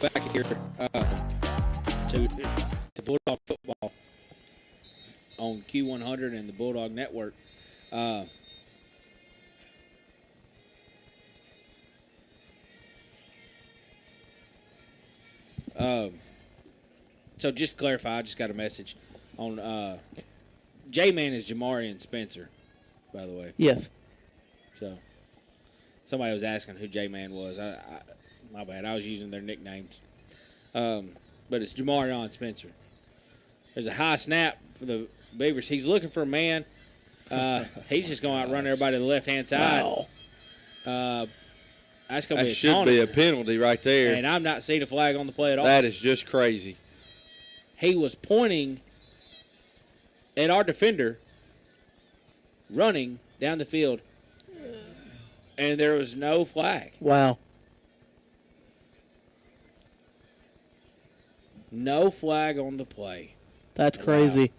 Speaker 2: Back here to Bulldog Football on Q100 and the Bulldog Network. So just to clarify, I just got a message on J-Man is Jamarian Spencer, by the way.
Speaker 1: Yes.
Speaker 2: So somebody was asking who J-Man was. My bad. I was using their nicknames. But it's Jamarion Spencer. There's a high snap for the Beavers. He's looking for a man. He's just going out and run everybody to the left-hand side.
Speaker 1: Wow.
Speaker 2: That's going to
Speaker 3: That
Speaker 2: be a
Speaker 3: should
Speaker 2: taunting.
Speaker 3: be a penalty right there.
Speaker 2: And I'm not seeing a flag on the play at all.
Speaker 3: That is just crazy.
Speaker 2: He was pointing at our defender running down the field, and there was no flag.
Speaker 1: Wow.
Speaker 2: No flag on the play.
Speaker 1: That's crazy.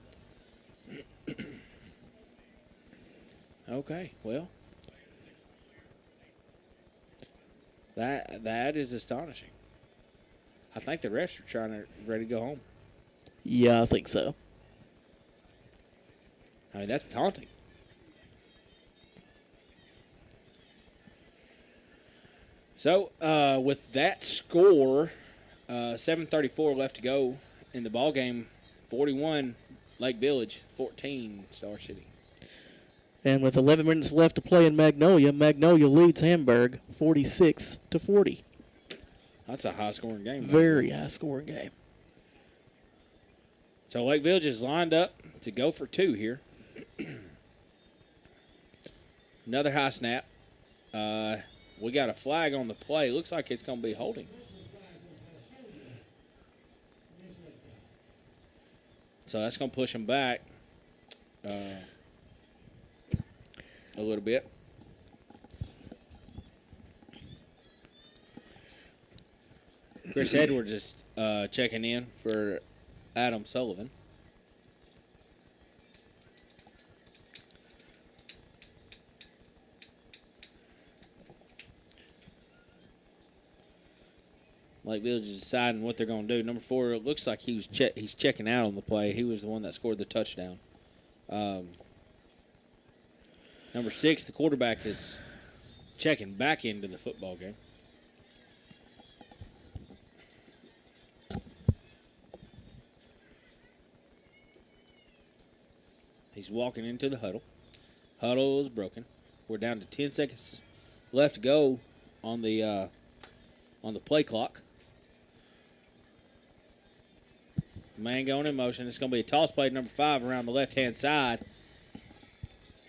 Speaker 2: Okay, well, that is astonishing. I think the refs are ready to go home.
Speaker 1: Yeah, I think so.
Speaker 2: I mean, that's taunting. So, with that score, 7:34 left to go in the ball game. 41 Lake Village, 14 Star City.
Speaker 1: And with 11 minutes left to play in Magnolia, Magnolia leads Hamburg 46-40.
Speaker 2: That's a high-scoring game.
Speaker 1: Very high-scoring game.
Speaker 2: So Lake Village is lined up to go for two here. Another high snap. We got a flag on the play. Looks like it's going to be holding. So that's going to push them back a little bit. Chris Edwards is checking in for Adam Sullivan. Lake Village is deciding what they're going to do. Number 4, it looks like he's checking out on the play. He was the one that scored the touchdown. Number 6, the quarterback, is checking back into the football game. He's walking into the huddle. Huddle is broken. We're down to 10 seconds left to go on the play clock. Man going in motion. It's going to be a toss play to number 5 around the left-hand side.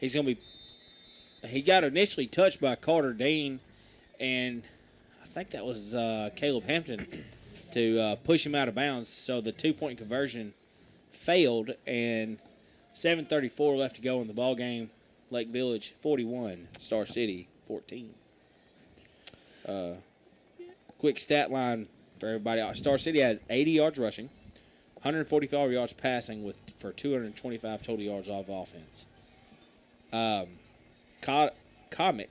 Speaker 2: He's going to be – he got initially touched by Carter Dean, and I think that was Caleb Hampton to push him out of bounds. So the two-point conversion failed, and 7:34 left to go in the ball game. Lake Village 41, Star City 14. Quick stat line for everybody. Star City has 80 yards rushing, 145 yards passing for 225 total yards of offense. Comic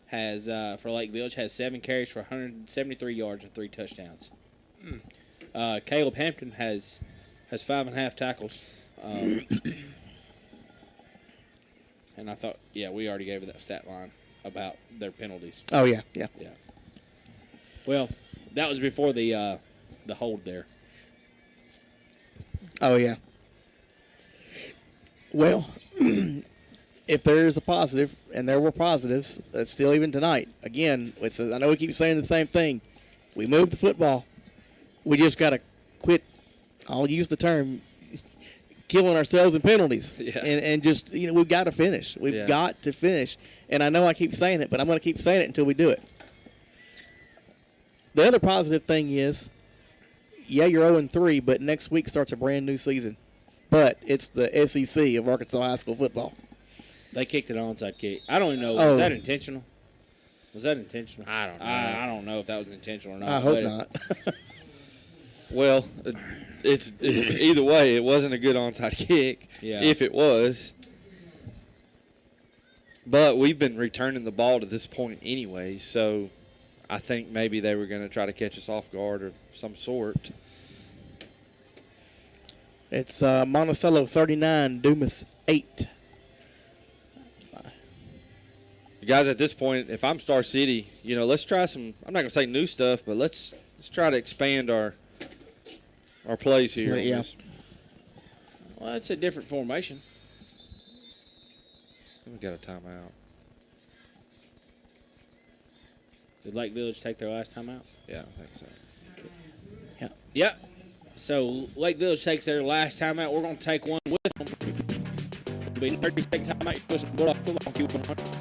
Speaker 2: has for Lake Village has 7 carries for 173 yards and 3 touchdowns. Caleb Hampton has 5.5 tackles. And I thought, yeah, we already gave that stat line about their penalties.
Speaker 1: Oh, yeah, yeah.
Speaker 2: Yeah. Well, that was before the hold there.
Speaker 1: Oh, yeah. Well, if there is a positive, and there were positives, still even tonight, again, I know we keep saying the same thing. We moved the football. We just got to quit, I'll use the term, killing ourselves in penalties.
Speaker 3: Yeah.
Speaker 1: And just, we've got to finish. We've got to finish. And I know I keep saying it, but I'm going to keep saying it until we do it. The other positive thing is, yeah, you're 0-3, but next week starts a brand new season. But it's the SEC of Arkansas high school football.
Speaker 2: They kicked an onside kick. I don't even know. Was that intentional? Was that intentional?
Speaker 3: I don't know.
Speaker 2: I don't know if that was intentional or not.
Speaker 1: I hope not.
Speaker 3: Well, it's either way, it wasn't a good onside kick.
Speaker 2: Yeah.
Speaker 3: If it was. But we've been returning the ball to this point anyway, so I think maybe they were going to try to catch us off guard or some sort.
Speaker 1: It's Monticello 39, Dumas 8.
Speaker 3: Guys, at this point, if I'm Star City, let's try some, I'm not going to say new stuff, but let's let's try to expand our plays here.
Speaker 1: Yeah.
Speaker 2: Well, it's a different formation.
Speaker 3: We got a timeout.
Speaker 2: Did Lake Village take their last time out?
Speaker 3: Yeah, I think so.
Speaker 2: Yep. So Lake Village takes their last time out. We're going to take one with them. It'll be 30-second time out. You listen to Bulldog Football Q100.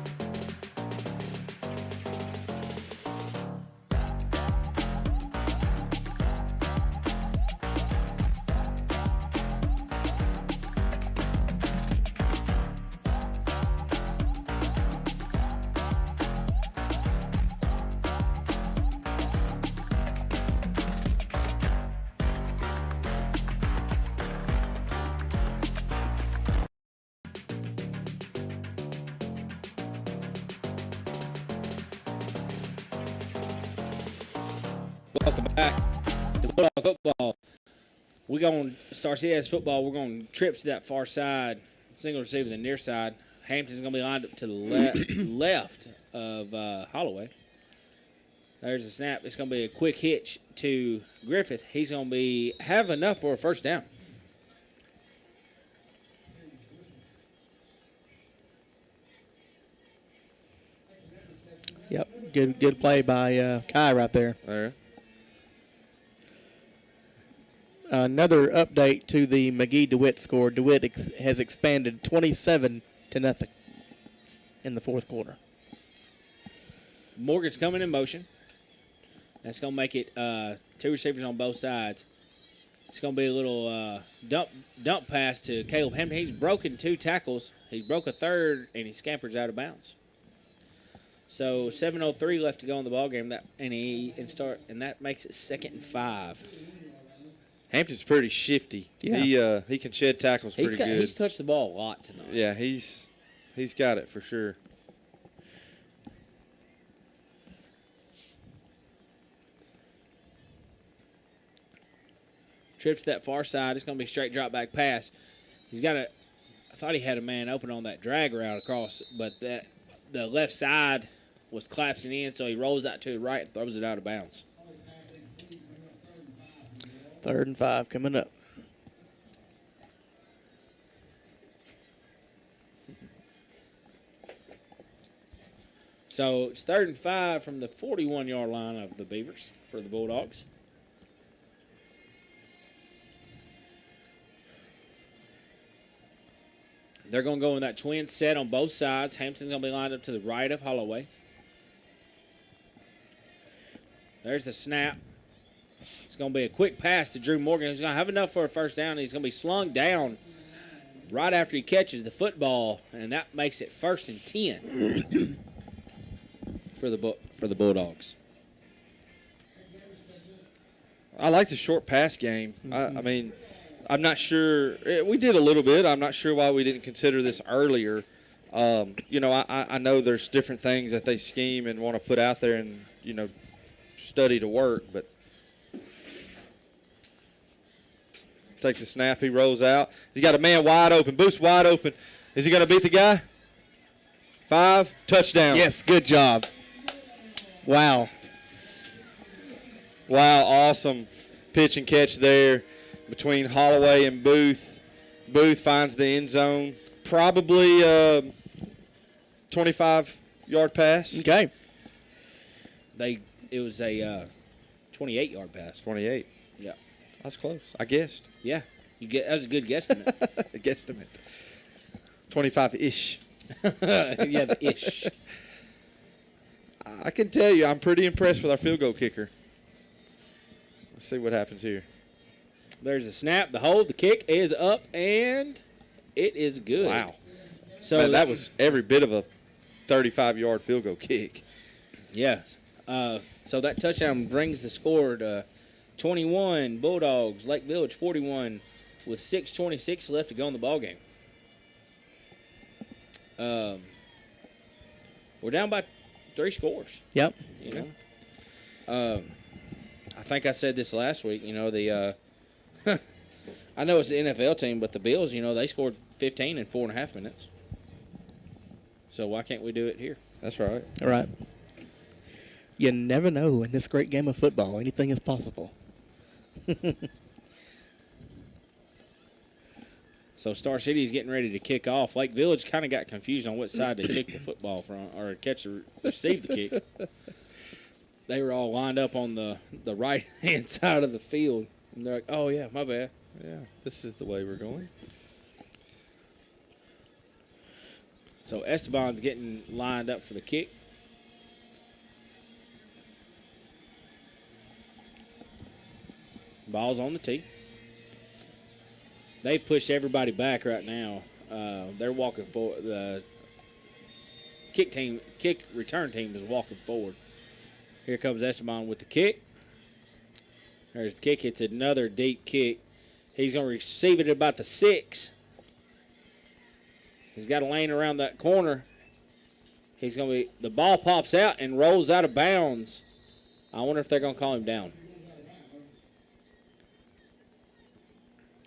Speaker 2: Welcome back to Bulldog Football. We're going to start CS football. We're going to trips to that far side, single receiver to the near side. Hampton's going to be lined up to the left of Holloway. There's a snap. It's going to be a quick hitch to Griffith. He's going to have enough for a first down.
Speaker 1: Yep. Good play by Kai right there.
Speaker 3: There.
Speaker 1: Another update to the McGee DeWitt score. DeWitt has expanded 27-0 in the fourth quarter.
Speaker 2: Morgan's coming in motion. That's going to make it two receivers on both sides. It's going to be a little dump pass to Caleb Hampton. He's broken 2 tackles. He broke a third, and he scampers out of bounds. So 7:03 left to go in the ballgame, and that makes it 2nd and 5.
Speaker 3: Hampton's pretty shifty.
Speaker 1: Yeah.
Speaker 3: He can shed tackles pretty good.
Speaker 2: He's touched the ball a lot tonight.
Speaker 3: Yeah, he's got it for sure.
Speaker 2: Trips to that far side. It's going to be a straight drop back pass. I thought he had a man open on that drag route across, but the left side was collapsing in, so he rolls out to the right and throws it out of bounds.
Speaker 1: 3rd and 5 coming up.
Speaker 2: So it's 3rd and 5 from the 41-yard line of the Beavers for the Bulldogs. They're going to go in that twin set on both sides. Hampton's going to be lined up to the right of Holloway. There's the snap. It's going to be a quick pass to Drew Morgan, who's going to have enough for a first down. He's going to be slung down right after he catches the football, and that makes it 1st and 10 for the Bulldogs.
Speaker 3: I like the short pass game. I mean, I'm not sure. We did a little bit. I'm not sure why we didn't consider this earlier. I know there's different things that they scheme and want to put out there and, study to work, but take the snap. He rolls out. He's got a man wide open. Boost wide open. Is he going to beat the guy? 5, touchdown.
Speaker 1: Yes, good job. Wow.
Speaker 3: Wow, awesome pitch and catch there between Holloway and Booth. Booth finds the end zone. Probably 25-yard pass.
Speaker 1: Okay.
Speaker 2: It was a 28-yard pass.
Speaker 3: 28.
Speaker 2: Yeah.
Speaker 3: That's close. I guessed.
Speaker 2: Yeah. That was a good guesstimate.
Speaker 3: Guesstimate. 25-ish.
Speaker 2: Yeah, the ish.
Speaker 3: I can tell you, I'm pretty impressed with our field goal kicker. Let's see what happens here.
Speaker 2: There's the snap, the hold, the kick is up, and it is good.
Speaker 3: Wow.
Speaker 2: So
Speaker 3: Man, that was every bit of a 35-yard field goal kick.
Speaker 2: Yes. So that touchdown brings the score to 21 Bulldogs, Lake Village 41, with 6:26 left to go in the ballgame. We're down by 3 scores.
Speaker 1: Yep.
Speaker 2: I think I said this last week. I know it's the NFL team, but the Bills, they scored 15 in 4.5 minutes. So why can't we do it here?
Speaker 3: That's right.
Speaker 1: All right. You never know in this great game of football. Anything is possible.
Speaker 2: So Star City is getting ready to kick off. Lake Village kind of got confused on what side to kick the football from or receive the kick. They were all lined up on the right hand side of the field, and they're like, "Oh yeah, my bad."
Speaker 3: Yeah, this is the way we're going.
Speaker 2: So Esteban's getting lined up for the kick. Ball's on the tee. They've pushed everybody back right now. They're walking forward. The kick return team is walking forward. Here comes Esteban with the kick. There's the kick. It's another deep kick. He's going to receive it at about the 6. He's got a lane around that corner. The ball pops out and rolls out of bounds. I wonder if they're going to call him down.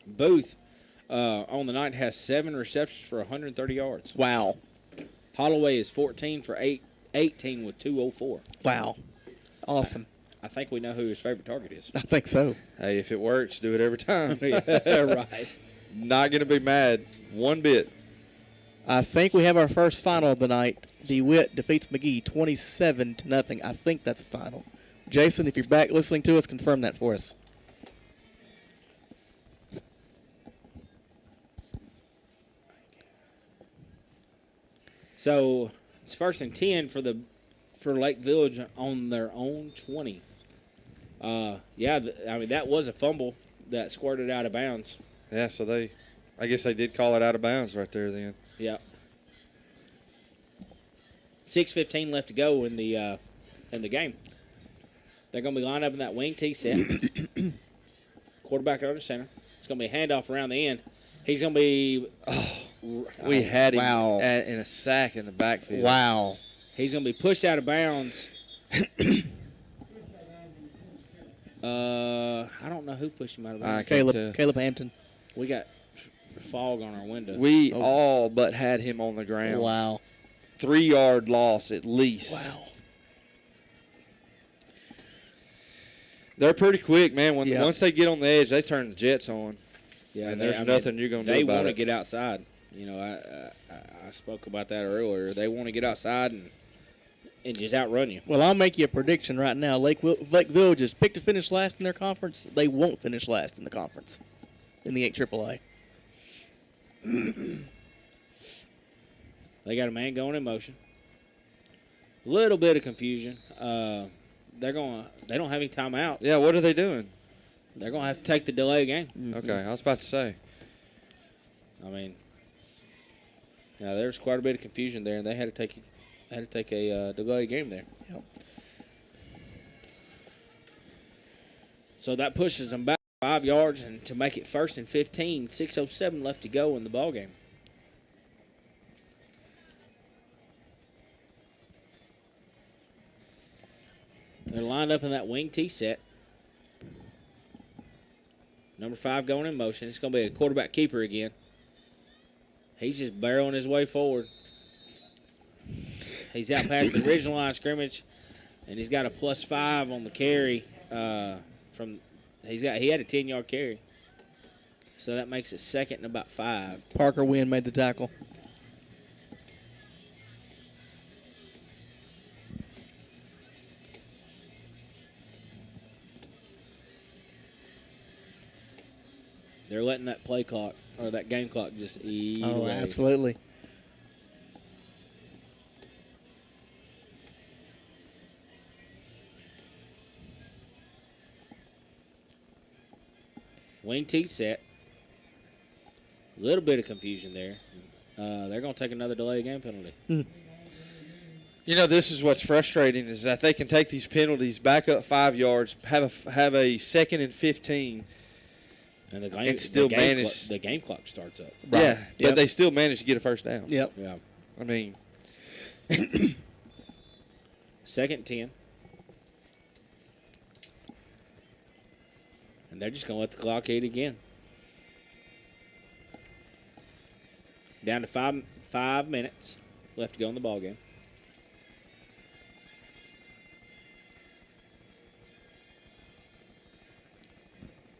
Speaker 2: Booth on the night has 7 receptions for 130 yards.
Speaker 1: Wow.
Speaker 2: Holloway is 14 for 18 with 204.
Speaker 1: Wow. Awesome.
Speaker 2: I think we know who his favorite target is.
Speaker 1: I think so.
Speaker 3: Hey, if it works, do it every time.
Speaker 2: Yeah, right.
Speaker 3: Not going to be mad one bit.
Speaker 1: I think we have our first final of the night. DeWitt defeats McGee 27-0. I think that's a final. Jason, if you're back listening to us, confirm that for us.
Speaker 2: So it's 1st and 10 for Lake Village on their own 20. That was a fumble that squirted out of bounds.
Speaker 3: Yeah, so I guess they did call it out of bounds right there then.
Speaker 2: Yeah. 6:15 left to go in the game. They're going to be lined up in that wing tee set. Quarterback under center. It's going to be a handoff around the end. He's going to be.
Speaker 3: We had him
Speaker 1: Wow.
Speaker 3: in a sack in the backfield.
Speaker 1: Wow.
Speaker 2: He's going to be pushed out of bounds. I don't know who pushed him out of bounds.
Speaker 1: Caleb Hampton.
Speaker 2: We got fog on our window.
Speaker 3: We all but had him on the ground.
Speaker 1: Wow.
Speaker 3: 3-yard loss at least.
Speaker 1: Wow.
Speaker 3: They're pretty quick, man.
Speaker 1: Yeah.
Speaker 3: Once they get on the edge, they turn the jets on.
Speaker 2: Yeah,
Speaker 3: And there's nothing you're going to do
Speaker 2: They
Speaker 3: about
Speaker 2: want to
Speaker 3: it.
Speaker 2: get outside. You know, I spoke about that earlier. They want to get outside and just outrun you.
Speaker 1: Well, I'll make you a prediction right now. Lake Village is picked to finish last in their conference. They won't finish last in the conference in the 8 AAA.
Speaker 2: They got a man going in motion. A little bit of confusion. They don't have any timeouts.
Speaker 3: Yeah, what are they doing?
Speaker 2: They're gonna have to take the delay game.
Speaker 3: Okay, I was about to say.
Speaker 2: I mean, yeah, there's quite a bit of confusion there, and they had to take a delay game there.
Speaker 1: Yep.
Speaker 2: So that pushes them back 5 yards, and to make it 1st and 15, 6:07 left to go in the ball game. They're lined up in that wing tee set. Number 5 going in motion. It's going to be a quarterback keeper again. He's just barreling his way forward. He's out past the original line of scrimmage, and he's got a +5 on the carry. He had a 10-yard carry, so that makes it 2nd and about 5.
Speaker 1: Parker Wynn made the tackle.
Speaker 2: They're letting that play clock or that game clock just eat away.
Speaker 1: Absolutely.
Speaker 2: Wing tee set. A little bit of confusion there. They're going to take another delay game penalty.
Speaker 3: You know, this is what's frustrating is that they can take these penalties, back up 5 yards, have a 2nd and 15.
Speaker 2: And
Speaker 3: And still manage-
Speaker 2: the game clock starts up.
Speaker 1: Right.
Speaker 3: Yeah, but
Speaker 1: Yep.
Speaker 3: they still managed to get a first down.
Speaker 1: Yep.
Speaker 2: Yeah.
Speaker 3: I mean,
Speaker 2: 2nd and 10. And they're just going to let the clock eat again. Down to 5 minutes left to go in the ball game.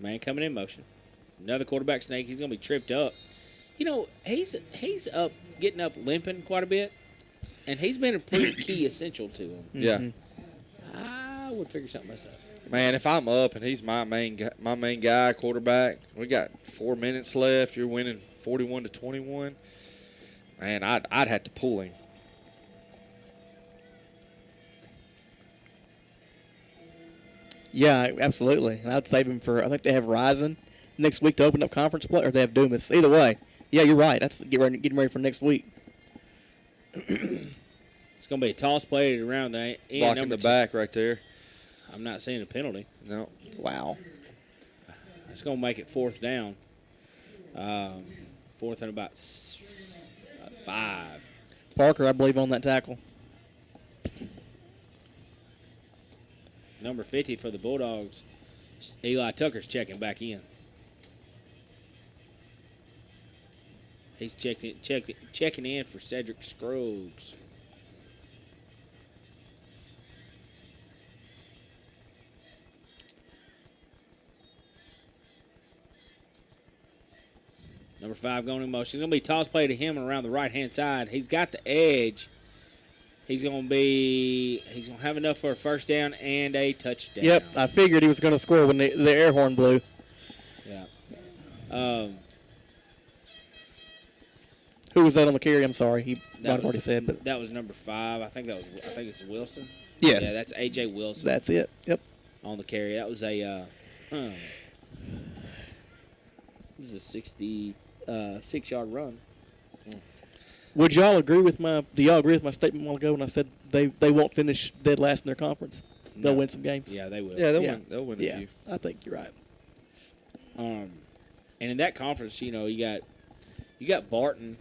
Speaker 2: Man coming in motion. Another quarterback sneak. He's going to be tripped up. You know, he's up, getting up limping quite a bit, and he's been a pretty key essential to him.
Speaker 3: Yeah.
Speaker 2: I would figure something else out.
Speaker 3: Man, if I'm up and he's my main guy, quarterback, we got 4 minutes left. You're winning 41-21. Man, I'd have to pull him.
Speaker 1: Yeah, absolutely. And I'd save him for. I think they have Ryzen next week to open up conference play, or they have Dumas. Either way, yeah, you're right. That's getting ready for next week.
Speaker 2: It's going to be a toss play around the end.
Speaker 3: Blocking the back right there.
Speaker 2: I'm not seeing a penalty.
Speaker 3: No.
Speaker 1: Wow.
Speaker 2: It's going to make it fourth down. Fourth and about 5.
Speaker 1: Parker, I believe, on that tackle.
Speaker 2: Number 50 for the Bulldogs. Eli Tucker's checking back in. He's checking in for Cedric Scruggs. Number 5 going in motion. It's going to be a toss play to him around the right-hand side. He's got the edge. He's going to have enough for a first down and a touchdown.
Speaker 1: Yep, I figured he was going to score when the air horn blew.
Speaker 2: Yeah.
Speaker 1: Who was that on the carry? I'm sorry, he might have already said, but
Speaker 2: That was number 5. I think it's Wilson.
Speaker 1: yes,
Speaker 2: Yeah, that's AJ Wilson
Speaker 1: that's it. Yep.
Speaker 2: on the carry. That was a this is a 66-yard run.
Speaker 1: Would y'all agree with do y'all agree with my statement a while ago when I said they won't finish dead last in their conference? They'll
Speaker 2: No.
Speaker 1: win some games.
Speaker 2: Yeah, they will.
Speaker 3: Yeah, they'll
Speaker 1: Yeah.
Speaker 3: win. They'll win a
Speaker 1: Yeah,
Speaker 3: few.
Speaker 1: I think you're right.
Speaker 2: And in that conference, you know, you got Barton.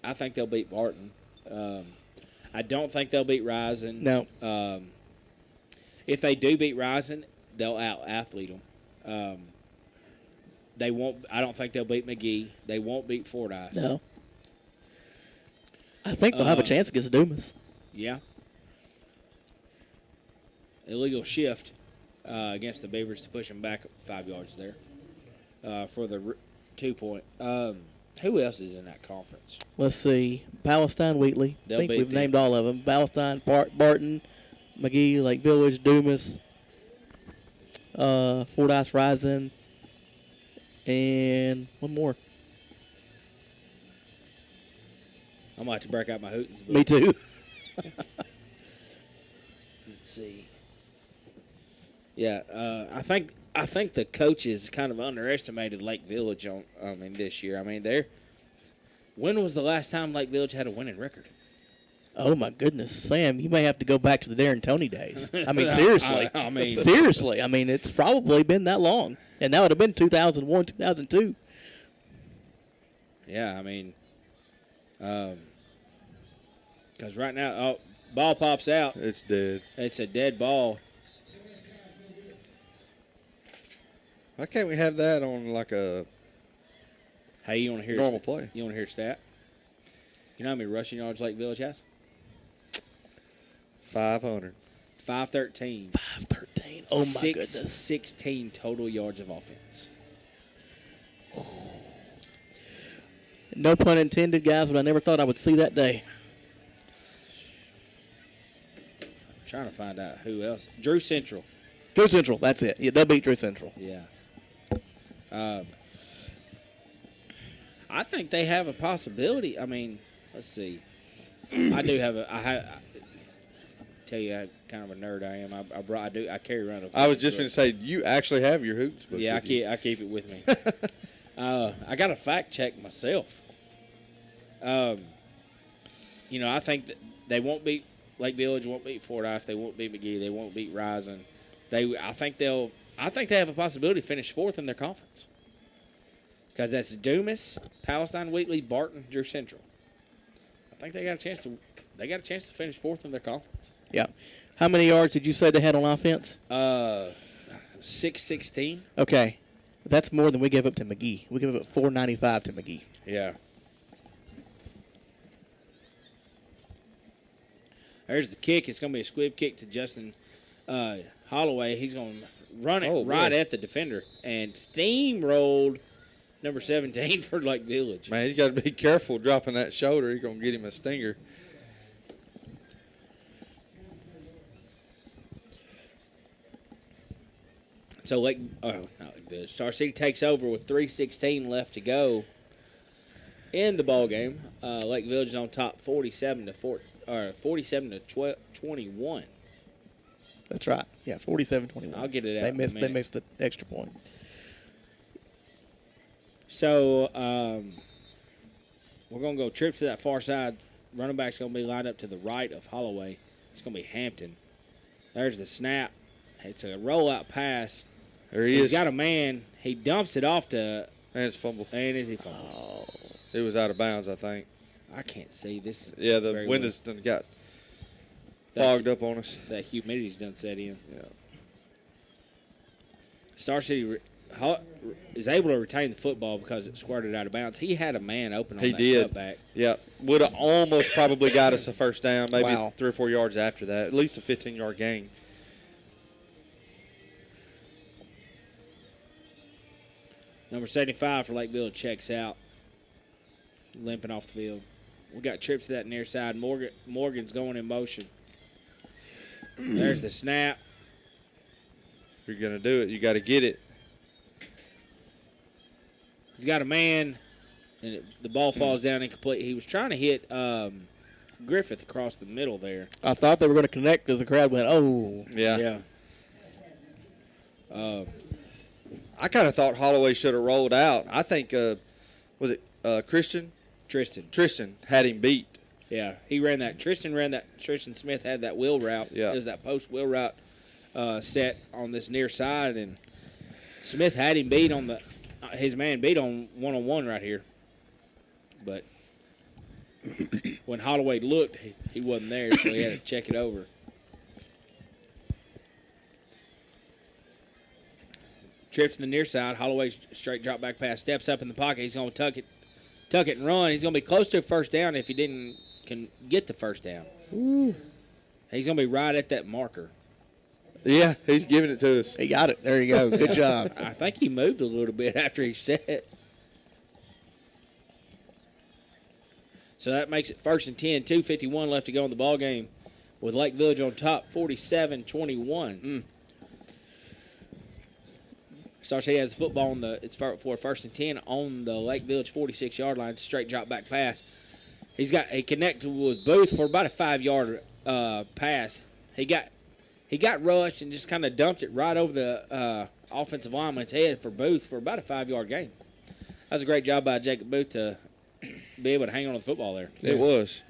Speaker 2: I think they'll beat Barton. I don't think they'll beat Ryzen.
Speaker 1: No.
Speaker 2: If they do beat Ryzen, they'll out-athlete them. They won't. I don't think they'll beat McGee. They won't beat Fordyce.
Speaker 1: No. I think they'll have a chance against Dumas.
Speaker 2: Yeah. Illegal shift against the Beavers to push them back 5 yards there for the 2-point. Who else is in that conference?
Speaker 1: Let's see. Palestine, Wheatley. I
Speaker 2: They'll
Speaker 1: think
Speaker 2: beat
Speaker 1: we've
Speaker 2: them.
Speaker 1: named all of them. Palestine, Barton, McGee, Lake Village, Dumas, Fordyce, Ryzen, and one more.
Speaker 2: I might have to break out my Hootens book.
Speaker 1: Me too.
Speaker 2: Let's see. Yeah, I think the coaches kind of underestimated Lake Village this year. I mean, when was the last time Lake Village had a winning record?
Speaker 1: Oh my goodness, Sam! You may have to go back to the Darren Tony days. I mean, seriously.
Speaker 2: I mean-
Speaker 1: seriously. I mean, it's probably been that long, and that would have been 2001, 2002.
Speaker 2: Yeah, I mean, because right now, ball pops out.
Speaker 3: It's dead.
Speaker 2: It's a dead ball.
Speaker 3: Why can't we have that on like a
Speaker 2: Hey, you want to hear
Speaker 3: normal play?
Speaker 2: You want to hear a stat? You know how many rushing yards Lake Village has?
Speaker 3: 500.
Speaker 2: 513.
Speaker 1: 513. Oh my goodness.
Speaker 2: 16 total yards of offense.
Speaker 1: No pun intended, guys, but I never thought I would see that day.
Speaker 2: I'm trying to find out who else. Drew Central.
Speaker 1: Drew Central. That's it. Yeah, they'll beat Drew Central.
Speaker 2: Yeah. I think they have a possibility. I mean, let's see. I tell you how kind of a nerd I am. I carry around a
Speaker 3: I was just
Speaker 2: book.
Speaker 3: going to say, you actually have your Hoots book.
Speaker 2: Yeah, I
Speaker 3: with you.
Speaker 2: keep it with me. I got to fact check myself. I think that they won't beat Lake Village, won't beat Fordyce, they won't beat McGee, they won't beat Ryzen. I think they have a possibility to finish fourth in their conference. Because that's Dumas, Palestine, Wheatley, Barton, Drew Central. I think they got a chance to finish fourth in their conference.
Speaker 1: Yeah. How many yards did you say they had on offense?
Speaker 2: 616.
Speaker 1: Okay. That's more than we gave up to McGee. We gave up 495 to McGee.
Speaker 2: Yeah. There's the kick. It's going to be a squib kick to Justin Holloway. He's going to run it
Speaker 3: Oh,
Speaker 2: right
Speaker 3: boy.
Speaker 2: at the defender and steamrolled number 17 for Lake Village.
Speaker 3: Man, he's got to be careful dropping that shoulder. He's going to get him a stinger.
Speaker 2: So not Lake Village. Star City takes over with 3:16 left to go in the ball game. Lake Village is on top, 47 to 21.
Speaker 1: That's right. Yeah, 47-21.
Speaker 2: I'll get it out
Speaker 1: They
Speaker 2: in a
Speaker 1: missed. They
Speaker 2: minute.
Speaker 1: missed the extra point.
Speaker 2: So we're gonna go trips to that far side. Running back's gonna be lined up to the right of Holloway. It's gonna be Hampton. There's the snap. It's a rollout pass.
Speaker 3: There he
Speaker 2: He's
Speaker 3: is.
Speaker 2: got a man. He dumps it off to
Speaker 3: And it's fumble.
Speaker 2: and he fumbled.
Speaker 3: It was out of bounds, I think.
Speaker 2: I can't see this.
Speaker 3: Yeah, the
Speaker 2: very
Speaker 3: windows done got
Speaker 2: That-
Speaker 3: fogged up on us.
Speaker 2: That humidity's done set in.
Speaker 3: Yeah.
Speaker 2: Star City is able to retain the football because it squirted out of bounds. He had a man open on
Speaker 3: He
Speaker 2: that
Speaker 3: did.
Speaker 2: cutback.
Speaker 3: Yeah, would have almost probably got us a first down, maybe
Speaker 1: Wow.
Speaker 3: 3 or 4 yards after that, at least a 15-yard gain.
Speaker 2: Number 75 for Lake Village checks out, limping off the field. We got trips to that near side. Morgan's going in motion. There's the snap.
Speaker 3: If you're going to do it, you got to get it.
Speaker 2: He's got a man, and the ball falls down incomplete. He was trying to hit Griffith across the middle there.
Speaker 1: I thought they were going to connect as the crowd went, oh.
Speaker 3: Yeah. I kind of thought Holloway should have rolled out. I think, was it Christian? Tristan had him beat.
Speaker 2: Yeah, he ran that. Tristan Smith had that wheel route.
Speaker 3: Yeah.
Speaker 2: It was that post wheel route set on this near side, and Smith had him beat on his man beat on one right here. But when Holloway looked, he wasn't there, so he had to check it over. Trips to the near side. Holloway straight drop back pass. Steps up in the pocket. He's going to tuck it and run. He's going to be close to a first down if he can get the first down. He's going to be right at that marker.
Speaker 3: Yeah, he's giving it to us.
Speaker 1: He got it. There you go. Good job.
Speaker 2: I think he moved a little bit after he set. So that makes it 1st and 10. 2:51 left to go in the ball game with Lake Village on top, 47-21. Star City has the football it's for 1st and 10 on the Lake Village 46-yard line. Straight drop back pass. He connected with Booth for about a 5-yard pass. He got rushed and just kind of dumped it right over the offensive lineman's head for Booth for about a 5-yard gain. That was a great job by Jacob Booth to be able to hang on to the football there.
Speaker 3: It was.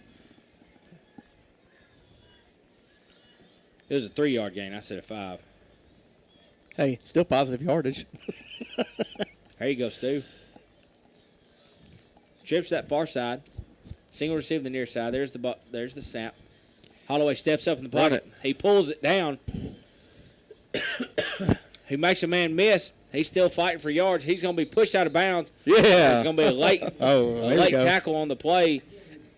Speaker 2: It was a 3-yard gain. I said a 5.
Speaker 1: Hey, still positive yardage.
Speaker 2: There you go, Stu. Trips to that far side. Single receive the near side. There's the snap. Holloway steps up in the
Speaker 3: Run
Speaker 2: pocket. He pulls it down. He makes a man miss. He's still fighting for yards. He's going to be pushed out of bounds.
Speaker 3: Yeah.
Speaker 2: There's going to be a late,
Speaker 1: Oh, there we go.
Speaker 2: tackle on the play,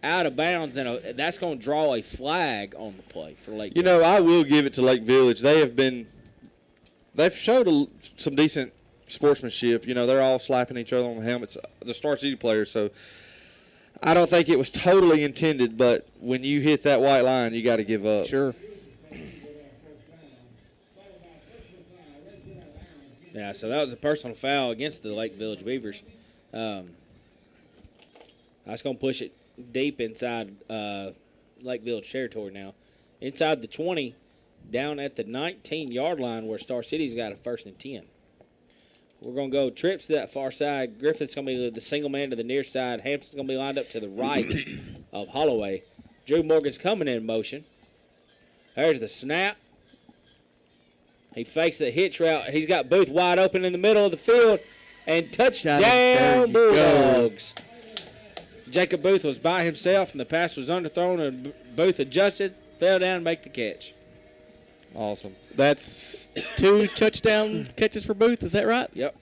Speaker 2: out of bounds, and that's going to draw a flag on the play for Lake.
Speaker 3: You know, I will give it to Lake Village. They've showed some decent sportsmanship. You know, they're all slapping each other on the helmets, the Star City players. So I don't think it was totally intended, but when you hit that white line, you got to give up.
Speaker 1: Sure.
Speaker 2: Yeah, so that was a personal foul against the Lake Village Beavers. That's going to push it deep inside Lake Village territory now. Inside the 20, down at the 19-yard line where Star City's got a 1st and 10. We're going to go trips to that far side. Griffith's going to be the single man to the near side. Hampton's going to be lined up to the right of Holloway. Drew Morgan's coming in motion. There's the snap. He fakes the hitch route. He's got Booth wide open in the middle of the field. And touchdown,
Speaker 1: There you go.
Speaker 2: Bulldogs. Jacob Booth was by himself, and the pass was underthrown, and Booth adjusted, fell down, and make the catch.
Speaker 3: Awesome.
Speaker 1: That's 2 touchdown catches for Booth. Is that right?
Speaker 2: Yep.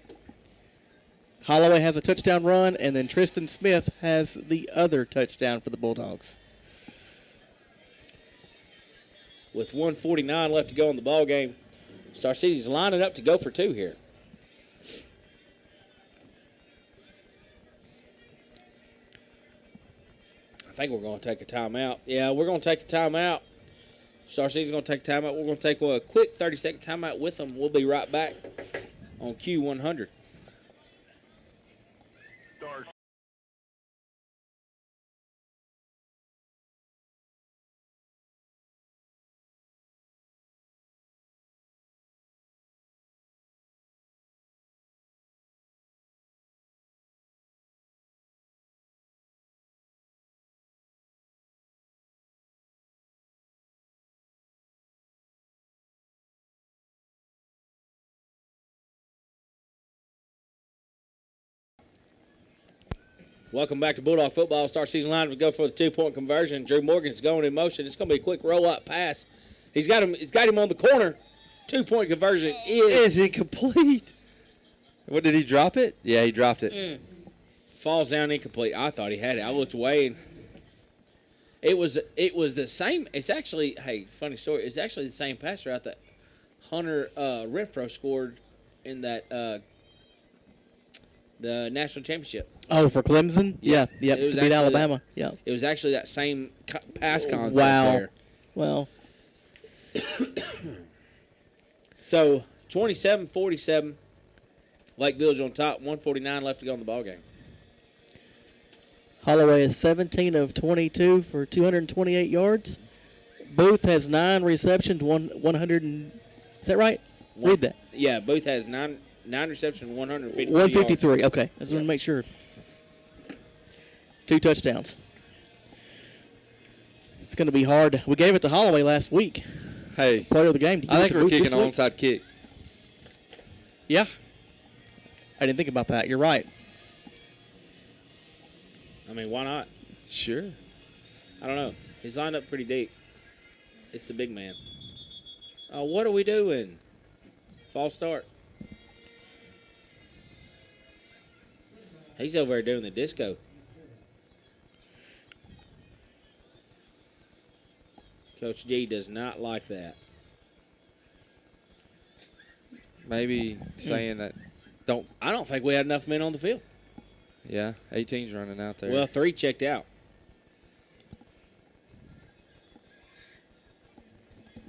Speaker 1: Holloway has a touchdown run, and then Tristan Smith has the other touchdown for the Bulldogs.
Speaker 2: With 1:49 left to go in the ball game, Star City's lining up to go for 2 here. I think we're going to take a timeout. Yeah, we're going to take a timeout. Star City's going to take a timeout. We're going to take a quick 30-second timeout with them. We'll be right back on Q100. Welcome back to Bulldog Football. Star Season line. We go for the 2-point conversion. Drew Morgan's going in motion. It's going to be a quick roll-up pass. He's got him on the corner. 2-point conversion
Speaker 3: Is it complete? What, did he drop it? Yeah, he dropped it.
Speaker 2: Falls down incomplete. I thought he had it. I looked away, and it was the same. It's actually, hey, funny story. It's actually the same pass route that Hunter Renfro scored in that the national championship.
Speaker 1: Oh, for Clemson? Yeah.
Speaker 2: Yeah.
Speaker 1: To beat Alabama. Yeah.
Speaker 2: It was actually that same pass concept there.
Speaker 1: Well,
Speaker 2: So 27-47. Lake Village on top. 1:49 left to go in the ballgame.
Speaker 1: Holloway is 17 of 22 for 228 yards. Booth has 9 receptions, 100 and, is that right? Read that.
Speaker 2: Yeah, Booth has 9 receptions, 153
Speaker 1: 153.
Speaker 2: yards.
Speaker 1: Okay, I just want to make sure. 2 touchdowns. It's going to be hard. We gave it to Holloway last week.
Speaker 3: Hey,
Speaker 1: Player of the game.
Speaker 3: I think we're kicking an onside kick.
Speaker 1: Yeah. I didn't think about that. You're right.
Speaker 2: I mean, why not?
Speaker 3: Sure.
Speaker 2: I don't know. He's lined up pretty deep. It's the big man. Oh, what are we doing? False start. He's over there doing the disco. Coach D does not like that.
Speaker 3: Maybe saying that
Speaker 2: I don't think we had enough men on the field.
Speaker 3: Yeah, 18's running out there.
Speaker 2: Well, 3 checked out.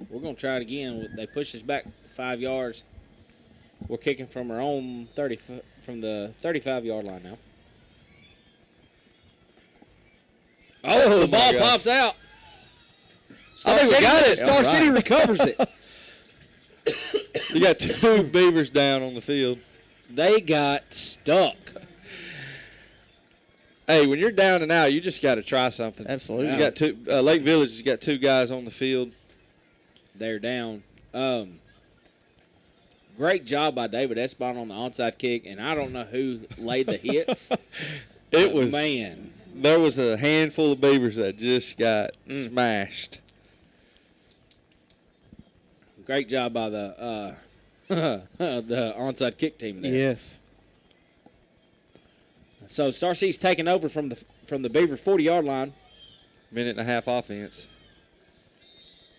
Speaker 2: We're going to try it again. They push us back 5 yards. We're kicking from our own from the 35-yard line now. Oh, the ball pops out.
Speaker 3: I think we got it.
Speaker 2: Star
Speaker 3: All right.
Speaker 2: City recovers it.
Speaker 3: You got 2 Beavers down on the field.
Speaker 2: They got stuck.
Speaker 3: Hey, when you're down and out, you just got to try something.
Speaker 1: Absolutely.
Speaker 3: You got 2 Lake Village. You got 2 guys on the field.
Speaker 2: They're down. Great job by David Espon on the onside kick, and I don't know who laid the hits.
Speaker 3: It was
Speaker 2: man.
Speaker 3: There was a handful of Beavers that just got smashed.
Speaker 2: Great job by the the onside kick team there.
Speaker 1: Yes.
Speaker 2: So Star City's taking over from the Beaver 40-yard line.
Speaker 3: Minute and a half offense.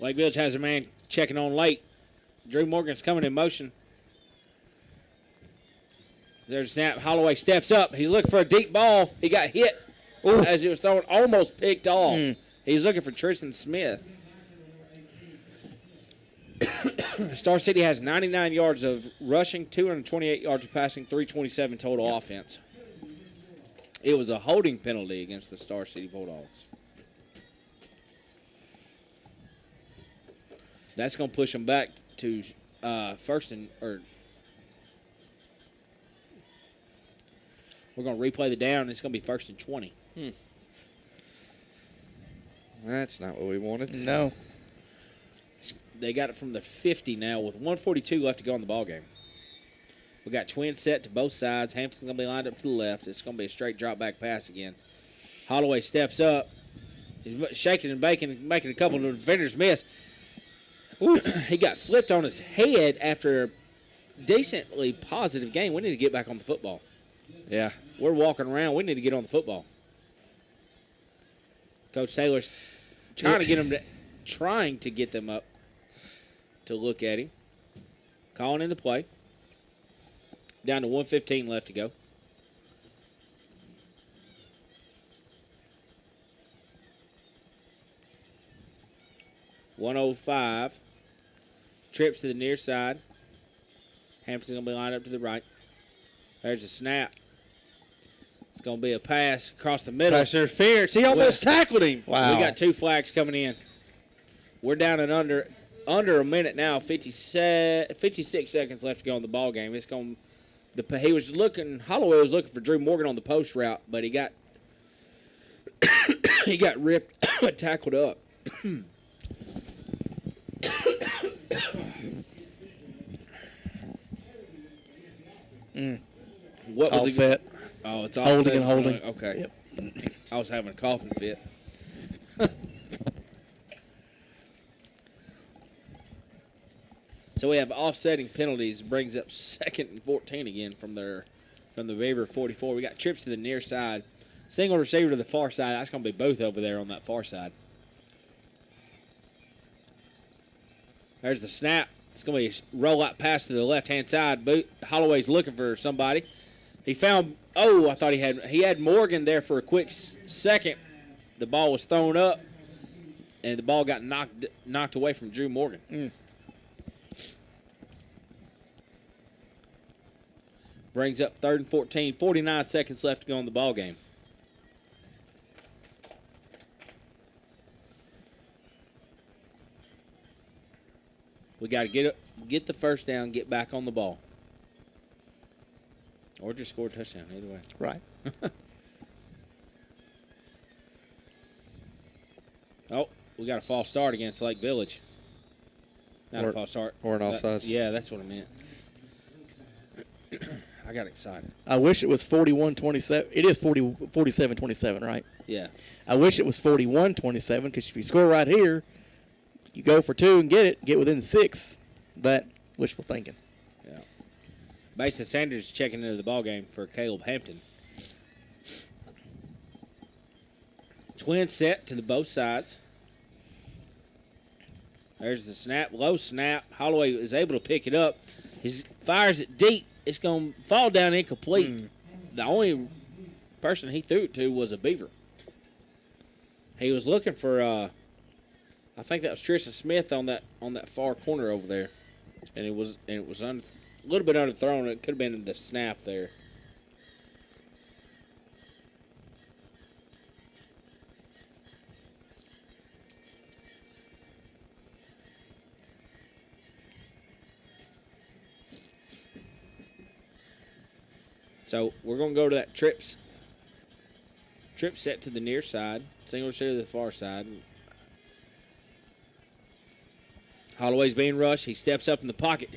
Speaker 2: Lake Village has a man checking on late. Drew Morgan's coming in motion. There's a snap. Holloway steps up. He's looking for a deep ball. He got hit as it was thrown, almost picked off. He's looking for Tristan Smith. Star City has 99 yards of rushing, 228 yards of passing, 327 total offense. It was a holding penalty against the Star City Bulldogs. That's going to push them back to first and or we're going to replay the down. It's going to be 1st and 20.
Speaker 3: That's not what we wanted.
Speaker 1: No.
Speaker 2: They got it from the 50 now with 1:42 left to go in the ballgame. We got twin set to both sides. Hampton's going to be lined up to the left. It's going to be a straight drop back pass again. Holloway steps up. He's shaking and baking, making a couple of defenders miss. Ooh, he got flipped on his head after a decently positive game. We need to get back on the football.
Speaker 3: Yeah.
Speaker 2: We're walking around. We need to get on the football. Coach Taylor's trying to get them up to look at him. Calling in the play. Down to 1:15 left to go. .105. Trips to the near side. Hampton's going to be lined up to the right. There's a snap. It's going to be a pass across the middle.
Speaker 3: Pass interference. He almost tackled him.
Speaker 1: Wow.
Speaker 2: We got 2 flags coming in. We're down in under a minute now. 56 seconds left to go in the ball game. It's going. Holloway was looking for Drew Morgan on the post route, but he got ripped, tackled up. What was
Speaker 1: Offset.
Speaker 2: it? Oh, it's
Speaker 1: Holding
Speaker 2: offset.
Speaker 1: and holding.
Speaker 2: Okay. I was having a coughing fit. So we have offsetting penalties. Brings up 2nd and 14 again from the Beaver 44. We got trips to the near side. Single receiver to the far side. That's going to be both over there on that far side. There's the snap. It's going to be a rollout pass to the left-hand side. Holloway's looking for somebody. He found, I thought he had Morgan there for a quick second. The ball was thrown up, and the ball got knocked away from Drew Morgan. Brings up 3rd and 14. 49 seconds left to go in the ball game. We got to get the first down, get back on the ball. Or just score a touchdown, either way.
Speaker 1: Right.
Speaker 2: Oh, we got a false start against Lake Village. Not a false start.
Speaker 3: Or an offsides.
Speaker 2: Yeah, that's what I meant. I got excited.
Speaker 1: I wish it was 41-27. It is 47-27, right?
Speaker 2: Yeah.
Speaker 1: I wish it was 41-27 because if you score right here, you go for 2 and get within 6. But wishful thinking.
Speaker 2: Yeah. Mason Sanders checking into the ball game for Caleb Hampton. Twin set to the both sides. There's the snap, low snap. Holloway is able to pick it up. He fires it deep. It's going to fall down incomplete. The only person he threw it to was a Beaver. He was looking for, I think that was Tristan Smith on that far corner over there, and it was a little bit underthrown. It could have been the snap there. So we're going to go to that trips. Trip set to the near side. Single receiver to the far side. Holloway's being rushed. He steps up in the pocket.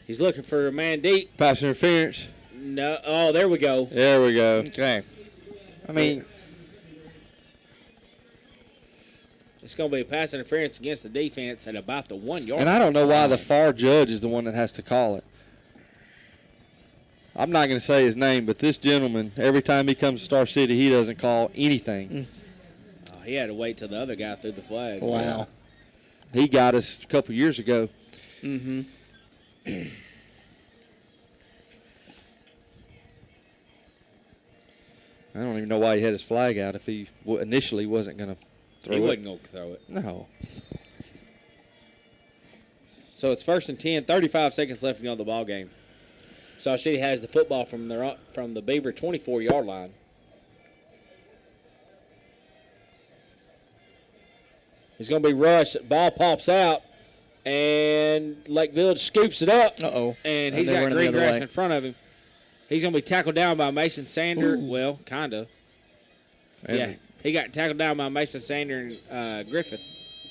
Speaker 2: He's looking for a man deep.
Speaker 3: Pass interference.
Speaker 2: No. Oh, there we go.
Speaker 3: There we go.
Speaker 1: Okay.
Speaker 3: I mean,
Speaker 2: It's going to be a pass interference against the defense at about the 1 yard.
Speaker 3: and I don't know why the far judge is the one that has to call it. I'm not going to say his name, but this gentleman, every time he comes to Star City, he doesn't call anything.
Speaker 2: Oh, he had to wait till the other guy threw the flag.
Speaker 1: Wow.
Speaker 3: He got us a couple years ago.
Speaker 1: Mm-hmm.
Speaker 3: I don't even know why he had his flag out if he initially wasn't going to throw
Speaker 2: He
Speaker 3: it.
Speaker 2: wasn't going to throw it.
Speaker 3: No.
Speaker 2: So it's 1st and 10, 35 seconds left to go in the ball game. Saw City has the football from the Beaver 24-yard line. He's going to be rushed. Ball pops out, and Lake Village scoops it up.
Speaker 1: Uh-oh.
Speaker 2: And he's
Speaker 1: they're
Speaker 2: got
Speaker 1: running the
Speaker 2: green
Speaker 1: other
Speaker 2: grass
Speaker 1: way.
Speaker 2: in front of him. He's going to be tackled down by Mason Sander. Well, kind of.
Speaker 3: And
Speaker 2: Yeah, he got tackled down by Mason Sander and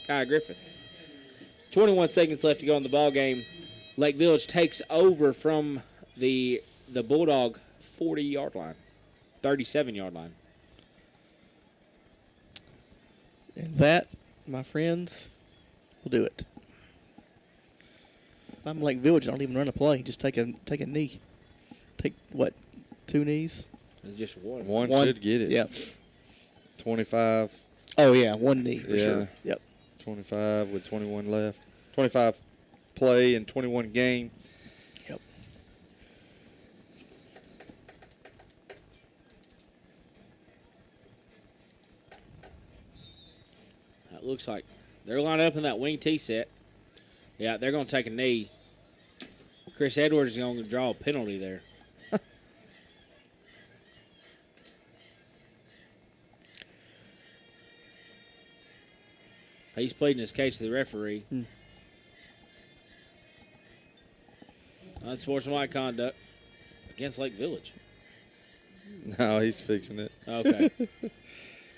Speaker 2: Kai Griffith. 21 seconds left to go in the ball game. Lake Village takes over from the Bulldog 40-yard line, 37-yard line.
Speaker 1: And that, my friends, will do it. If I'm Lake Village, I don't even run a play. Just take a knee. Take, what, 2 knees?
Speaker 2: It's just one.
Speaker 3: One should get it.
Speaker 1: Yep.
Speaker 3: 25.
Speaker 1: Oh, yeah, 1 knee for
Speaker 3: Yeah.
Speaker 1: sure. Yep.
Speaker 3: 25 with 21 left. 25 play and 21 game.
Speaker 2: It looks like they're lined up in that wing T set. Yeah, they're going to take a knee. Chris Edwards is going to draw a penalty there. He's pleading his case to the referee. Unsportsmanlike conduct against Lake Village.
Speaker 3: No, he's fixing it.
Speaker 2: Okay.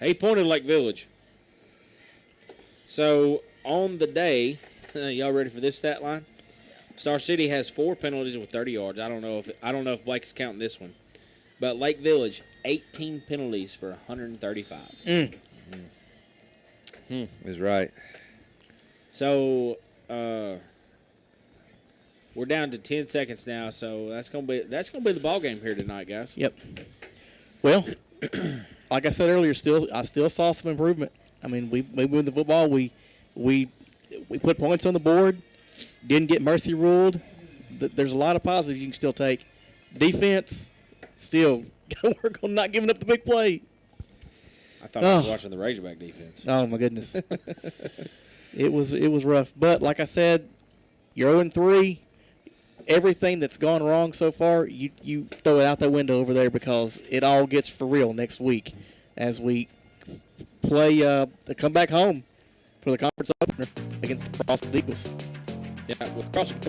Speaker 2: He pointed Lake Village. So on the day, y'all ready for this stat line? Star City has 4 penalties with 30 yards. I don't know if Blake is counting this one, but Lake Village 18 penalties for 135.
Speaker 3: Is right.
Speaker 2: So we're down to 10 seconds now. So that's gonna be the ball game here tonight, guys.
Speaker 1: Yep. Well, like I said earlier, I still saw some improvement. I mean, we moved the football. We put points on the board. Didn't get mercy ruled. There's a lot of positives you can still take. Defense, still got to work on not giving up the big play.
Speaker 2: I thought I was watching the Razorback defense.
Speaker 1: Oh my goodness, it was rough. But like I said, you're 0-3. Everything that's gone wrong so far, you throw it out that window over there because it all gets for real next week as we play come back home for the conference opener against the Crossing Eagles.
Speaker 2: Yeah, with Crossing